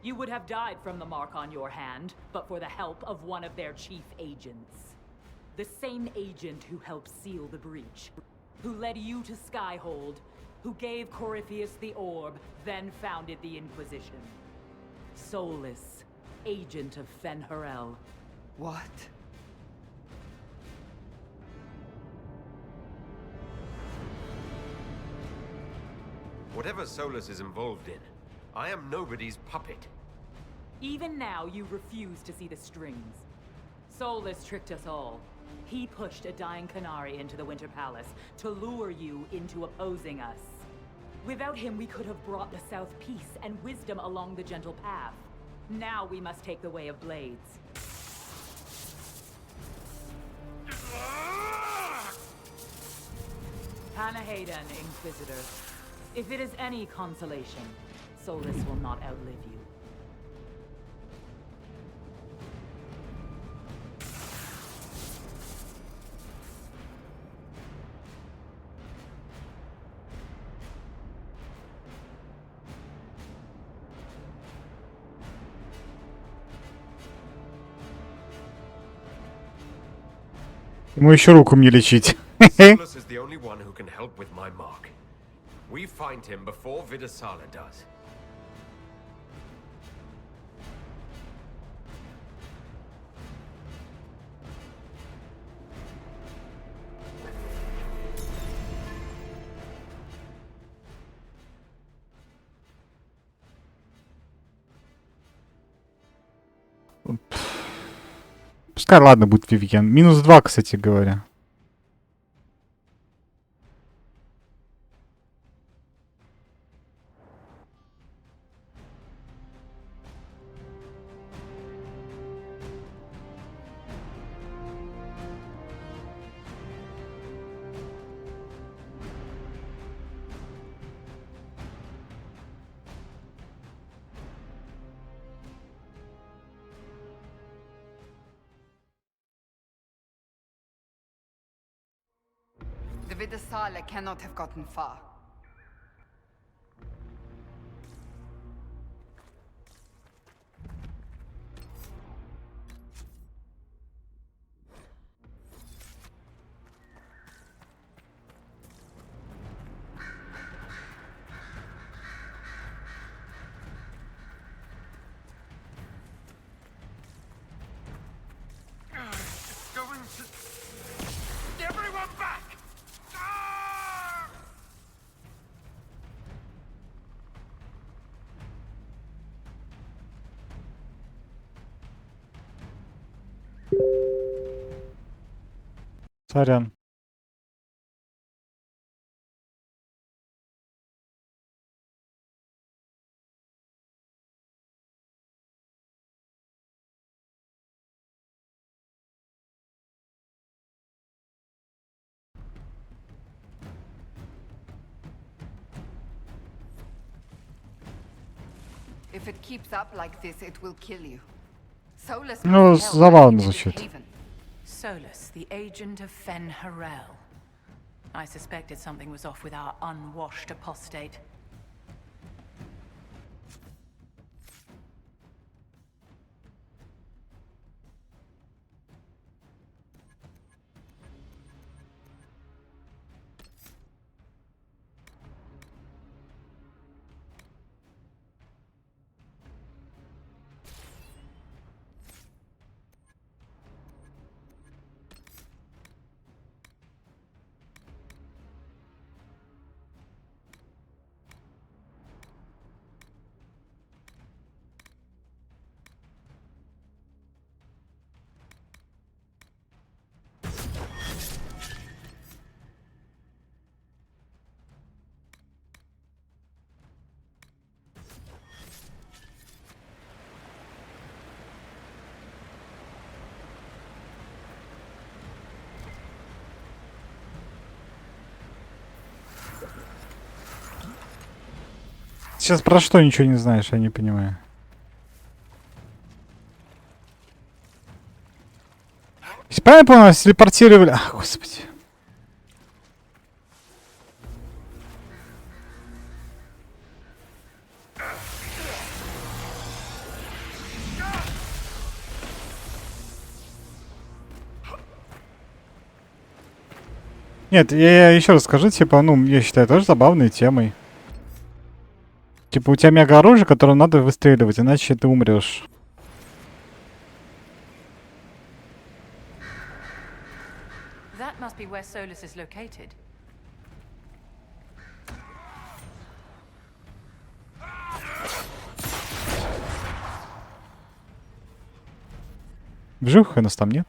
You would have died from the mark on your hand, but for the help of one of their chief agents. The same agent who helped seal the breach, who led you to Skyhold, who gave Corypheus the orb, then founded the Inquisition. Solus, agent of Fen Harel. What? Whatever Solus is involved in, I am nobody's puppet. Even now, you refuse to see the strings. Solus tricked us all. He pushed a dying Canary into the Winter Palace to lure you into opposing us. Without him, we could have brought the South peace and wisdom along the gentle path. Now we must take the way of blades. Panahaden, Inquisitor. If it is any consolation, Solus will not outlive you. Ему еще руку мне лечить. Solus is the only one who can help with my mark. We find him before Vidasala does. Пускай, ладно, будет Вивьен. -2, кстати говоря. The Vidasala cannot have gotten far. It's going to... Everyone back! Сорян. If it keeps up like this, it will kill you. Solus Ну, must help забавно us in звучит. Haven. Solus, the agent of Fen Harel. I suspected something was off with our unwashed apostate. сейчас про что ничего не знаешь, я не понимаю. Если правильно понял, нас телепортировали... Ах, господи. Нет, я еще раз скажу, типа, ну, я считаю, тоже забавной темой. Типа, у тебя мега-оружие, которое надо выстреливать, иначе ты умрешь. That must be where Solus is located. В живых нас там нет.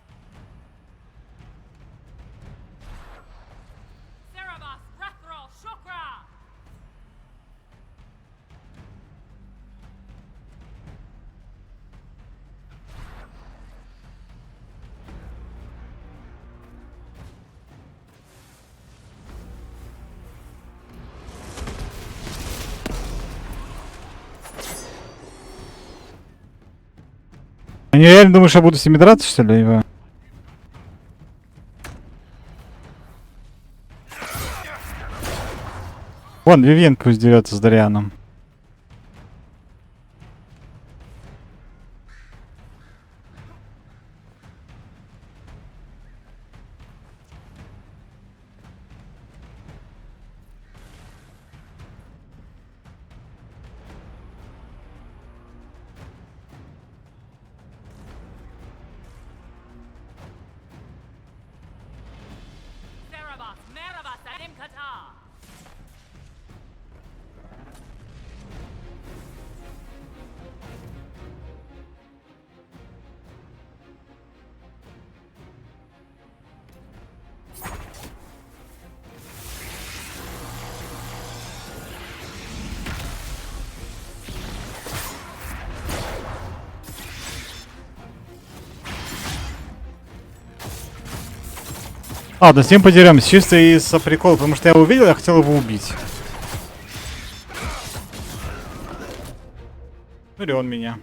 Они реально думают, что я буду с ними драться, что ли? Ива? Вон, Вивьен пусть дерется с Дарианом. Ладно, с ним подеремся, чисто из-за прикола, потому что я его увидел, я хотел его убить. Ну или он меня.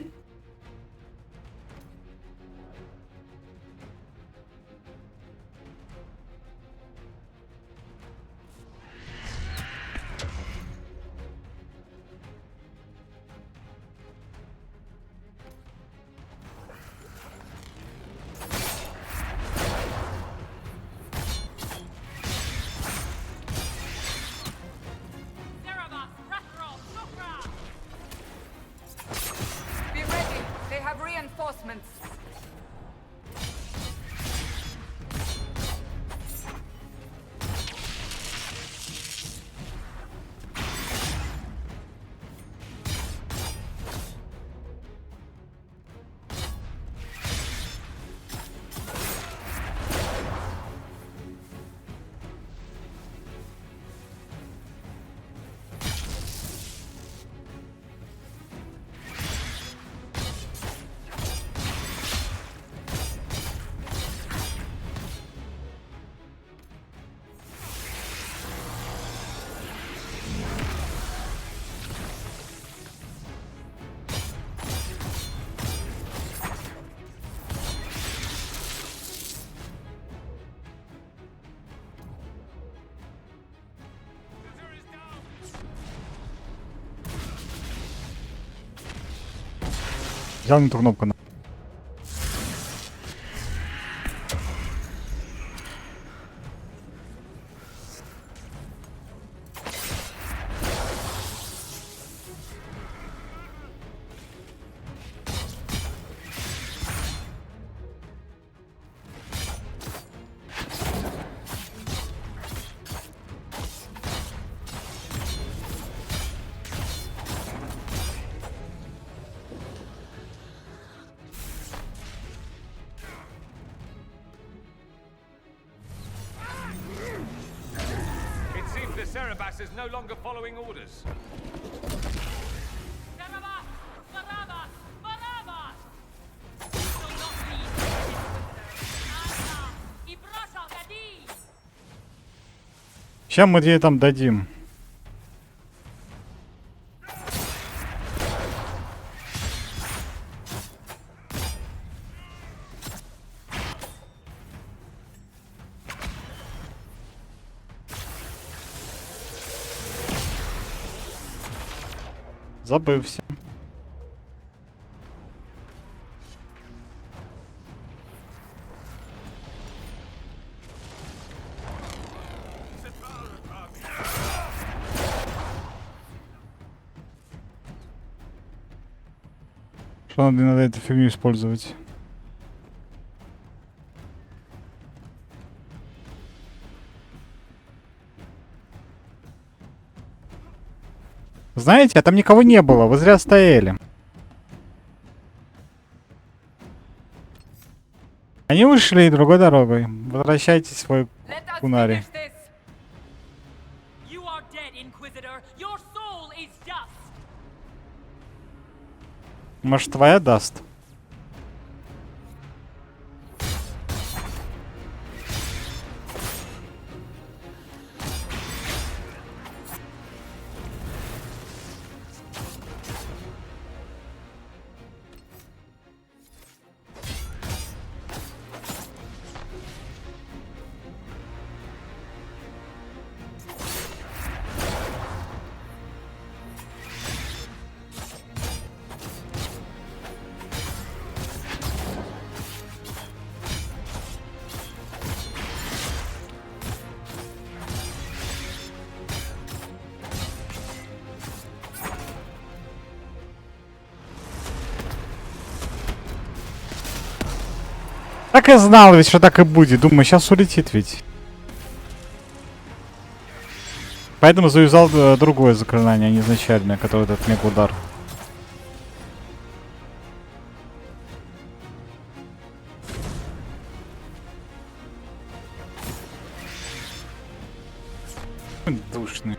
Be ready. They have reinforcements. Взял не ту кнопку. Cerebas is no longer following orders. Сейчас мы ей там дадим. Забывся. Что надо эту фигню использовать? Знаете, а там никого не было, вы зря стояли. Они ушли другой дорогой. Возвращайтесь в свой кунари. Может, твоя даст? Так и знал ведь, что так и будет. Думаю, сейчас улетит ведь. Поэтому завязал другое заклинание, а не изначальное, которое этот мега-удар. Душный.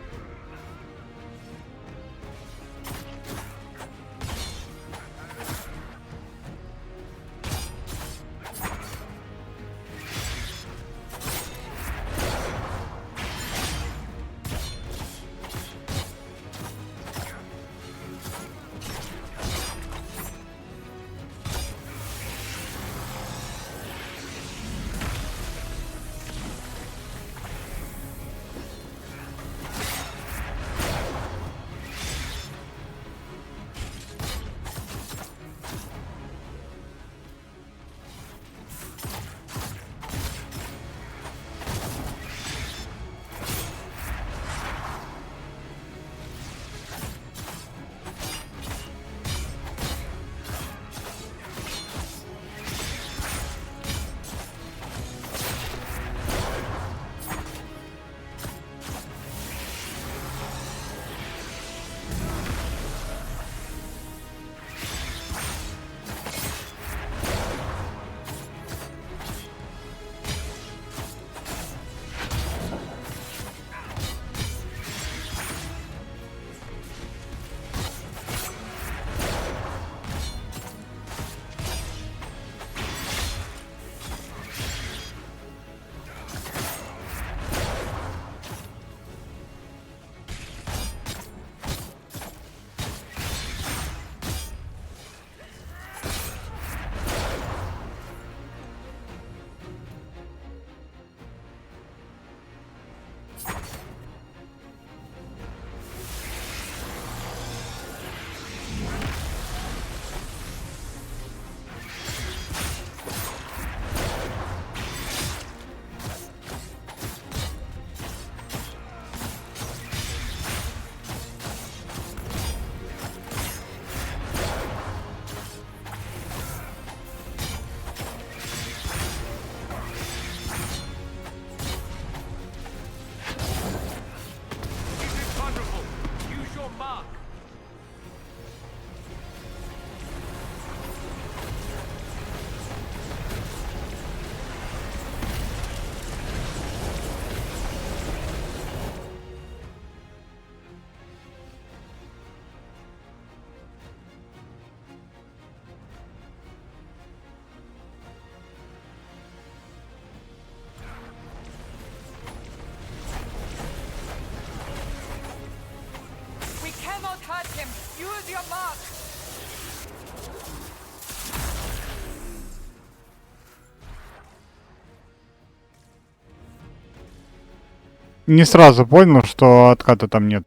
Не сразу понял, что отката там нет.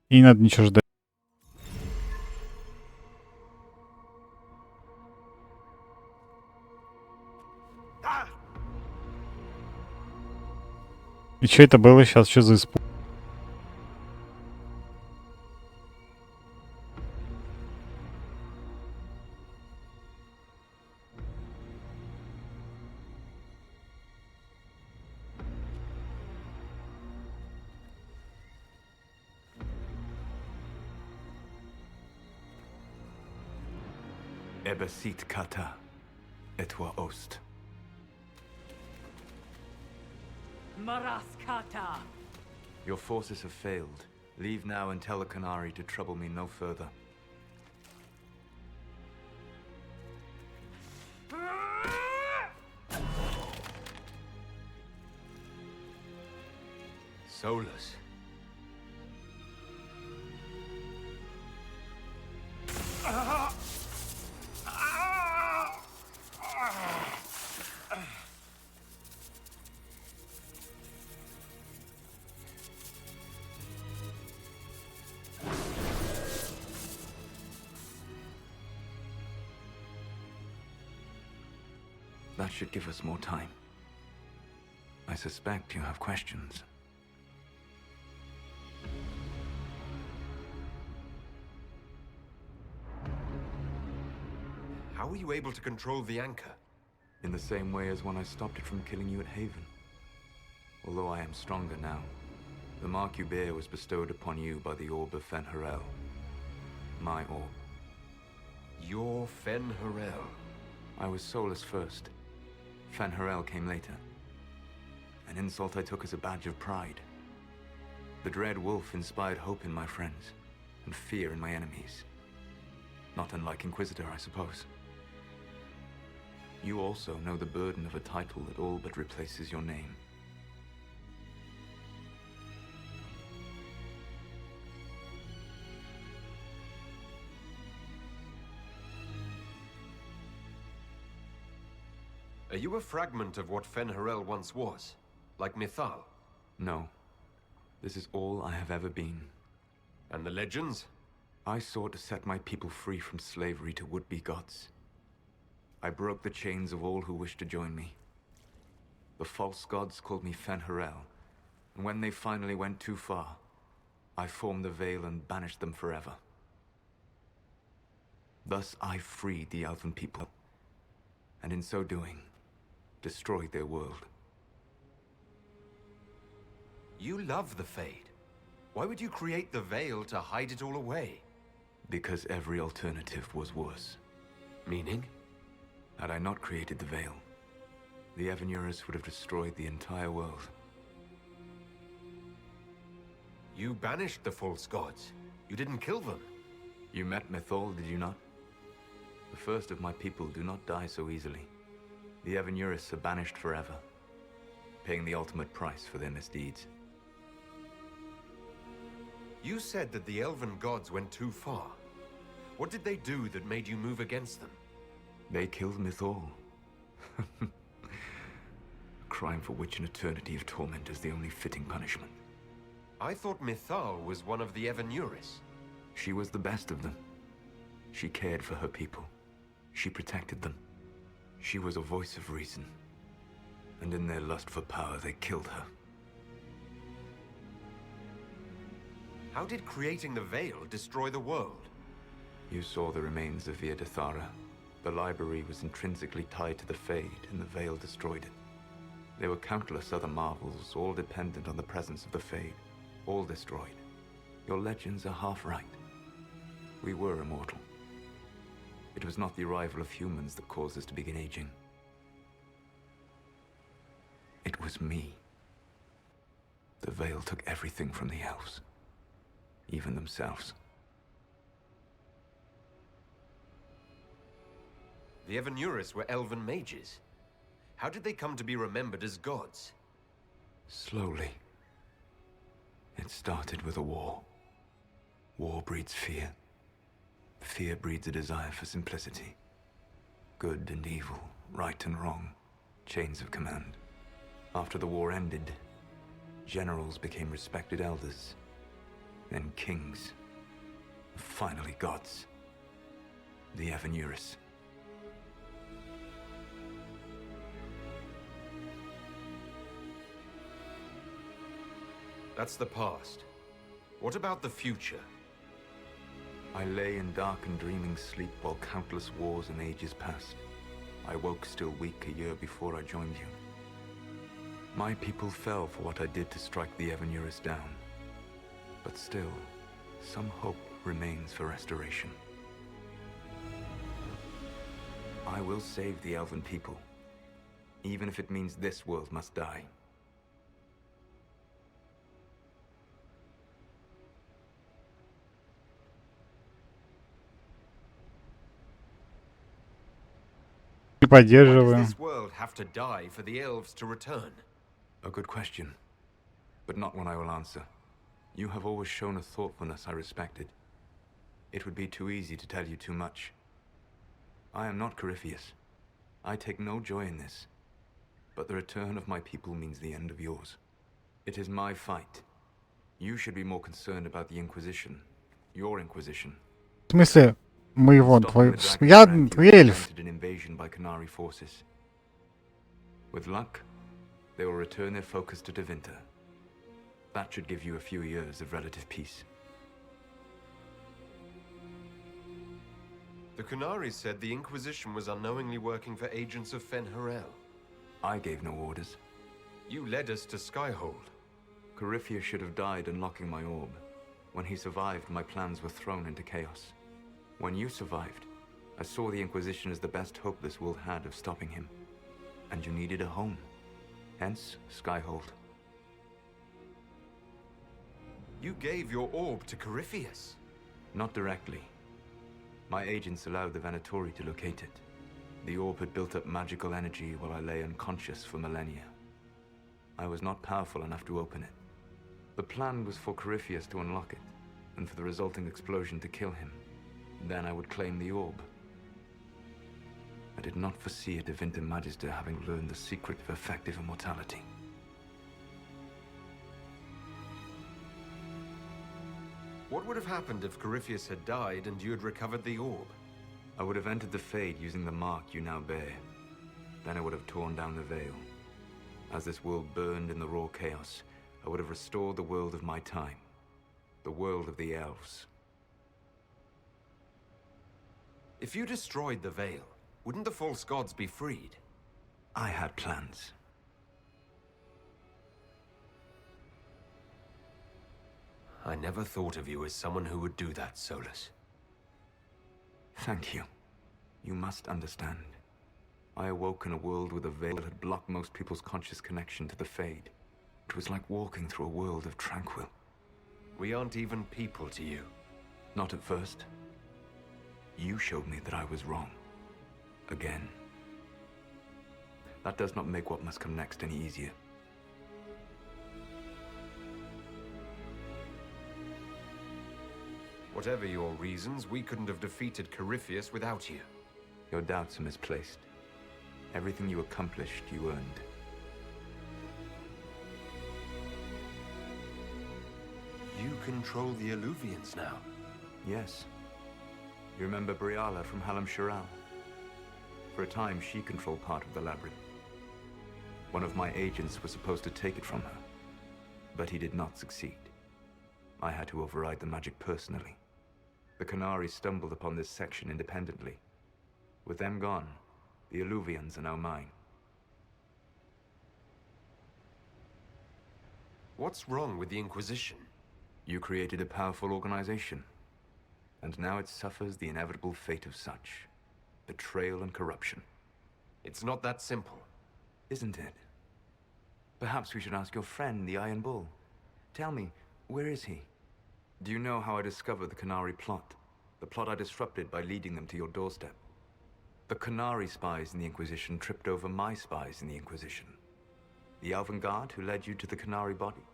И не надо ничего ждать. И что это было сейчас? Что за испуг? Ebesit kata, etwa ost. Maraskata! Your forces have failed. Leave now and tell the Canary to trouble me no further. Solus. That should give us more time. I suspect you have questions. How were you able to control the anchor? In the same way as when I stopped it from killing you at Haven. Although I am stronger now, the mark you bear was bestowed upon you by the Orb of Fen-Harel. My orb. Your Fen-Harel? I was Solus first. Fen-Harel came later. An insult I took as a badge of pride. The Dread Wolf inspired hope in my friends, and fear in my enemies. Not unlike Inquisitor, I suppose. You also know the burden of a title that all but replaces your name. Are you a fragment of what Fen-Harel once was? Like Mithal? No. This is all I have ever been. And the legends? I sought to set my people free from slavery to would-be gods. I broke the chains of all who wished to join me. The false gods called me Fen-Harel, and when they finally went too far, I formed the Veil and banished them forever. Thus I freed the Elven people, and in so doing, destroyed their world. You love the Fade. Why would you create the Veil to hide it all away? Because every alternative was worse. Meaning? Had I not created the Veil, the Evanurus would have destroyed the entire world. You banished the false gods. You didn't kill them. You met Mithal, did you not? The first of my people do not die so easily. The Evanurus are banished forever, paying the ultimate price for their misdeeds. You said that the Elven gods went too far. What did they do that made you move against them? They killed Mithal. A crime for which an eternity of torment is the only fitting punishment. I thought Mithal was one of the Evanurus. She was the best of them. She cared for her people. She protected them. She was a voice of reason. And in their lust for power, they killed her. How did creating the Veil destroy the world? You saw the remains of Via Dethara. The library was intrinsically tied to the Fade, and the Veil destroyed it. There were countless other marvels, all dependent on the presence of the Fade, all destroyed. Your legends are half right. We were immortal. It was not the arrival of humans that caused us to begin aging. It was me. The Veil took everything from the elves, even themselves. The Evanurus were elven mages. How did they come to be remembered as gods? Slowly. It started with a war. War breeds fear. Fear breeds a desire for simplicity. Good and evil, right and wrong, chains of command. After the war ended, generals became respected elders, then kings, finally gods. The Evanurus. That's the past. What about the future? I lay in dark and dreaming sleep while countless wars and ages passed. I woke still weak a year before I joined you. My people fell for what I did to strike the Evanurus down. But still, some hope remains for restoration. I will save the Elven people, even if it means this world must die. Why does Поддерживаю. this world have to die for the elves to return? A good question, but not one I will answer. You have always shown a thoughtfulness I respected. It would be too easy to tell you too much. I am not Corypheus. I take no joy in this. But the return of my people means the end of yours. It is my fight. You should be more concerned about the Inquisition. Your Inquisition. В смысле, моего, твой... Stopping the dragon's Я breath, you эльф. prevented an invasion by Canary forces. With luck, they will return their focus to Tevinter. That should give you a few years of relative peace. The Canaries said the Inquisition was unknowingly working for agents of Fen Harel. I gave no orders. You led us to Skyhold. Corypheus should have died unlocking my orb. When he survived, my plans were thrown into chaos. When you survived, I saw the Inquisition as the best hope this world had of stopping him. And you needed a home. Hence, Skyhold. You gave your orb to Corypheus. Not directly. My agents allowed the Venatori to locate it. The orb had built up magical energy while I lay unconscious for millennia. I was not powerful enough to open it. The plan was for Corypheus to unlock it, and for the resulting explosion to kill him. Then I would claim the orb. I did not foresee a Tevinter Magister having learned the secret of effective immortality. What would have happened if Corypheus had died and you had recovered the orb? I would have entered the Fade using the mark you now bear. Then I would have torn down the veil. As this world burned in the raw chaos, I would have restored the world of my time. The world of the elves. If you destroyed the veil, wouldn't the false gods be freed? I had plans. I never thought of you as someone who would do that, Solus. Thank you. You must understand. I awoke in a world where the veil had blocked most people's conscious connection to the Fade. It was like walking through a world of tranquil. We aren't even people to you. Not at first. You showed me that I was wrong. Again. That does not make what must come next any easier. Whatever your reasons, we couldn't have defeated Corypheus without you. Your doubts are misplaced. Everything you accomplished, you earned. You control the Illuvians now. Yes. You remember Briala from Halam Shiral? For a time, she controlled part of the labyrinth. One of my agents was supposed to take it from her, but he did not succeed. I had to override the magic personally. The Canaries stumbled upon this section independently. With them gone, the Illuvians are now mine. What's wrong with the Inquisition? You created a powerful organization, and now it suffers the inevitable fate of such. Betrayal and corruption. It's not that simple. Isn't it? Perhaps we should ask your friend, the Iron Bull. Tell me, where is he? Do you know how I discovered the Canary plot? The plot I disrupted by leading them to your doorstep. The Canary spies in the Inquisition tripped over my spies in the Inquisition. The Elven Guard who led you to the Canary body?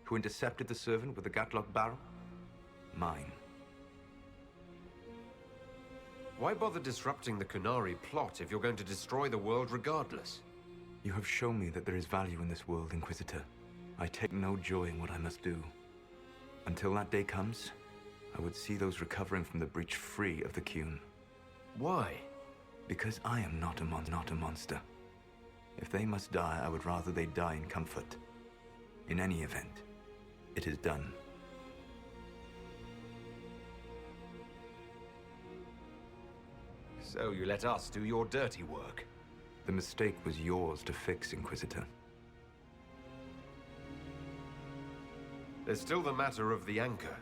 Who intercepted the servant with the Gatlock barrel? Mine. Why bother disrupting the Canary plot if you're going to destroy the world regardless? You have shown me that there is value in this world, Inquisitor. I take no joy in what I must do. Until that day comes, I would see those recovering from the breach free of the Qun. Why? Because I am not a monster. If they must die, I would rather they die in comfort. In any event, It is done. So you let us do your dirty work? The mistake was yours to fix, Inquisitor. There's still the matter of the anchor.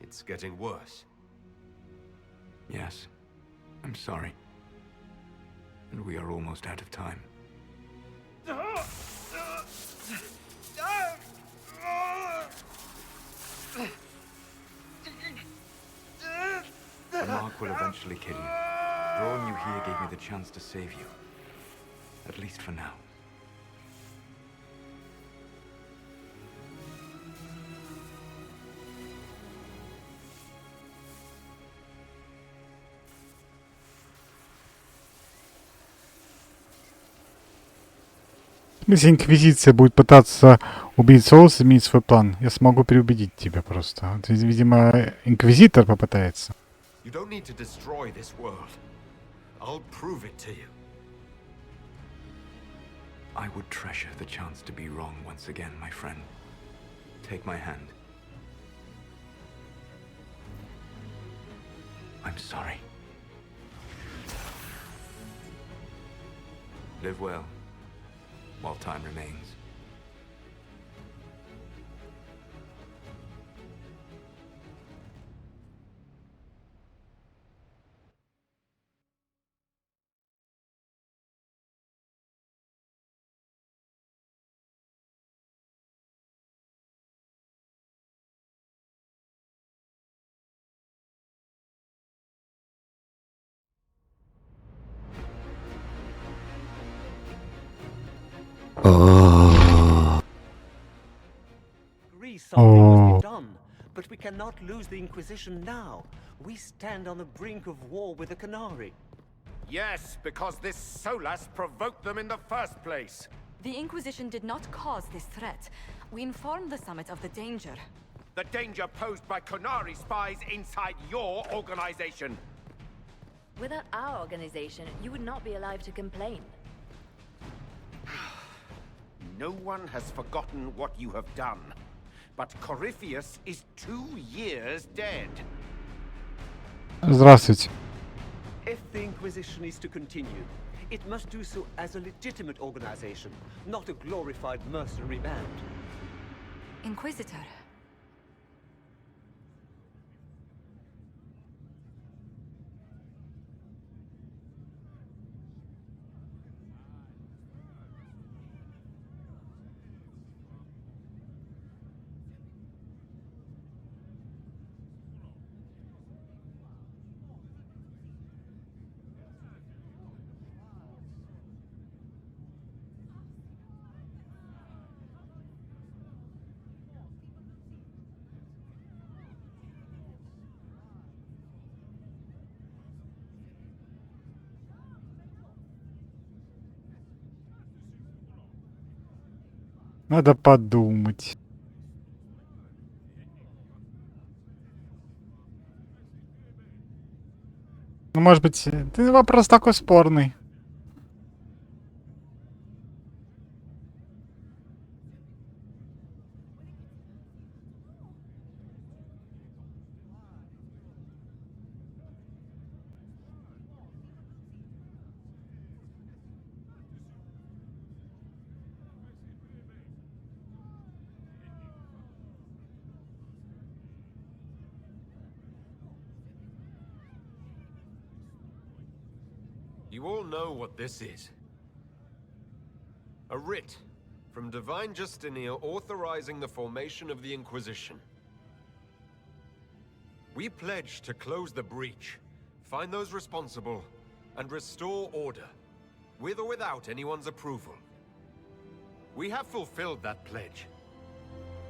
It's getting worse. Yes, I'm sorry. And we are almost out of time. The mark will eventually kill you. Drawing you here gave me the chance to save you. At least for now. Если Инквизиция будет пытаться убить Соус, изменить свой план, я смогу переубедить тебя просто. Вот, видимо, Инквизитор попытается. You don't need to destroy this world. I'll prove it to you. I would treasure the chance to be wrong once again, my friend. Take my hand. I'm sorry. Live well, while time remains. Something must be done, but we cannot lose the Inquisition now. We stand on the brink of war with the Canary. Yes, because this Solas provoked them in the first place. The Inquisition did not cause this threat. We informed the Summit of the danger. The danger posed by Canary spies inside your organization. Without our organization, you would not be alive to complain. No one has forgotten what you have done. But Corypheus is 2 years dead. Здравствуйте. If the Inquisition is to continue, it must do so as a legitimate organization, not a glorified mercenary band. Inquisitor. Надо подумать. Ну, может быть, это вопрос такой спорный. You all know what this is. A writ from Divine Justinia authorizing the formation of the Inquisition. We pledge to close the breach, find those responsible, and restore order, with or without anyone's approval. We have fulfilled that pledge.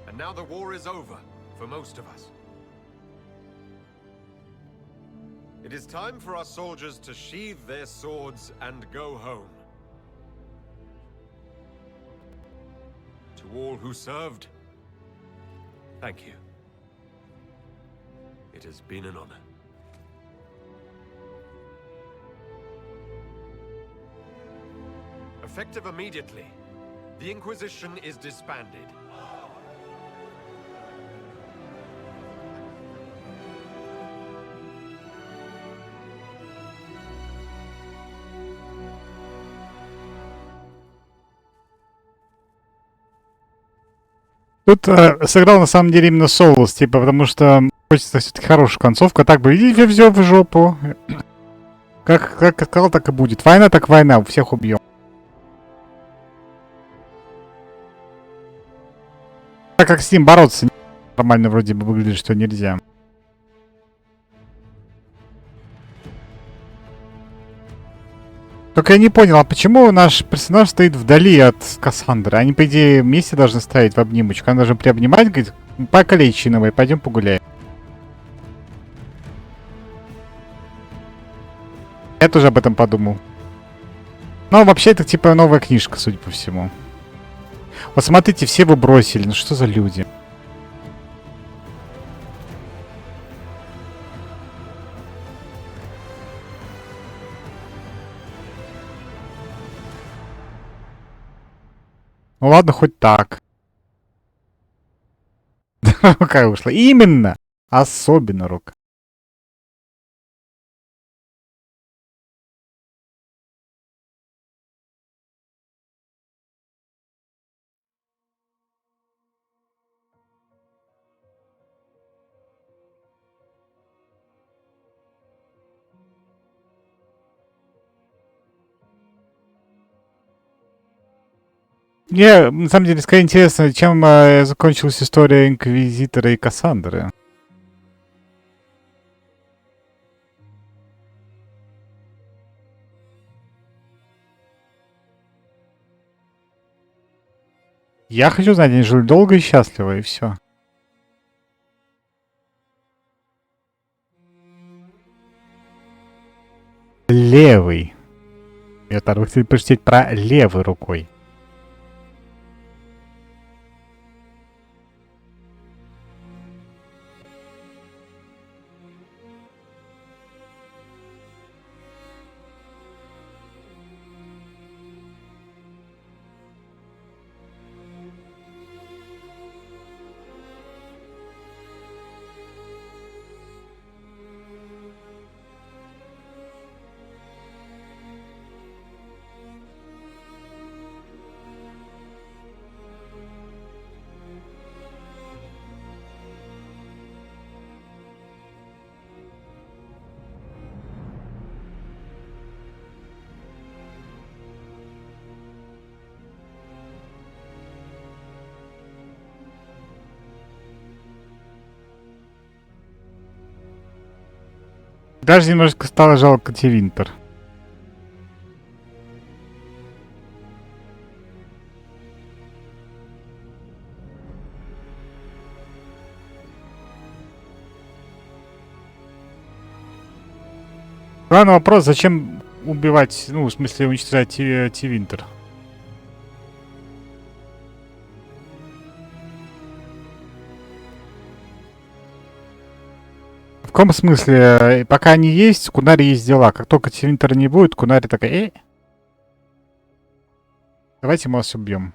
And now the war is over, for most of us. It is time for our soldiers to sheathe their swords and go home. To all who served, thank you. It has been an honor. Effective immediately, the Inquisition is disbanded. Тут сыграл на самом деле именно Соулс, типа, потому что хочется все-таки хорошая концовка. Так бы, идите все в жопу. Как сказал, так и будет. Война так война, всех убьем. Так как с ним бороться нормально вроде бы выглядит, что нельзя. Только я не понял, а почему наш персонаж стоит вдали от Кассандры? Они, по идее, вместе должны стоять в обнимочку. Она должна приобнимать, говорит, покалечи новой, пойдем погуляем. Я тоже об этом подумал. Но вообще это типа новая книжка, судя по всему. Вот смотрите, все вы бросили. Ну что за люди? Ну ладно, хоть так. Рука ушла. Именно! Особенно рука. Мне, на самом деле, скорее интересно, чем закончилась история Инквизитора и Кассандры. Я хочу знать, они жили долго и счастливо, и все. Левый. Я так хотел прочитать про левой рукой. Даже немножко стало жалко Тивинтер. Главный вопрос, зачем убивать, ну, в смысле, уничтожать Тивинтер? В каком смысле? Пока они есть, Кунари есть дела. Как только Тивинтера не будет, Кунари такая, давайте мы вас убьем.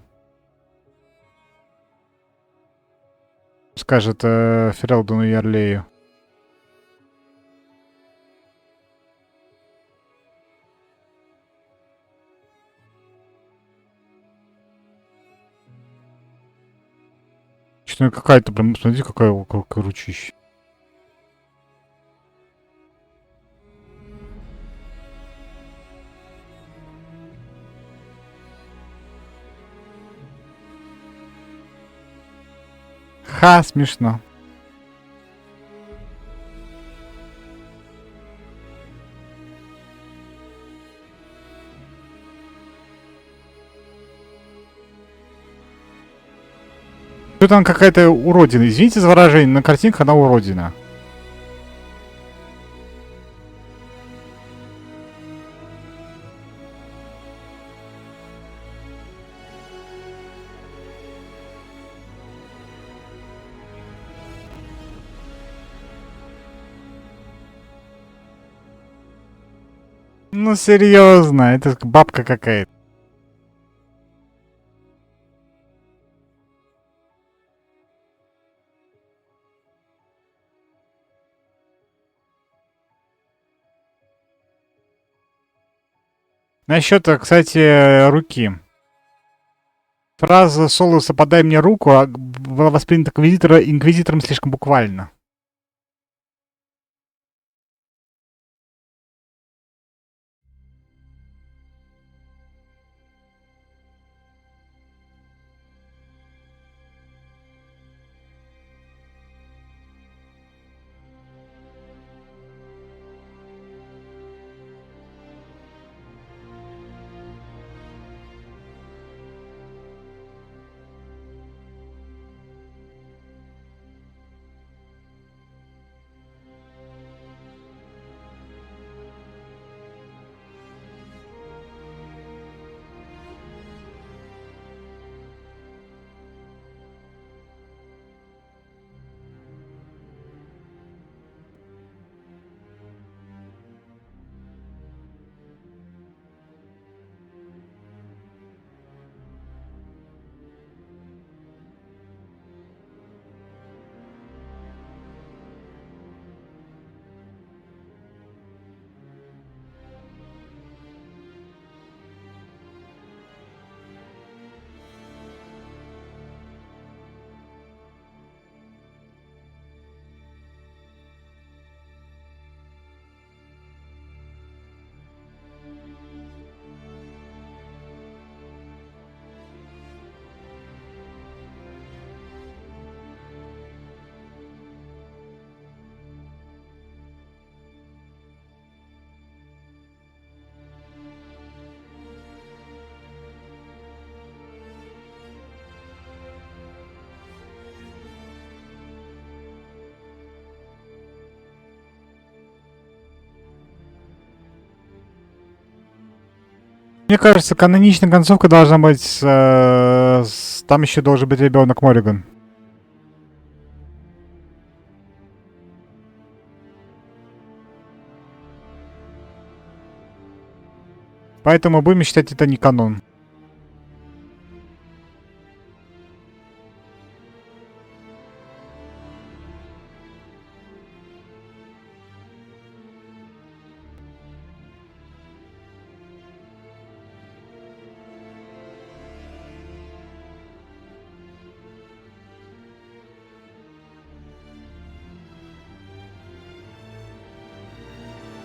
Скажет Ферелдону и Орлею. Что какая-то прям, смотрите, какая ручища. Ха, смешно. Что там какая-то уродина? Извините за выражение, на картинках она уродина. Ну серьезно, это бабка какая-то. Насчет, кстати, руки. Фраза Солуса «подай мне руку» была воспринята инквизитором слишком буквально. Мне кажется, каноничная концовка должна быть... там еще должен быть ребенок Морриган. Поэтому будем считать это не канон.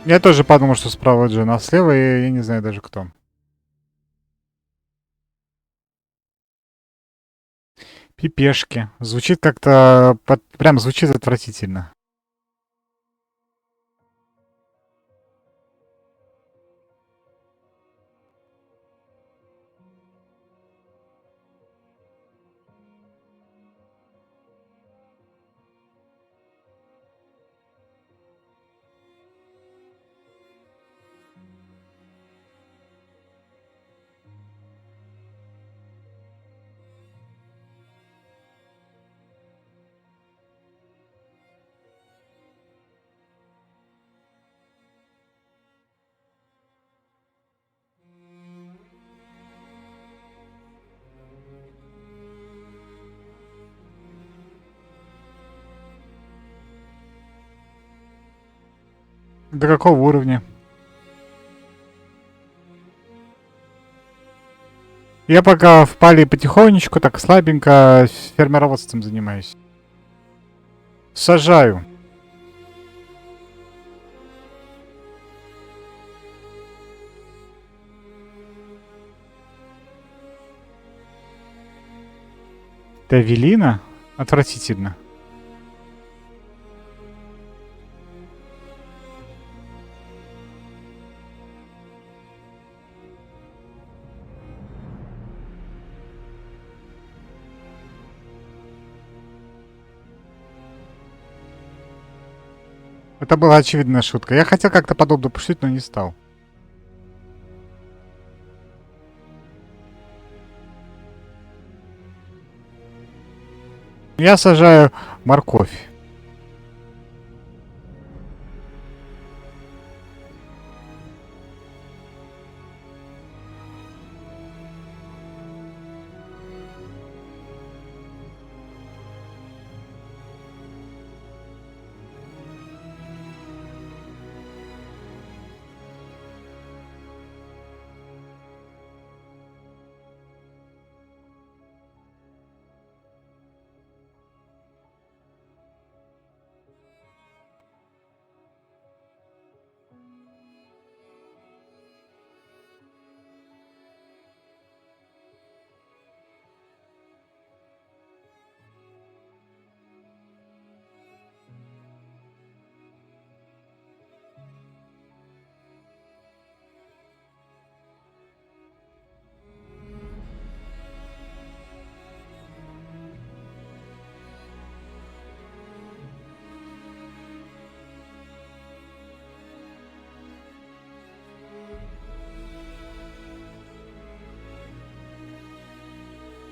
Я тоже подумал, что справа Джин, а слева я не знаю даже кто. Пипешки. Звучит как-то... Прям звучит отвратительно. До какого уровня? Я пока в пали потихонечку, так слабенько фермероводством занимаюсь. Сажаю. Тавелина? Отвратительно. Это была очевидная шутка. Я хотел как-то подобно пошутить, но не стал. Я сажаю морковь.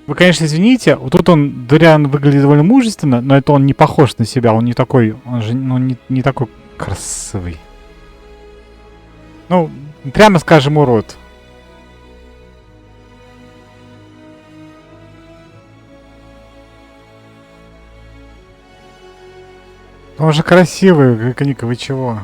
Вы, конечно, извините, вот тут он, Дориан, выглядит довольно мужественно, но это он не похож на себя, он не такой, он же, ну, не такой красивый. Ну, прямо скажем, урод. Он же красивый, Ника, вы чего?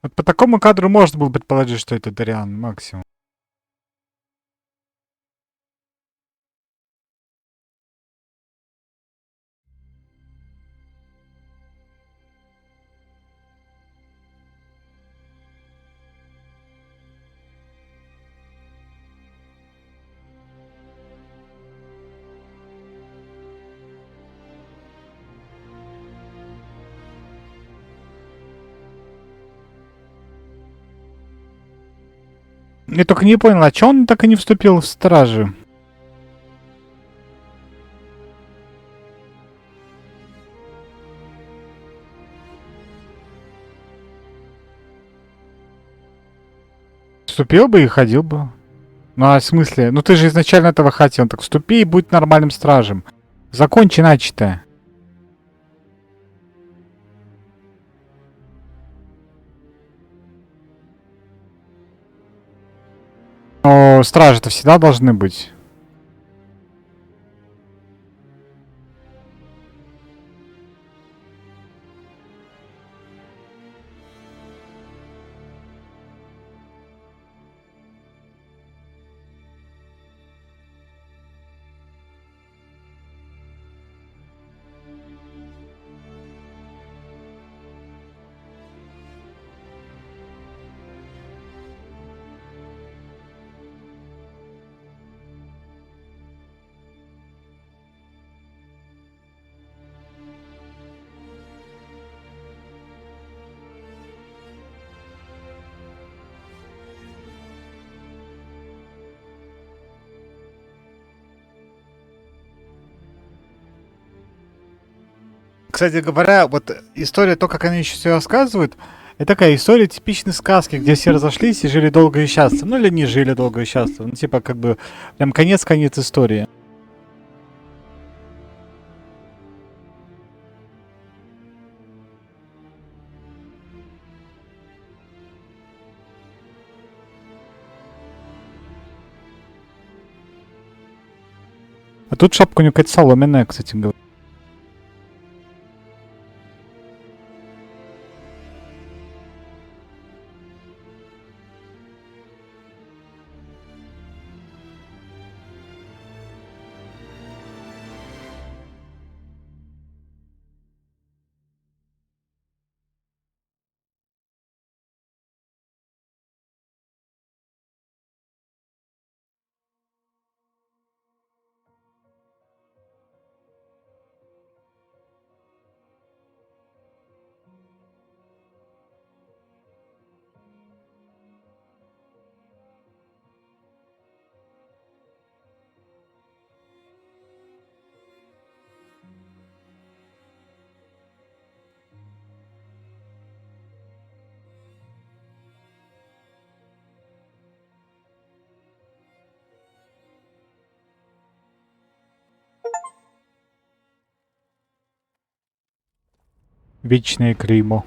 Вот по такому кадру можно было предположить, что это Дориан, максимум. Я только не понял, а чё он так и не вступил в стражи? Вступил бы и ходил бы. Ну а в смысле? Ну ты же изначально этого хотел. Так вступи и будь нормальным стражем. Закончи начатое. Но стражи-то всегда должны быть. Кстати говоря, вот история, то, как они еще все рассказывают, это такая история типичной сказки, где все разошлись и жили долго и счастливо. Ну или не жили долго и счастливо. Ну типа как бы прям конец-конец истории. А тут шапка у него какая-то соломенная, кстати говоря. Вечное клеймо.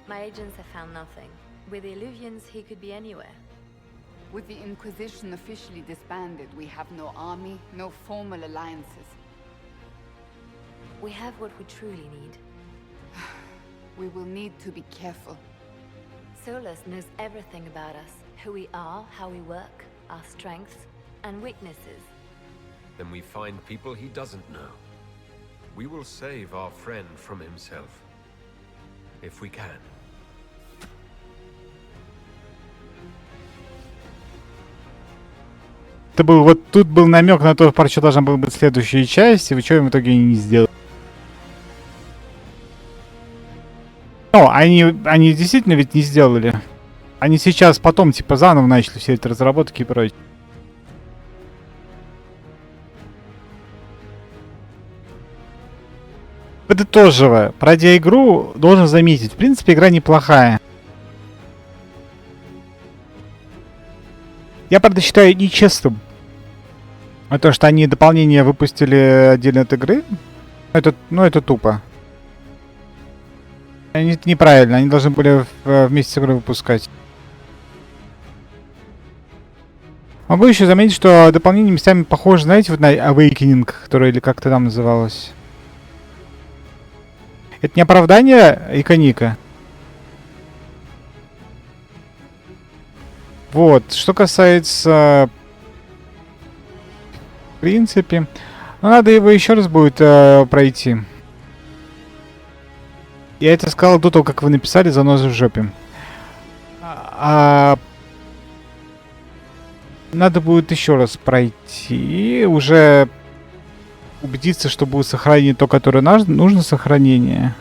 My agents have found nothing. With the Illuvians, he could be anywhere. With the Inquisition officially disbanded, we have no army, no formal alliances. We have what we truly need. We will need to be careful. Solus knows everything about us. Who we are, how we work, our strengths and weaknesses. Then we find people he doesn't know. We will save our friend from himself. If we can. Это был вот тут был намек на то, про что должна была быть следующая часть, и вы что в итоге не сделали. Ну, они действительно ведь не сделали. Они сейчас потом, типа, заново начали все эти разработки и прочее. Подытоживая, пройдя игру, должен заметить, в принципе, игра неплохая. Я, правда, считаю нечестным. То, что они дополнение выпустили отдельно от игры, это тупо. Это неправильно, они должны были вместе с игрой выпускать. Могу еще заметить, что дополнение местами похоже, знаете, вот на Awakening, которое или как-то там называлось. Это не оправдание Иконика. Вот, что касается... В принципе... Ну, надо его еще раз будет пройти. Я это сказал до того, как вы написали «Заноза в жопе». Надо будет еще раз пройти, уже убедиться, что будет сохранение то, которое нужно сохранение.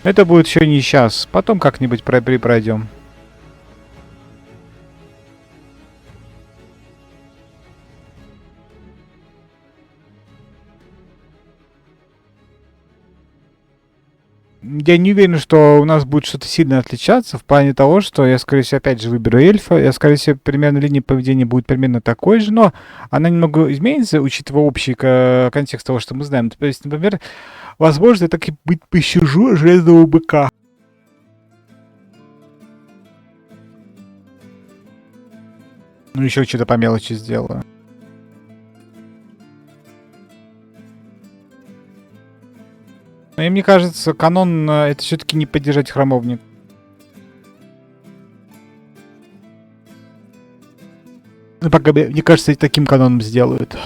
Это будет еще не сейчас, потом как-нибудь пройдем. Я не уверен, что у нас будет что-то сильно отличаться в плане того, что я, скорее всего, опять же выберу эльфа. Я, скорее всего, примерно линия поведения будет примерно такой же, но она немного изменится, учитывая общий контекст того, что мы знаем. То есть, например, возможно, я так и пощажу железного быка. Ну, еще что-то по мелочи сделаю. И мне кажется, канон это все-таки не поддержать храмовник. Ну, пока, мне кажется, таким каноном сделают.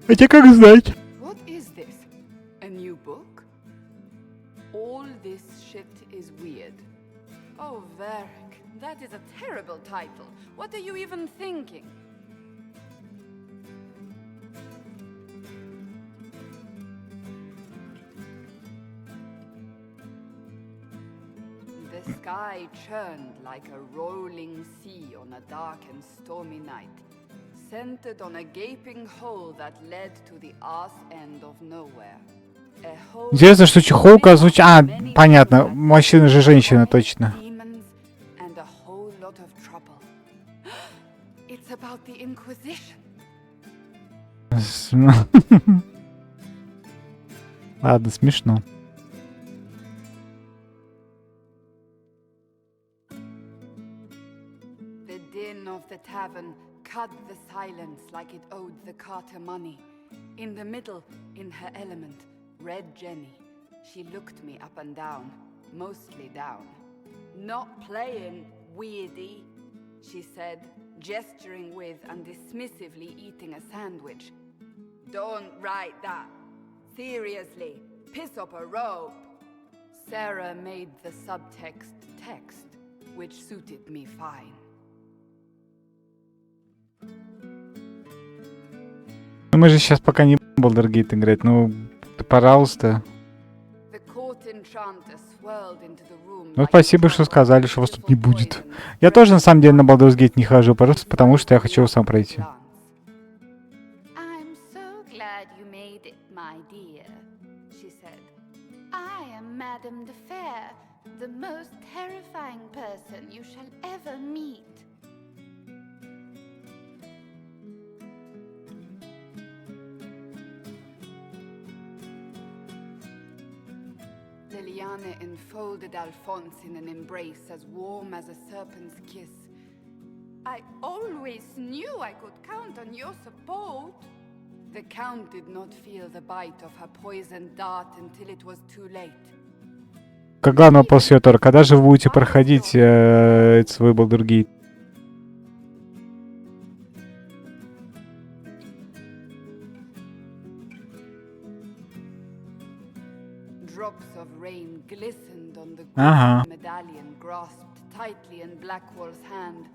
Хотя как знать. What is this? A new book? All this shit is weird. Oh, Varric, that is a terrible title. What are you even thinking? The sky churned like a rolling sea on a dark and stormy night, centered on a gaping hole that led to the arse end of nowhere. A hole Интересно, что чехолка озвучит... А, понятно. Мужчина же женщина, точно. and a whole lot of trouble. It's about the Inquisition. Ладно, смешно. The din of the tavern cut the silence like it owed the carter money. In the middle, in her element, Red Jenny. She looked me up and down, mostly down. Not playing, weirdy, she said, gesturing with and dismissively eating a sandwich. Don't write that. Seriously, piss up a rope. Sarah made the subtext text, which suited me fine. Ну, мы же сейчас пока не будем Baldur's Gate играть, ну, пожалуйста. Ну, спасибо, что сказали, что вас тут не будет. Я тоже, на самом деле, на Baldur's Gate не хожу, просто потому что я хочу его сам пройти. I'm so glad you made it, my dear, she said. I am Madame de Fair, the most terrifying person you shall ever meet. Liliana enfolded Alphonse in an embrace as warm as a serpent's kiss. I always knew I could count on your support. The Count did not feel the bite of her poisoned dart until it was too late. Как главный вопрос Йотар, когда же вы будете проходить свой Baldur's Gate? Drops of rain glistened on the Ага. medallion grasped tightly in Blackwall's hand.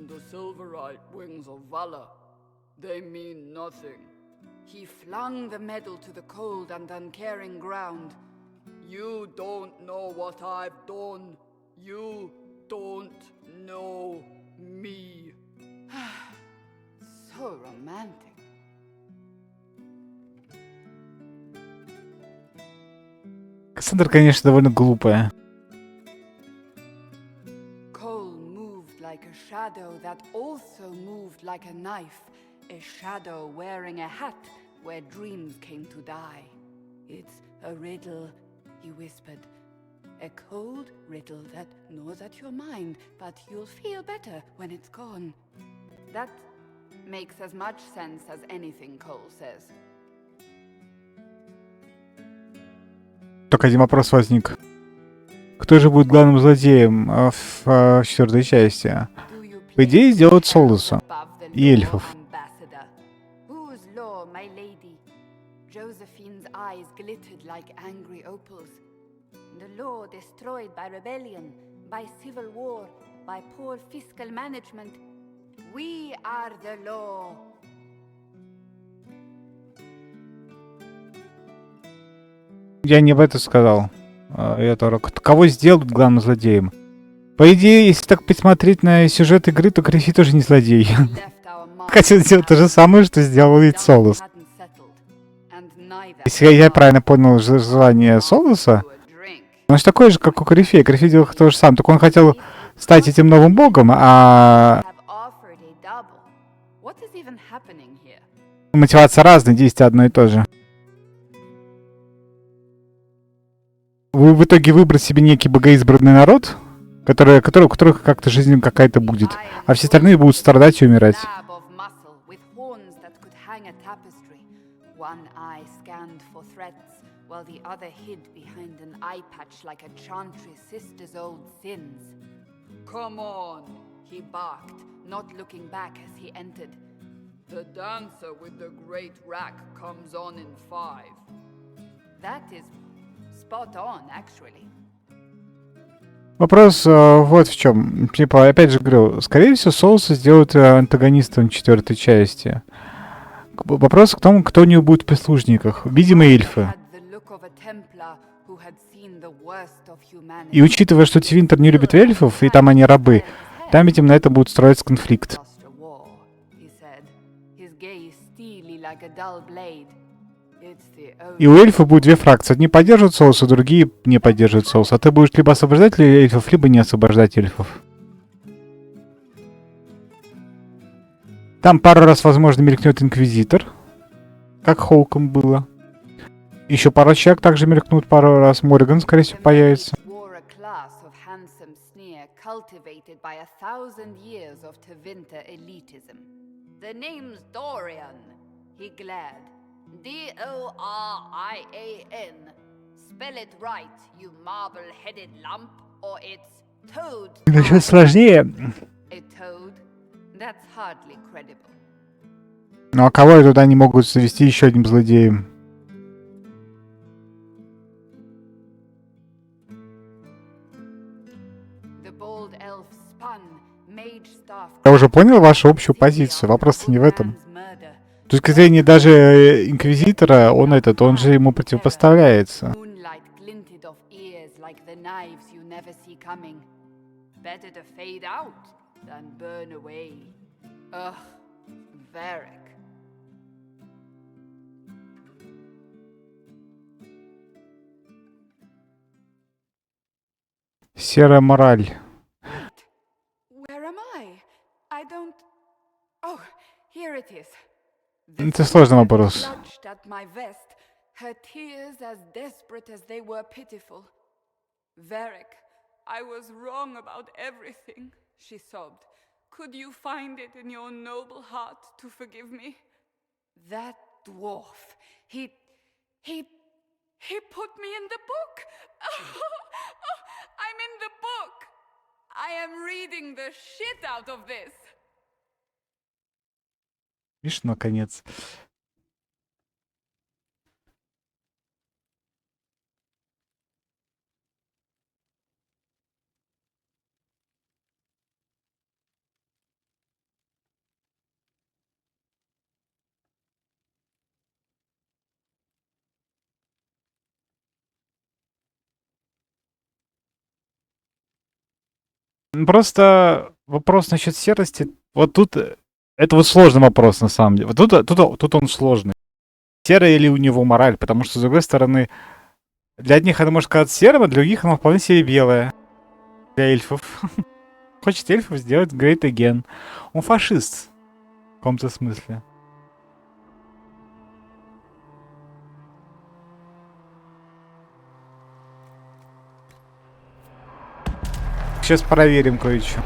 The silverite wings of valor, they mean nothing. He flung the medal to the cold and uncaring ground. You don't know what I've done. You don't know me. So romantic. Кассандра, конечно, довольно глупая. Cole moved like a shadow that also moved like a knife. A shadow wearing a hat where dreams came to die. It's a riddle, he whispered. A cold riddle that gnaws at your mind, but you'll feel better when it's gone. That makes as much sense as anything Cole says. Только один вопрос возник. Кто же будет главным злодеем в четвертой части? По идее, сделают Солоса и эльфов. Whose law, my lady? Josephine's eyes glittered like angry opals. The law destroyed by rebellion, by civil war, by poor fiscal management. We are the law. Я не об этом сказал. Кого сделают главным злодеем? По идее, если так посмотреть на сюжет игры, то Гриффи тоже не злодей. Хотел сделать то же самое, что сделал ведь Солос. Если я правильно понял желание Солоса, он же такой же, как у Гриффи. Гриффи делал то же самое, только он хотел стать этим новым богом, а мотивация разная, действие одно и то же. Вы в итоге выбрать себе некий богоизбранный народ, у которых как-то жизнь какая-то будет, а все остальные будут страдать и умирать. Come on, he barked, not looking back as he entered. The dancer with the great rack comes on in 5. That is spot on, actually. Вопрос вот в чем. Типа, опять же говорю, скорее всего, Солоса сделают антагонистом четвертой части. Вопрос к тому, кто у него будет в прислужниках. Видимо, эльфы. И учитывая, что Тивинтер не любит эльфов, и там они рабы, там, видимо, на этом будет строиться конфликт. И у эльфов будет две фракции. Одни поддерживают Солоса, другие не поддерживают Солоса. А ты будешь либо освобождать эльфов, либо не освобождать эльфов. Там пару раз, возможно, мелькнет Инквизитор, как Хоуком было. Еще пару человек также мелькнут пару раз. Морриган, скорее всего, появится. D-O-R-I-A-N. Spell it right, you marble-headed lump, or it's toad. Насчет сложнее. A toad? That's hardly credible. Ну а кого туда не могут завести еще одним злодеем? Я уже понял вашу общую позицию. Вопрос-то не в этом. С точки зрения даже Инквизитора, он же ему противопоставляется. Серая мораль. Это сложный вопрос. Her tears as desperate as they were pitiful. Varric, I was wrong about everything, she sobbed. Could you find it in your noble heart to forgive me? That dwarf, he He put me in the book! I'm in the book! I am reading the shit out of this! Видишь, наконец. Просто вопрос насчет серости. Вот тут это вот сложный вопрос на самом деле. Вот тут он сложный. Серая ли у него мораль? Потому что, с другой стороны, для одних это может казаться серым, а для других оно вполне себе белое. Для эльфов. Хочет эльфов сделать Great Again. Он фашист. В каком-то смысле. Сейчас проверим кое-что.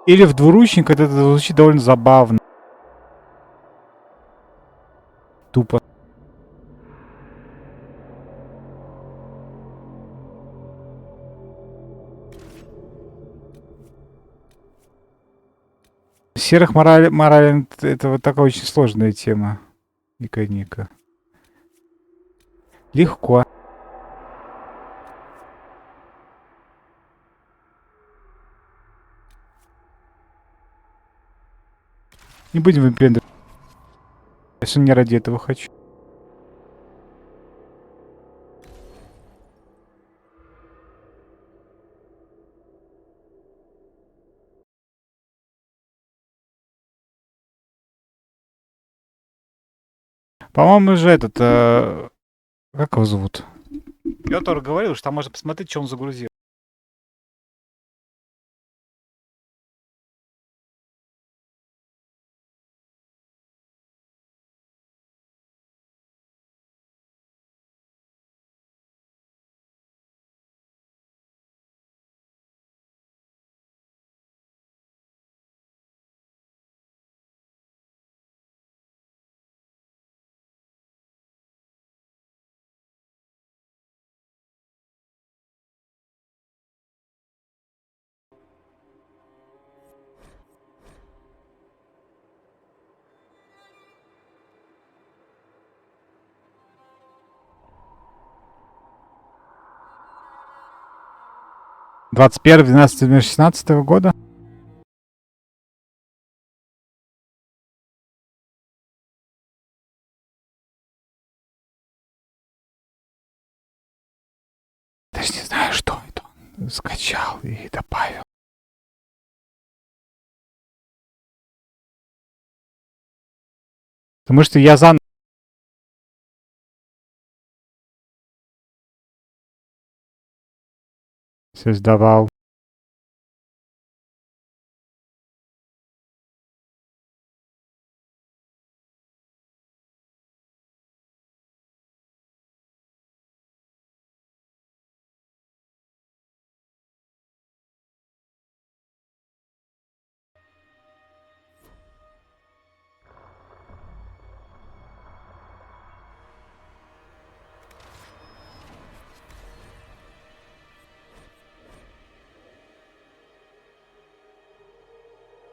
Или в двуручник, это звучит довольно забавно. Тупо. Серых морален это вот такая очень сложная тема. Ника. Легко. Не будем выпендривать. Я все не ради этого хочу. По-моему, же этот... как его зовут? Петр говорил, что там можно посмотреть, что он загрузил. — 21.12.2016 года. Даже не знаю, что это он скачал и добавил. Потому что я заново создавал.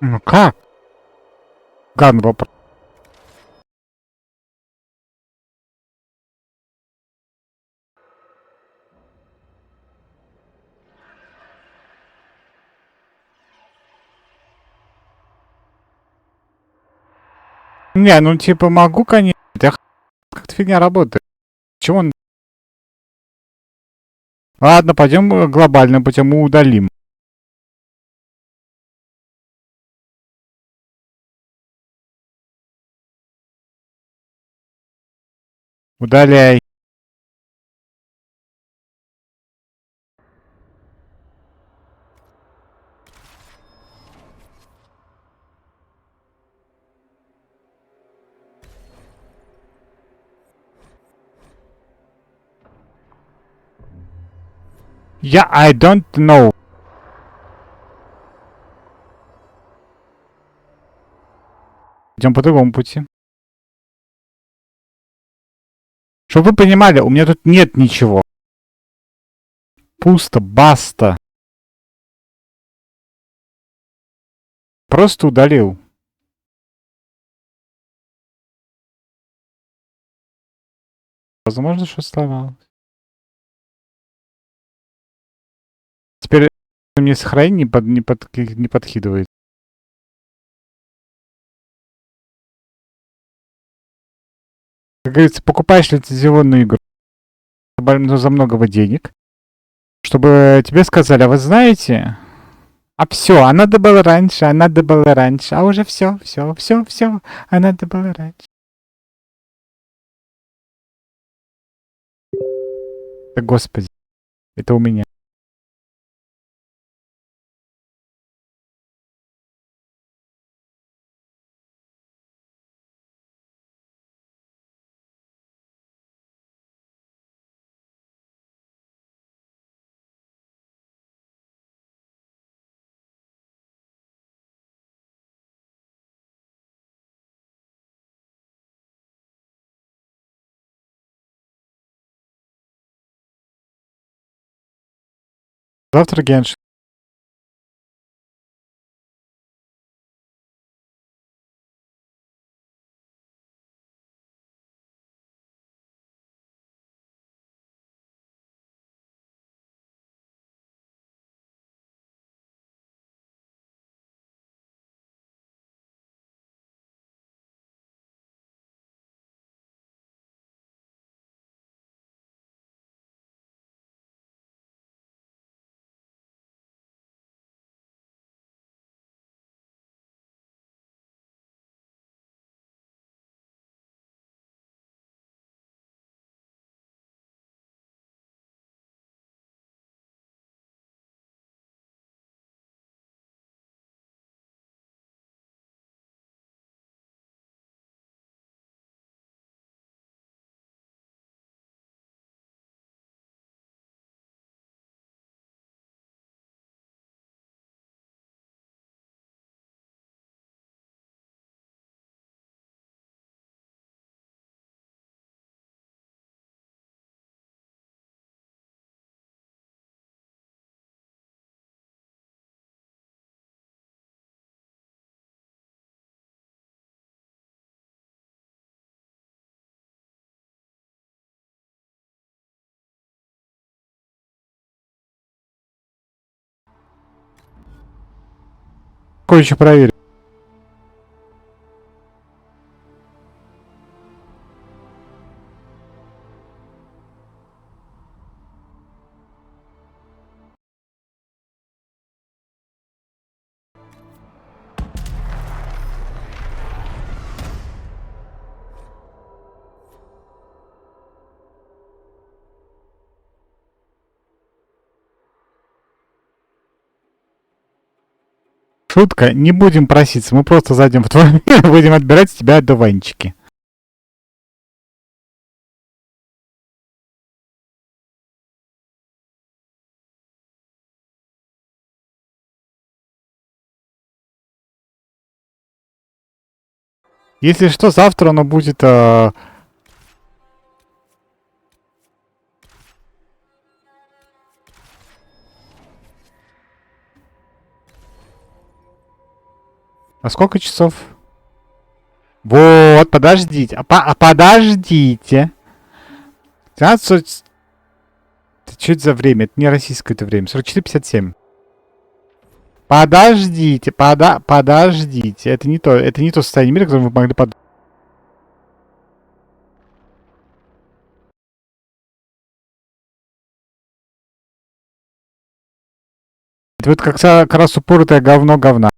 Ну как? Ган вопрос. Не, ну типа могу, конечно. Как-то фигня работает. Чего он... Ладно, пойдем глобальным путем и удалим. Удаляй. I don't know. Идем по другому пути. Чтобы вы понимали, у меня тут нет ничего. Пусто, баста. Просто удалил. Возможно, что сломалось. Теперь мне сохранение не подкидывает. Как говорится, покупаешь лицензионную игру за много денег, чтобы тебе сказали, а вы знаете, а все, а надо было раньше, а уже все, а надо было раньше. Да господи, это у меня. Завтра Геншин. Кое-что проверить. Шутка, не будем проситься, мы просто зайдем в твой мир, будем отбирать с тебя одуванчики. Если что, завтра оно будет... А сколько часов? Вот, подождите. Подождите. 13... Что это за время? Это не российское это время. 44:57. Подождите, подождите. Это не то состояние мира, которое вы могли подумать. Вот как раз упоротое говно говна.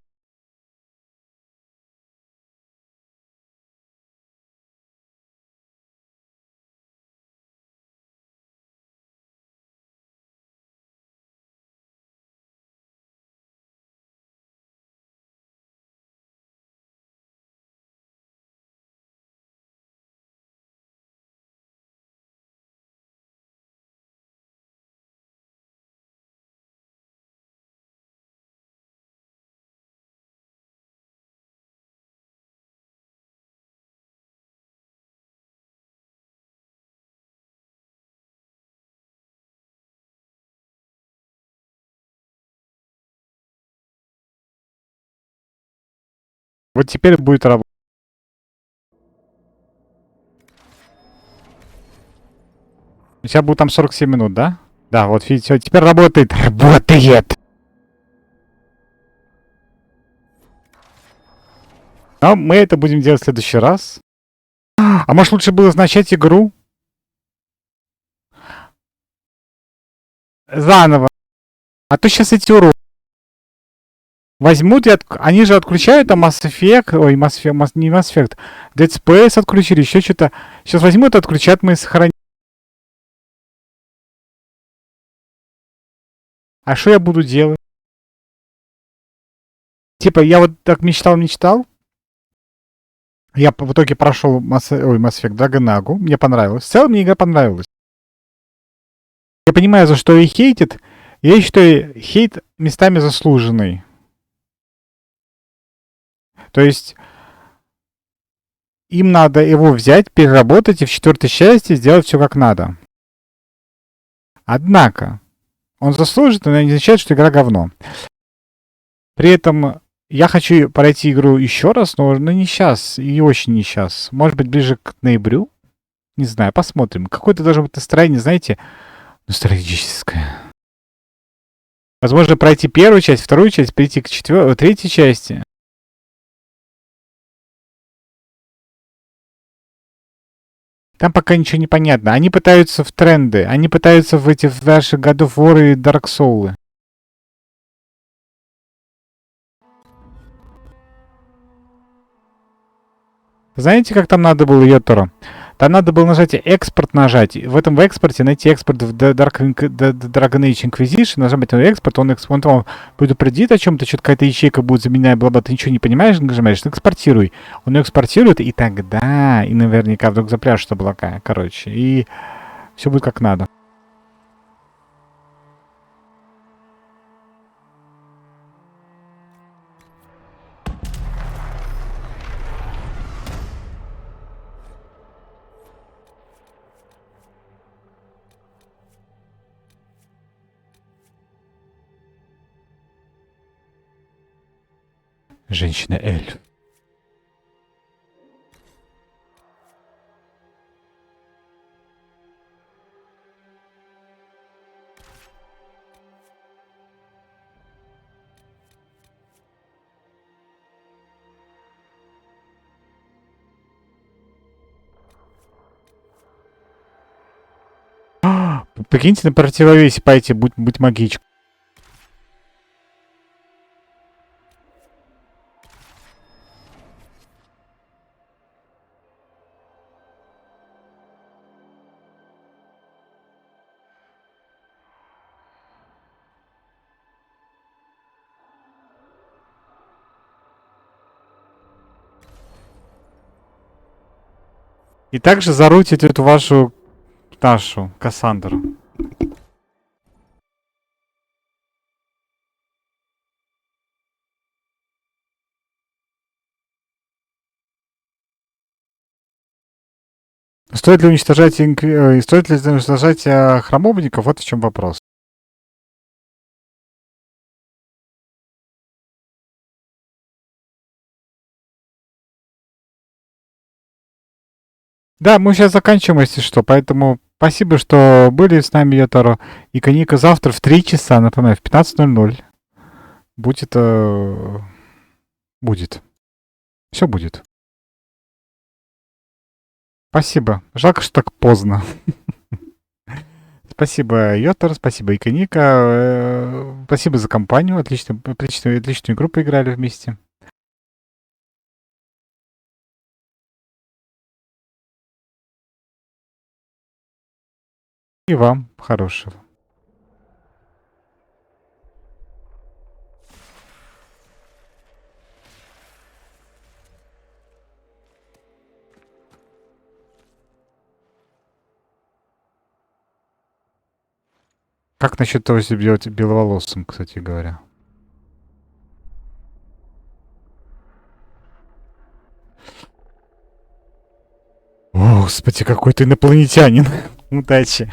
Вот теперь будет работать. У тебя будет там 47 минут, да? Да, вот видите, теперь работает. Работает! Но мы это будем делать в следующий раз. А может лучше было начать игру? Заново. А то сейчас эти уроки возьмут и они же отключают там Mass Effect, ой, не Mass Effect, Dead Space отключили, еще что-то. Сейчас возьмут и отключат, мы сохраним. А что я буду делать? Типа, я вот так мечтал. Я в итоге прошел Mass Effect Dragon. Мне понравилось. В целом мне игра понравилась. Я понимаю, за что ее хейтят. Я считаю, хейт местами заслуженный. То есть им надо его взять, переработать и в 4-й части сделать все как надо. Однако, он заслужит, но не означает, что игра говно. При этом я хочу пройти игру еще раз, но не сейчас и очень не сейчас. Может быть, ближе к ноябрю? Не знаю, посмотрим. Какое-то должно быть настроение, знаете, ностальгическое. Возможно, пройти первую часть, вторую часть, перейти к третьей части. Там пока ничего не понятно. Они пытаются в тренды. Они пытаются в эти ваши God of War и Dark Souls. Знаете, как там надо было, Йоторо? Там надо было нажать экспорт нажать. В этом в экспорте найти экспорт в Dragon Age Inquisition, нажимать на экспорт, он вам предупредит о чем-то, что-то какая-то ячейка будет заменять, бла-бла, ты ничего не понимаешь, нажимаешь, экспортируй. Он ее экспортирует, и тогда, и наверняка вдруг запряжет облака, короче, и все будет как надо. Женщина-эльф. Прикиньте, на противовесе пойти, будь магичкой. И также зарутить эту вашу нашу Кассандру. Стоит ли уничтожать, храмовников? Вот в чем вопрос. Да, мы сейчас заканчиваем, если что. Поэтому спасибо, что были с нами, Йотаро. И Каника завтра в 3 часа, напоминаю, в 15:00. Будет. Будет. Все будет. Спасибо. Жалко, что так поздно. Спасибо, Йотар, спасибо, Иконика. Спасибо за компанию. Отличную игру поиграли вместе. И вам хорошего. Как насчет того, чтобы делать беловолосым, кстати говоря? О, господи, какой ты инопланетянин. Удачи.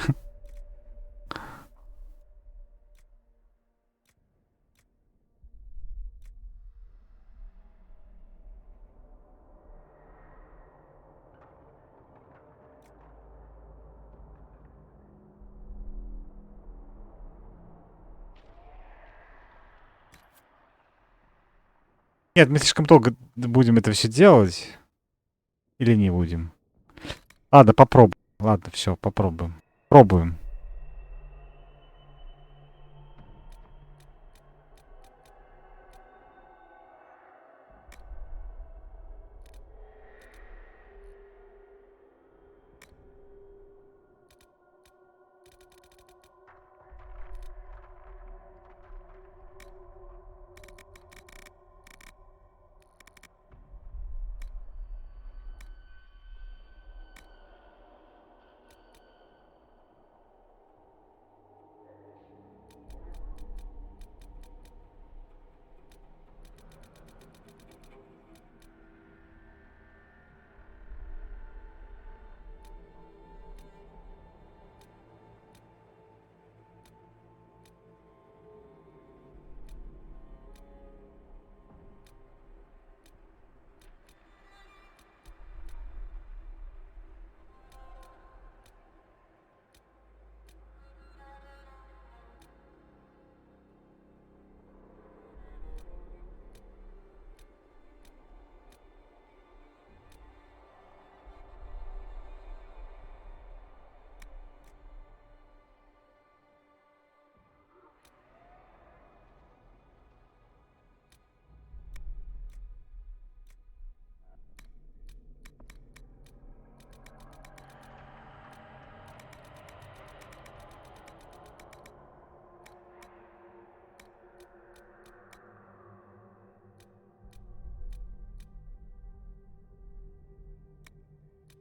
Нет, мы слишком долго будем это все делать. Или не будем? Ладно, попробуем. Ладно, все, попробуем. Пробуем.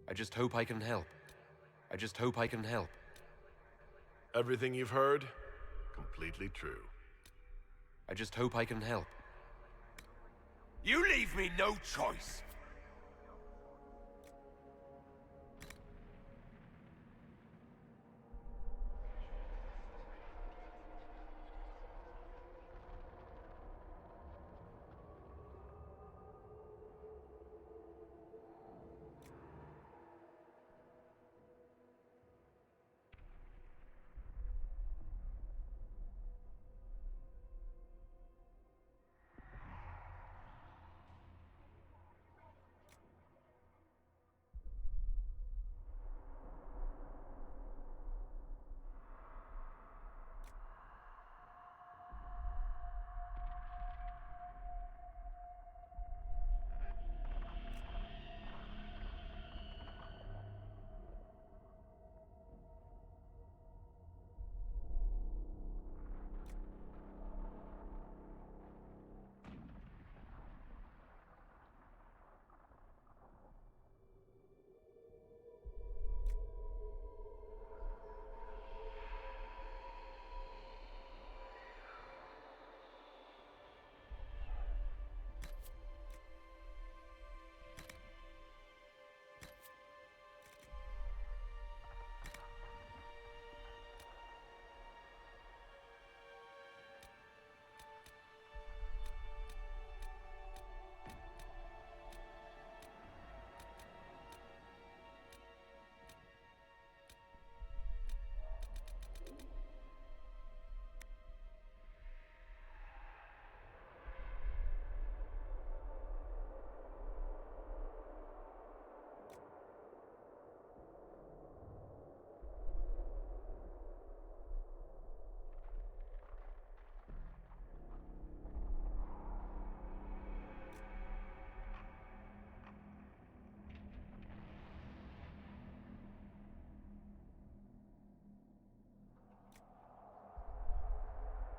I just hope I can help. I just hope I can help. Everything you've heard? Completely true. I just hope I can help. You leave me no choice.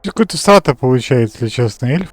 Какой-то срата получается, если честно, эльф.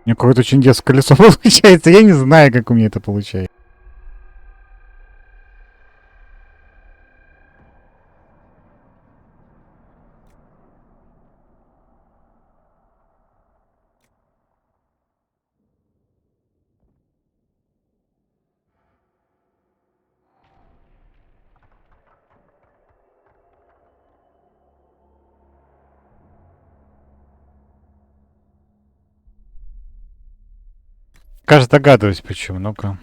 У меня какое-то очень детское колесо получается. Я не знаю, как у меня это получается. Кажется, догадываюсь, почему. Ну-ка.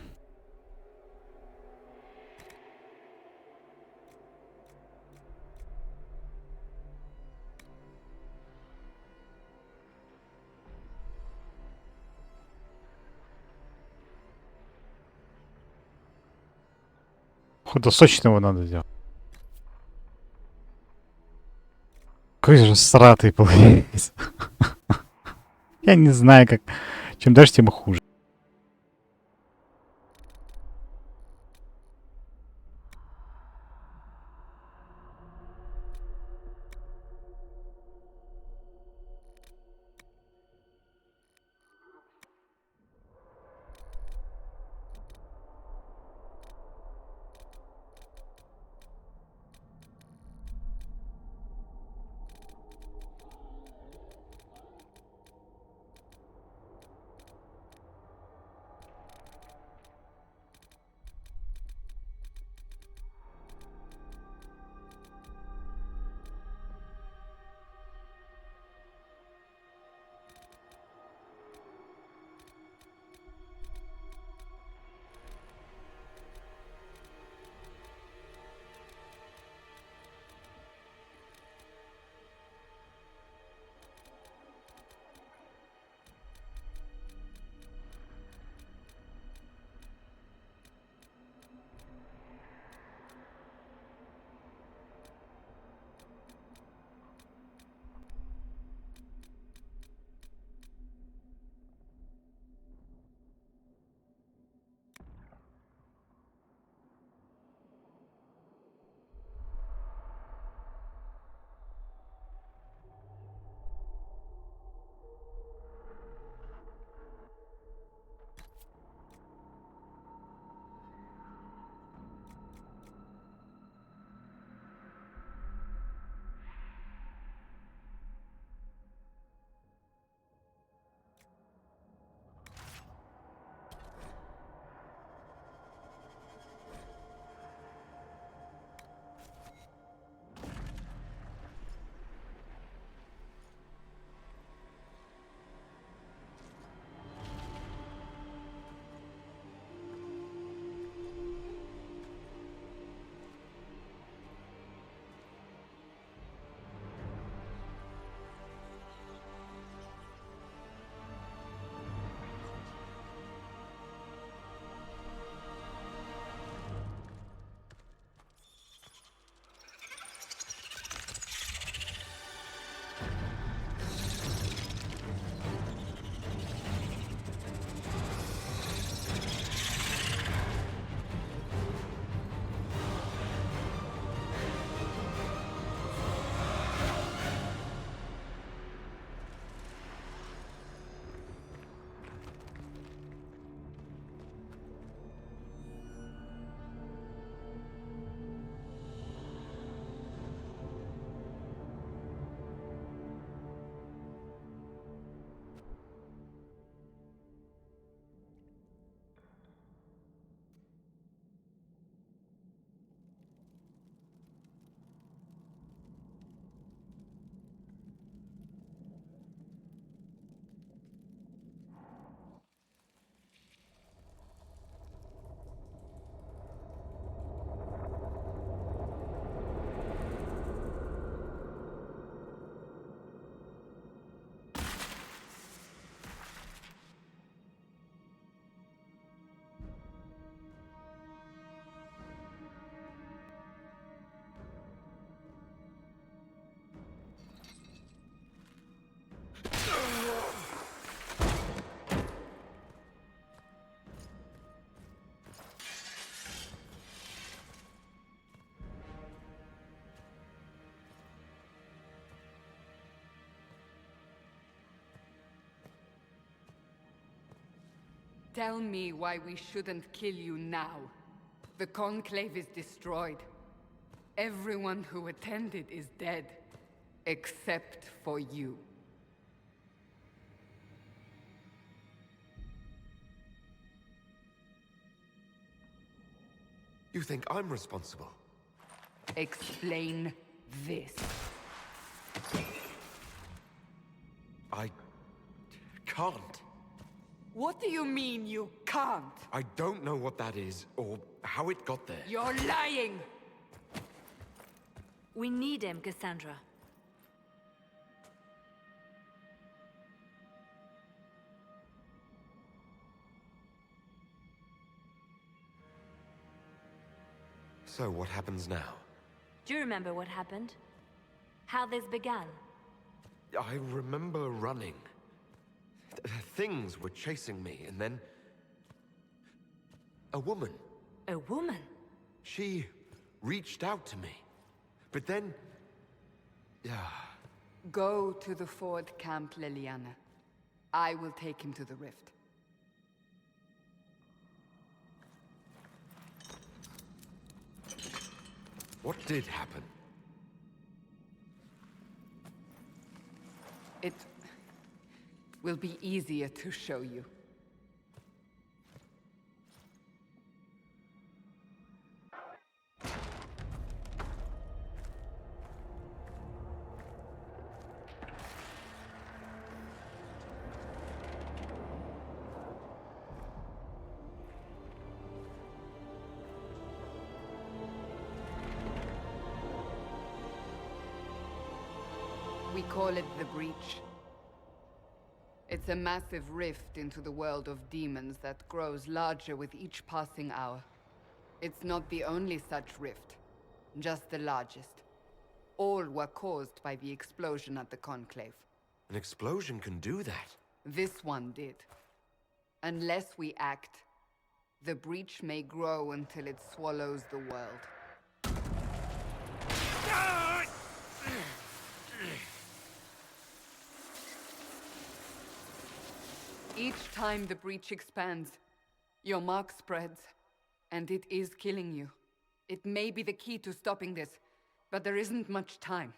Худосочного надо сделать. Какой же сратый получается. Я не знаю, как. Чем дальше, тем хуже. Tell me why we shouldn't kill you now. The Conclave is destroyed. Everyone who attended is dead. Except for you. You think I'm responsible? Explain this. I can't. What do you mean you can't? I don't know what that is, or how it got there. You're lying! We need him, Cassandra. So what happens now? Do you remember what happened? How this began? I remember running. Things were chasing me, and then... a woman. A woman? She reached out to me. But then... Go to the Ford camp, Liliana. I will take him to the rift. What did happen? It will be easier to show you. We call it the Breach. It's a massive rift into the world of demons that grows larger with each passing hour. It's not the only such rift, just the largest. All were caused by the explosion at the Conclave. An explosion can do that? This one did. Unless we act, the Breach may grow until it swallows the world. Each time the Breach expands, your mark spreads, and it is killing you. It may be the key to stopping this, but there isn't much time.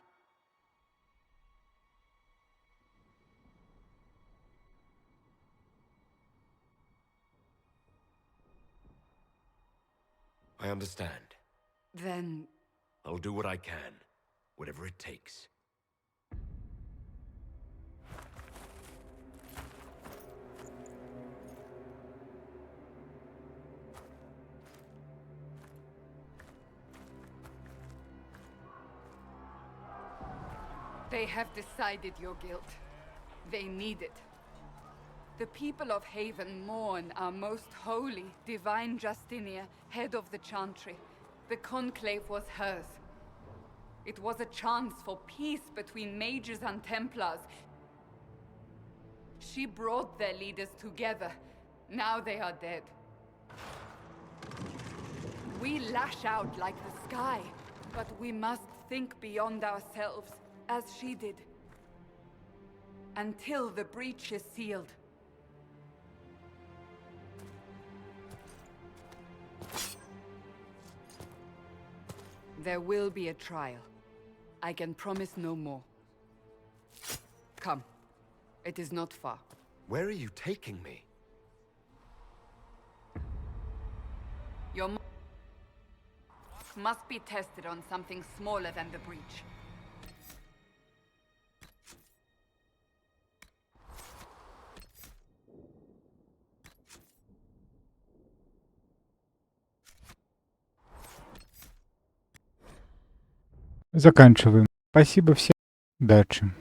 I understand. Then... I'll do what I can, whatever it takes. They have decided your guilt. They need it. The people of Haven mourn our most holy, divine Justinia, head of the Chantry. The Conclave was hers. It was a chance for peace between mages and Templars. She brought their leaders together. Now they are dead. We lash out like the sky, but we must think beyond ourselves, as she did. Until the breach is sealed. There will be a trial. I can promise no more. Come. It is not far. Where are you taking me? Your mark must be tested on something smaller than the breach. Заканчиваем. Спасибо всем. Удачи.